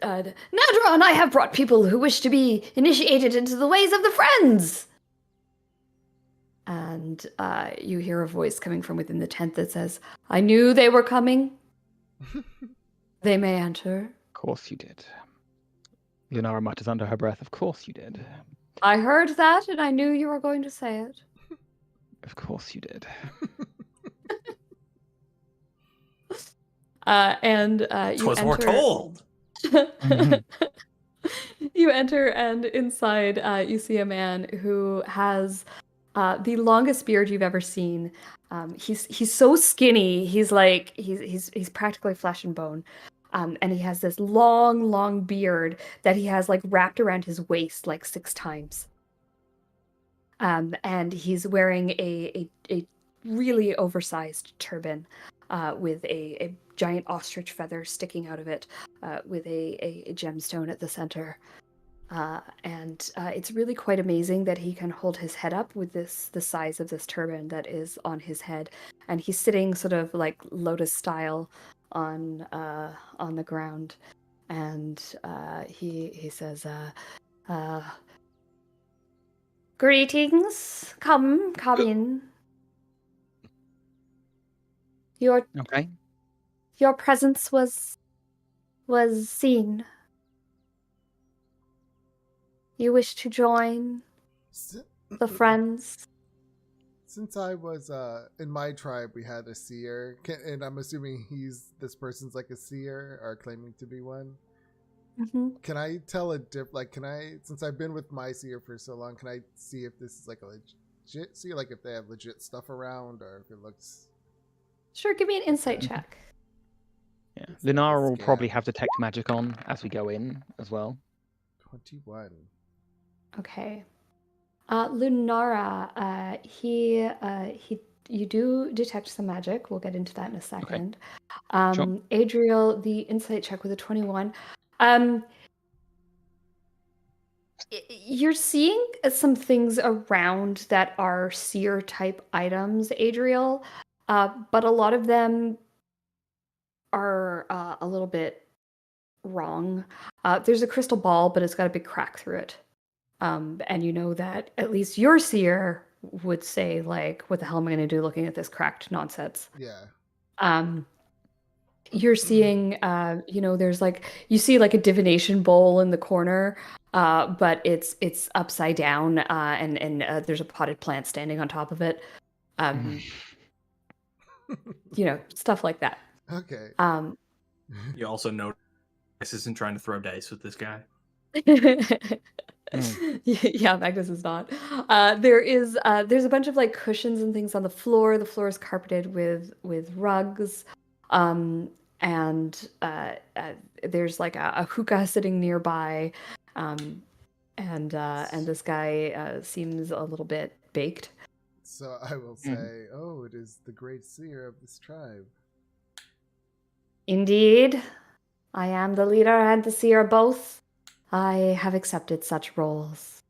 I have brought people who wish to be initiated into the ways of the Friends. And you hear a voice coming from within the tent that says, I knew they were coming. They may enter. Of course you did. Lunara mutters under her breath, of course you did. I heard that, and I knew you were going to say it. Of course you did. And you Twas enter. foretold. You enter, and inside you see a man who has the longest beard you've ever seen. He's so skinny. He's like he's practically flesh and bone, and he has this long beard that he has like wrapped around his waist like 6 times. And he's wearing a really oversized turban, with a giant ostrich feather sticking out of it, with a gemstone at the center. And it's really quite amazing that he can hold his head up with the size of this turban that is on his head, and he's sitting sort of like lotus style on the ground, and he says, "Greetings, come in. Okay. Your presence was seen. You wish to join S- the friends?" Since I was in my tribe, we had a seer, and I'm assuming this person's like a seer or claiming to be one. Mm-hmm. Can I tell since I've been with my seer for so long, can I see if this is like a legit seer, like if they have legit stuff around, or if it looks... Sure, give me an insight check. Yeah. It's like a Lunara will scam. probably have detect magic on as we go in as well. 21. Okay. Lunara, you do detect some magic. We'll get into that in a second. Sure. Adriel, the insight check with a 21. You're seeing some things around that are seer type items, Adriel, but a lot of them are a little bit wrong. There's a crystal ball, but it's got a big crack through it. And you know that at least your seer would say, like, what the hell am I going to do looking at this cracked nonsense? Yeah. You're seeing, there's like, you see like a divination bowl in the corner, but it's upside down, and there's a potted plant standing on top of it. Stuff like that. Okay. You also notice Magnus isn't trying to throw dice with this guy. Yeah, Magnus is not. There's a bunch of like cushions and things on the floor. The floor is carpeted with rugs, and there's like a hookah sitting nearby, and this guy seems a little bit baked. So I will say, oh, it is the great seer of this tribe. Indeed, I am the leader and the seer both. I have accepted such roles.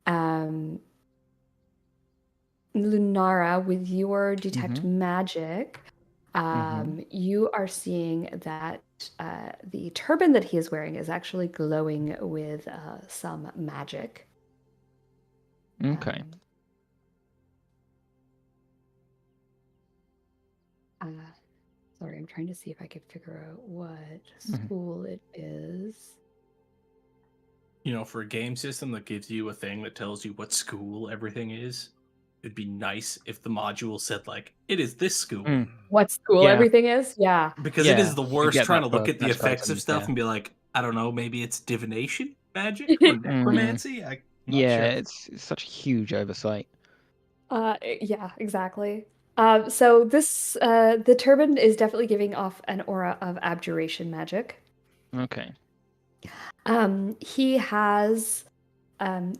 Lunara, with your detect magic, you are seeing that the turban that he is wearing is actually glowing with some magic. Okay. Sorry, I'm trying to see if I could figure out what school it is. You know, for a game system that gives you a thing that tells you what school everything is, it'd be nice if the module said, like, it is this school. What school everything is? Yeah. Because it is the worst get trying that to look for at the magic effects of items, stuff yeah. and be like, I don't know, maybe it's divination magic or necromancy? I'm not Yeah, sure. it's such a huge oversight. Yeah, exactly. So this the turban is definitely giving off an aura of abjuration magic. Okay. He has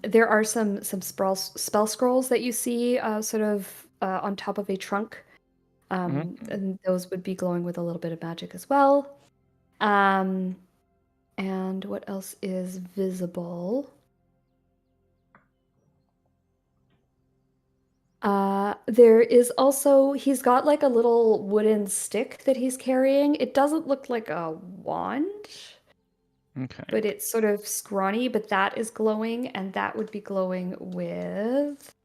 there are some spell scrolls that you see sort of on top of a trunk. And those would be glowing with a little bit of magic as well. And what else is visible? There is also, he's got like a little wooden stick that he's carrying. It doesn't look like a wand, Okay. but it's sort of scrawny, but that is glowing, and that would be glowing with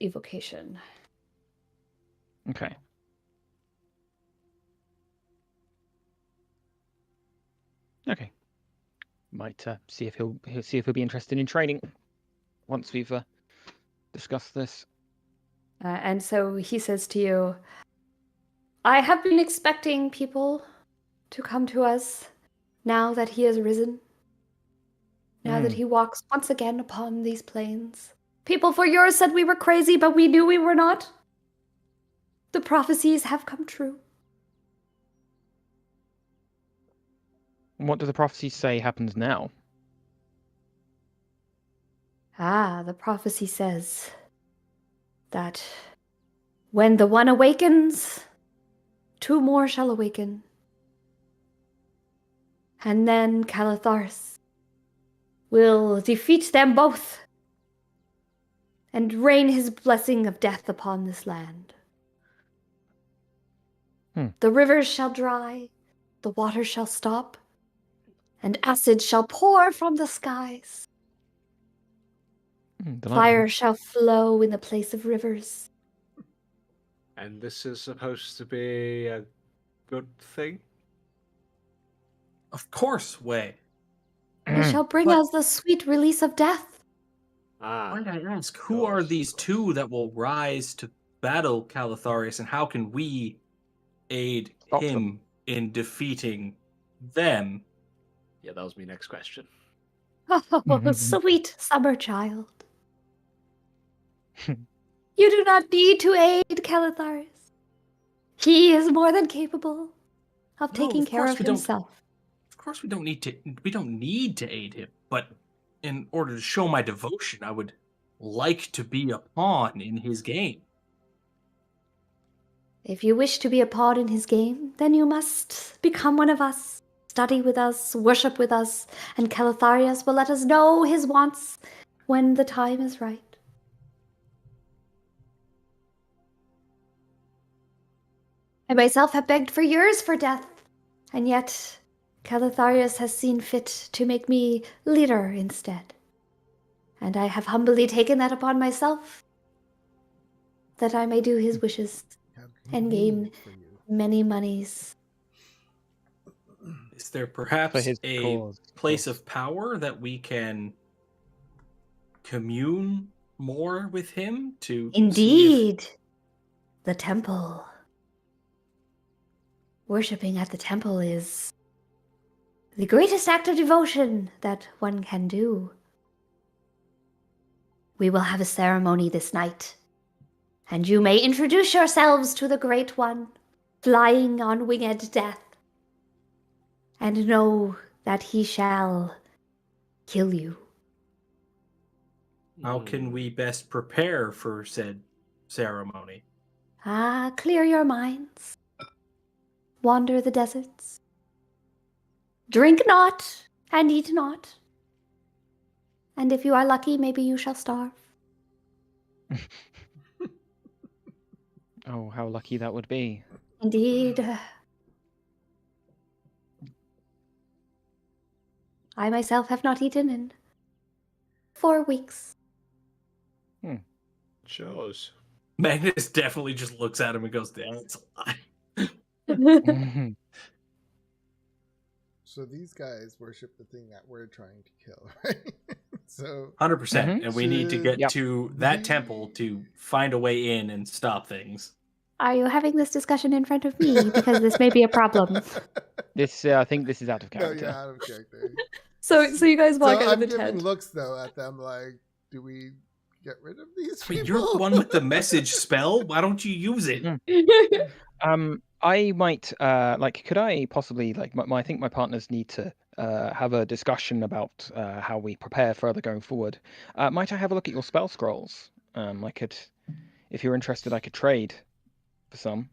evocation. Okay. Okay. Might see if he'll be interested in training once we've discussed this. And so he says to you, I have been expecting people to come to us now that he has risen. now that he walks once again upon these plains. People for yours said we were crazy, but we knew we were not. The prophecies have come true. What do the prophecies say happens now? The prophecy says that when the one awakens, two more shall awaken. And then Calatharis will defeat them both and rain his blessing of death upon this land. The rivers shall dry, the water shall stop, and acid shall pour from the skies. Fire shall flow in the place of rivers. And this is supposed to be a good thing? Of course, Way. It shall bring us the sweet release of death. Might I ask, who are these two that will rise to battle Calatharius, and how can we aid him in defeating them? Yeah, that was my next question. Oh, sweet summer child. You do not need to aid Calatharis. He is more than capable of taking care of himself. Of course we don't need to aid him, but in order to show my devotion, I would like to be a pawn in his game. If you wish to be a pawn in his game, then you must become one of us, study with us, worship with us, and Calatharius will let us know his wants when the time is right. I myself have begged for years for death, and yet Calatharius has seen fit to make me leader instead. And I have humbly taken that upon myself, that I may do his wishes and gain many monies. Is there perhaps a cause. place of power that we can commune more with him to Indeed, the temple. Worshipping at the temple is the greatest act of devotion that one can do. We will have a ceremony this night, and you may introduce yourselves to the Great One, flying on winged death, and know that he shall kill you. How can we best prepare for said ceremony? Clear your minds. Wander the deserts. Drink not, and eat not. And if you are lucky, maybe you shall starve. Oh, how lucky that would be. Indeed. I myself have not eaten in 4 weeks. Shows. Magnus definitely just looks at him and goes, "That's a lie." So these guys worship the thing that we're trying to kill, right? So 100%, and we need to get Yep. to that temple to find a way in and stop things. Are you having this discussion in front of me? Because this may be a problem. This, I think this is out of No, character. yeah, out of character. So you guys walk So out I'm of the giving tent. looks though at them, like, do we get rid of these people? Wait, you're the one with the message spell? Why don't you use it? I might could I possibly I think my partners need to have a discussion about how we prepare further going forward. Might I have a look at your spell scrolls? I could, if you're interested, I could trade for some.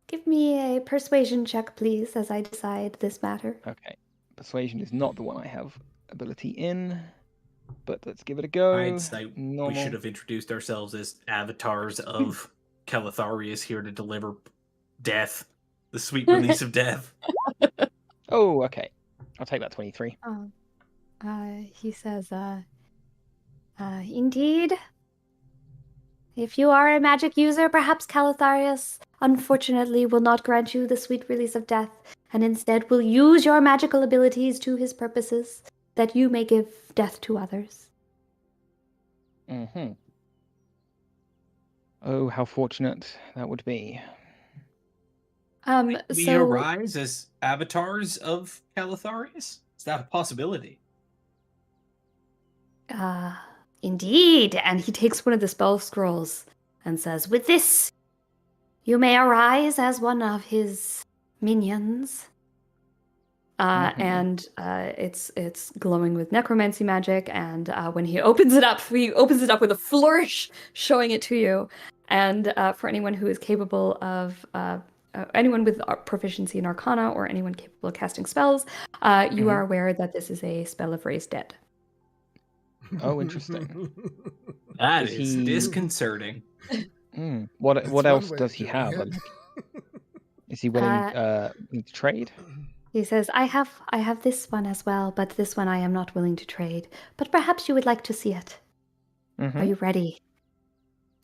Give me a persuasion check, please, as I decide this matter. Okay, persuasion is not the one I have ability in, but let's give it a go. Hindsight, we Normal. should have introduced ourselves as avatars of Calatharius here to deliver death, the sweet release of death. Oh, okay. I'll take that 23. He says, indeed. If you are a magic user, perhaps Calatharius, unfortunately, will not grant you the sweet release of death, and instead will use your magical abilities to his purposes, that you may give death to others. Mm-hmm. Oh, how fortunate that would be. We So arise as avatars of Calatharius? Is that a possibility? Indeed. and he takes one of the spell scrolls and says, "With this, you may arise as one of his minions." And it's glowing with necromancy magic. And when he opens it up with a flourish, showing it to you. And for anyone who is capable of anyone with proficiency in Arcana or anyone capable of casting spells, you are aware that this is a spell of Raise Dead. Oh, interesting. That Is is he- disconcerting. What That's what one else way does of he doing have? it. Is he willing to trade? He says, I have this one as well, but this one I am not willing to trade. But perhaps you would like to see it. Are you ready?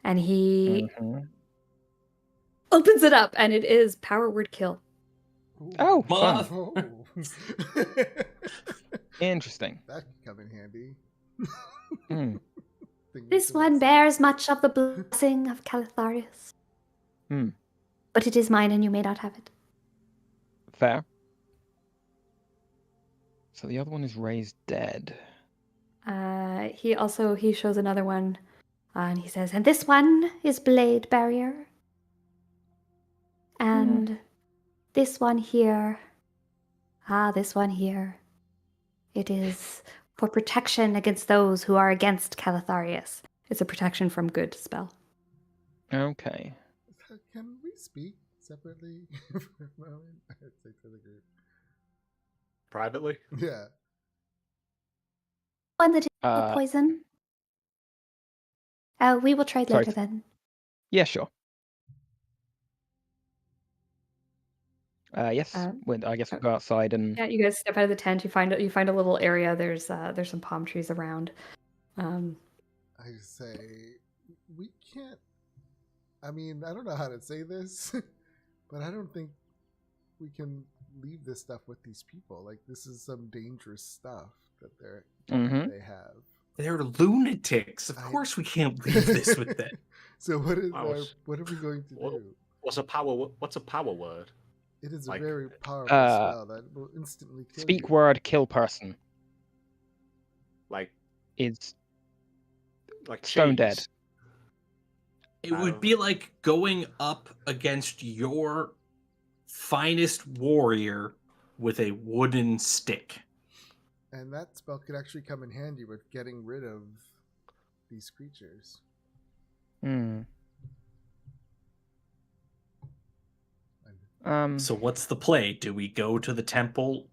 And he Mhm. opens it up, and it is Power Word Kill. Oh, fun. Oh. Interesting. That could come in handy. Hmm. This one bears much of the blessing of Calatharius. Hmm. But it is mine and you may not have it. Fair. So the other one is Raised Dead. He shows another one, And he says, and this one is Blade Barrier. And this one here. This one here. It is for protection against those who are against Calatharius. it's a protection from good spell. Okay. Can we speak separately for a moment? I'd say to the group. Privately? Yeah. One that is Uh, poison. We will trade Sorry. later then. Yeah, sure. Yes. I guess we'll go outside and. Yeah, you guys step out of the tent. You find a little area. There's some palm trees around. I say we can't. I mean, I don't know how to say this, but I don't think we can leave this stuff with these people. Like, this is some dangerous stuff that they have. They're lunatics. Of course we can't leave this with them. So what are we going to do? What's a power word? It is a Like, very powerful spell that will instantly kill Speak you. word, kill person. Like Is like stone cheese. dead. It would be like going up against your finest warrior with a wooden stick. And that spell could actually come in handy with getting rid of these creatures. Hmm. So what's the play? Do we go to the temple,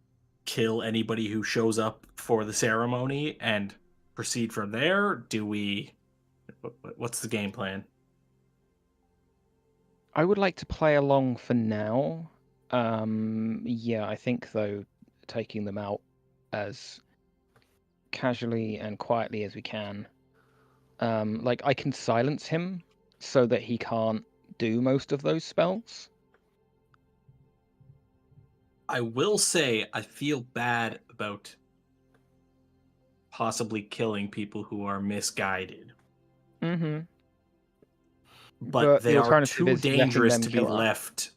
kill anybody who shows up for the ceremony, and proceed from there? Do we... What's the game plan? I would like to play along for now. Yeah, I think though taking them out as casually and quietly as we can. Like I can silence him so that he can't do most of those spells. I will say I feel bad about possibly killing people who are misguided. Mm-hmm. But they the are alternative too is letting dangerous them to be kill us. left.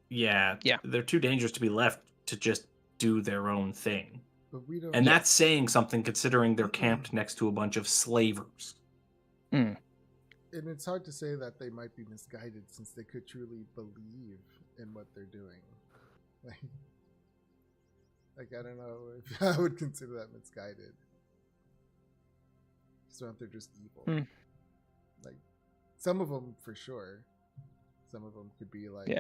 Yeah, they're too dangerous to be left to just do their own thing. But we don't. And that's saying something considering they're camped next to a bunch of slavers. Mm. And it's hard to say that they might be misguided since they could truly believe in what they're doing. Like I don't know if I would consider that misguided. So if they're just evil. Mm. Like some of them for sure. Some of them could be like. Yeah.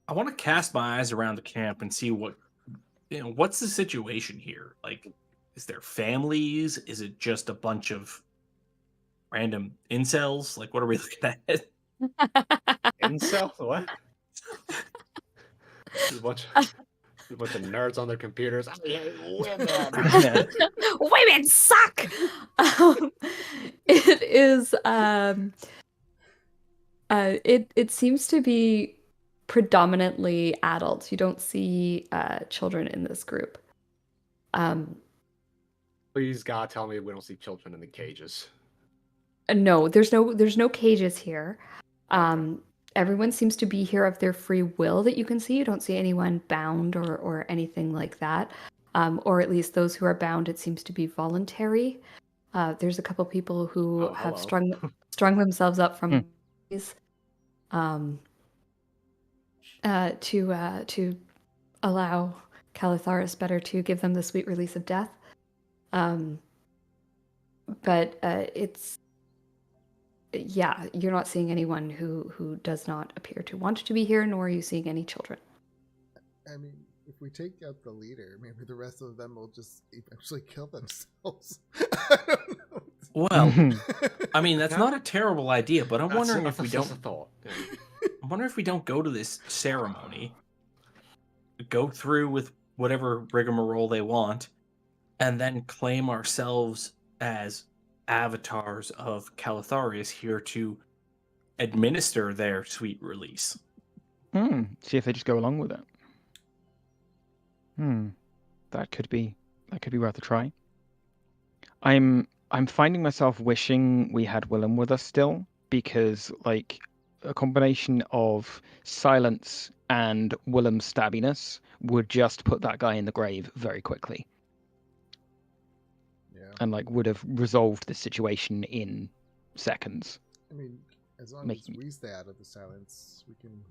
I want to cast my eyes around the camp and see what's the situation here? Like, is there families? Is it just a bunch of random incels? Like, what are we looking at? Incel? What? a bunch of nerds on their computers. I hate women. Women suck. It is. It seems to be predominantly adults. You don't see children in this group. Please, God, tell me we don't see children in the cages. No, there's no cages here. everyone seems to be here of their free will that you can see. You don't see anyone bound or anything like that. Or at least those who are bound, it seems to be voluntary. There's a couple people who have hello. strung themselves up Hmm. from these, to allow Calitharis better to give them the sweet release of death. But it's you're not seeing anyone who does not appear to want to be here, nor are you seeing any children. I mean, if we take out the leader, maybe the rest of them will just eventually kill themselves. I don't know. Well, I mean, that's not a terrible idea, but I'm That's wondering a- if we that's don't. a thought. Yeah. I wonder if we don't go to this ceremony, go through with whatever rigmarole they want, and then claim ourselves as avatars of Calatharius here to administer their sweet release. See if they just go along with it. That could be worth a try. I'm finding myself wishing we had Willem with us still, because like a combination of silence and Willem's stabbiness would just put that guy in the grave very quickly, Yeah. and like would have resolved the situation in seconds. I mean, as long Making- as we stay out of the silence, we can.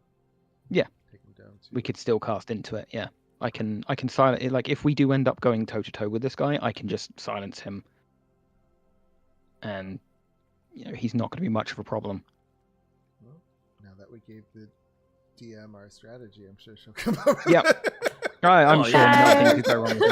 Yeah. Take them down too. We could still cast into it. Yeah, I can silence it. Like if we do end up going toe to toe with this guy, I can just silence him, and he's not going to be much of a problem. Well, now that we gave the DM our strategy, I'm sure she'll come over. Yep. I'm Oh, sure yeah. nothing could go wrong with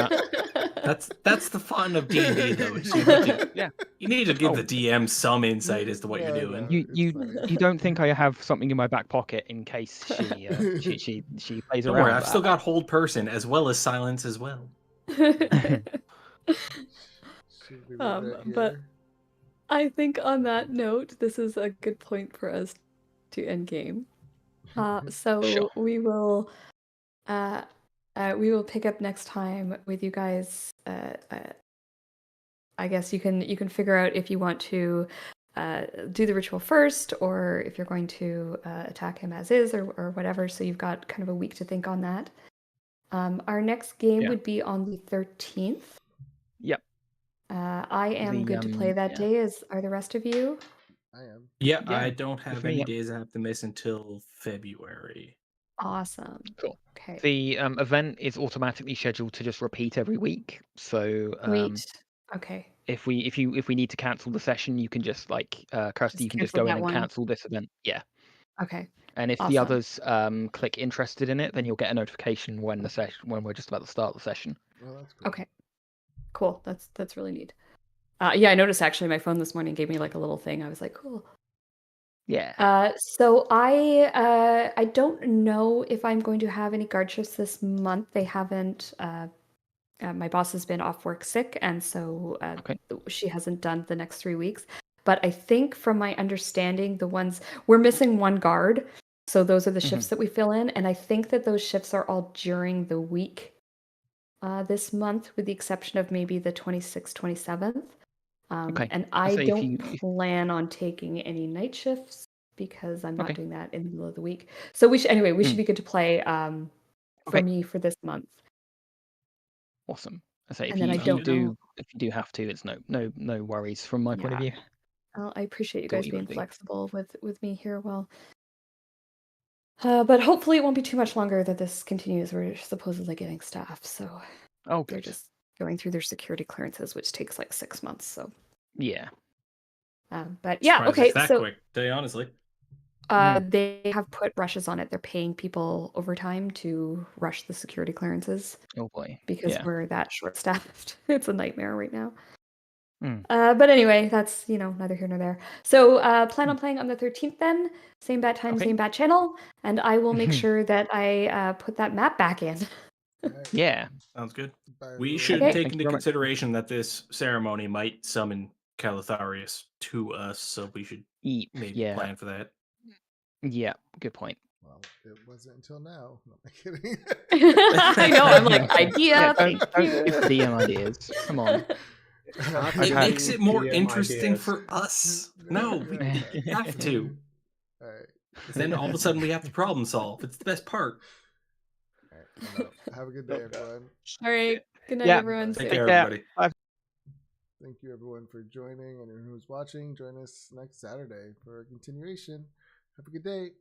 that. That's the fun of D&D, though. Is you need to, Yeah. you need to give Oh. the DM some insight as to what you're No, doing. no. You It's fine. you don't think I have something in my back pocket in case she plays Don't around? worry, with I've still that? got hold person as well as silence as well. Should we leave it But here? I think on that note, this is a good point for us to end game. So Sure. we will pick up next time with you guys. I guess you can figure out if you want to do the ritual first, or if you're going to attack him as is, or whatever. So you've got kind of a week to think on that. Our next game Yeah. would be on the 13th. Yep. I am The, good to play that yeah. day. As are the rest of you? I am. Yeah, Yeah, I don't have with me, any yeah. days I have to miss until February. Awesome. Cool. Okay. The event is automatically scheduled to just repeat every week. So Sweet. Okay. if we need to cancel the session, you can just like Kirsty, Just you can just cancel go in that and one. cancel this event. Yeah. Okay. And if the Awesome. others click interested in it, then you'll get a notification when we're just about to start the session. Well, that's cool. Okay. Cool. That's really neat. Yeah, I noticed actually my phone this morning gave me like a little thing. I was like, cool. Yeah. So I don't know if I'm going to have any guard shifts this month. They haven't. My boss has been off work sick, and so Okay. she hasn't done the next 3 weeks. But I think, from my understanding, we're missing one guard, so those are the shifts that we fill in, and I think that those shifts are all during the week this month, with the exception of maybe the 26th, 27th. Okay. And I I say if don't you- plan on taking any night shifts because I'm not Okay. doing that in the middle of the week. So we should be good to play for Okay. me for this month. Awesome. I say if And then you I if you don't do know. if you do have to, it's no worries from my point of Yeah. view. I appreciate you Do what guys you being gotta do. flexible with me here. Well, but hopefully it won't be too much longer that this continues. We're supposedly getting staff, so Oh, they're good. just going through their security clearances, which takes like 6 months. So, Yeah. but yeah, Surprised okay. it's that So quick, to be honestly. they have put rushes on it. They're paying people overtime to rush the security clearances Oh boy. because Yeah. we're that short-staffed. It's a nightmare right now. Mm. But anyway, that's neither here nor there. So plan on playing on the 13th then. Same bad time, Okay. same bad channel, and I will make sure that I put that map back in. Alright, Yeah. Sounds good. bye, We everyone. should Okay. take Thank you into very much. consideration that this ceremony might summon Calatharius to us, so we should maybe Yeah. plan for that. Yeah. Good point. Well, it wasn't until now. No, I'm kidding. I know. I'm like, idea. Don't Thank give you. DM ideas. Come on. I've It had makes it more DM interesting ideas. for us. No, we have to. Alright. 'Cause then all of a sudden we have to problem solve. It's the best part. All right, I'm out. Have a good day, everyone. All right. Good night, Yeah. everyone. Take See ya. care, everybody. Bye. Thank you, everyone, for joining, and who's watching. Join us next Saturday for a continuation. Have a good day.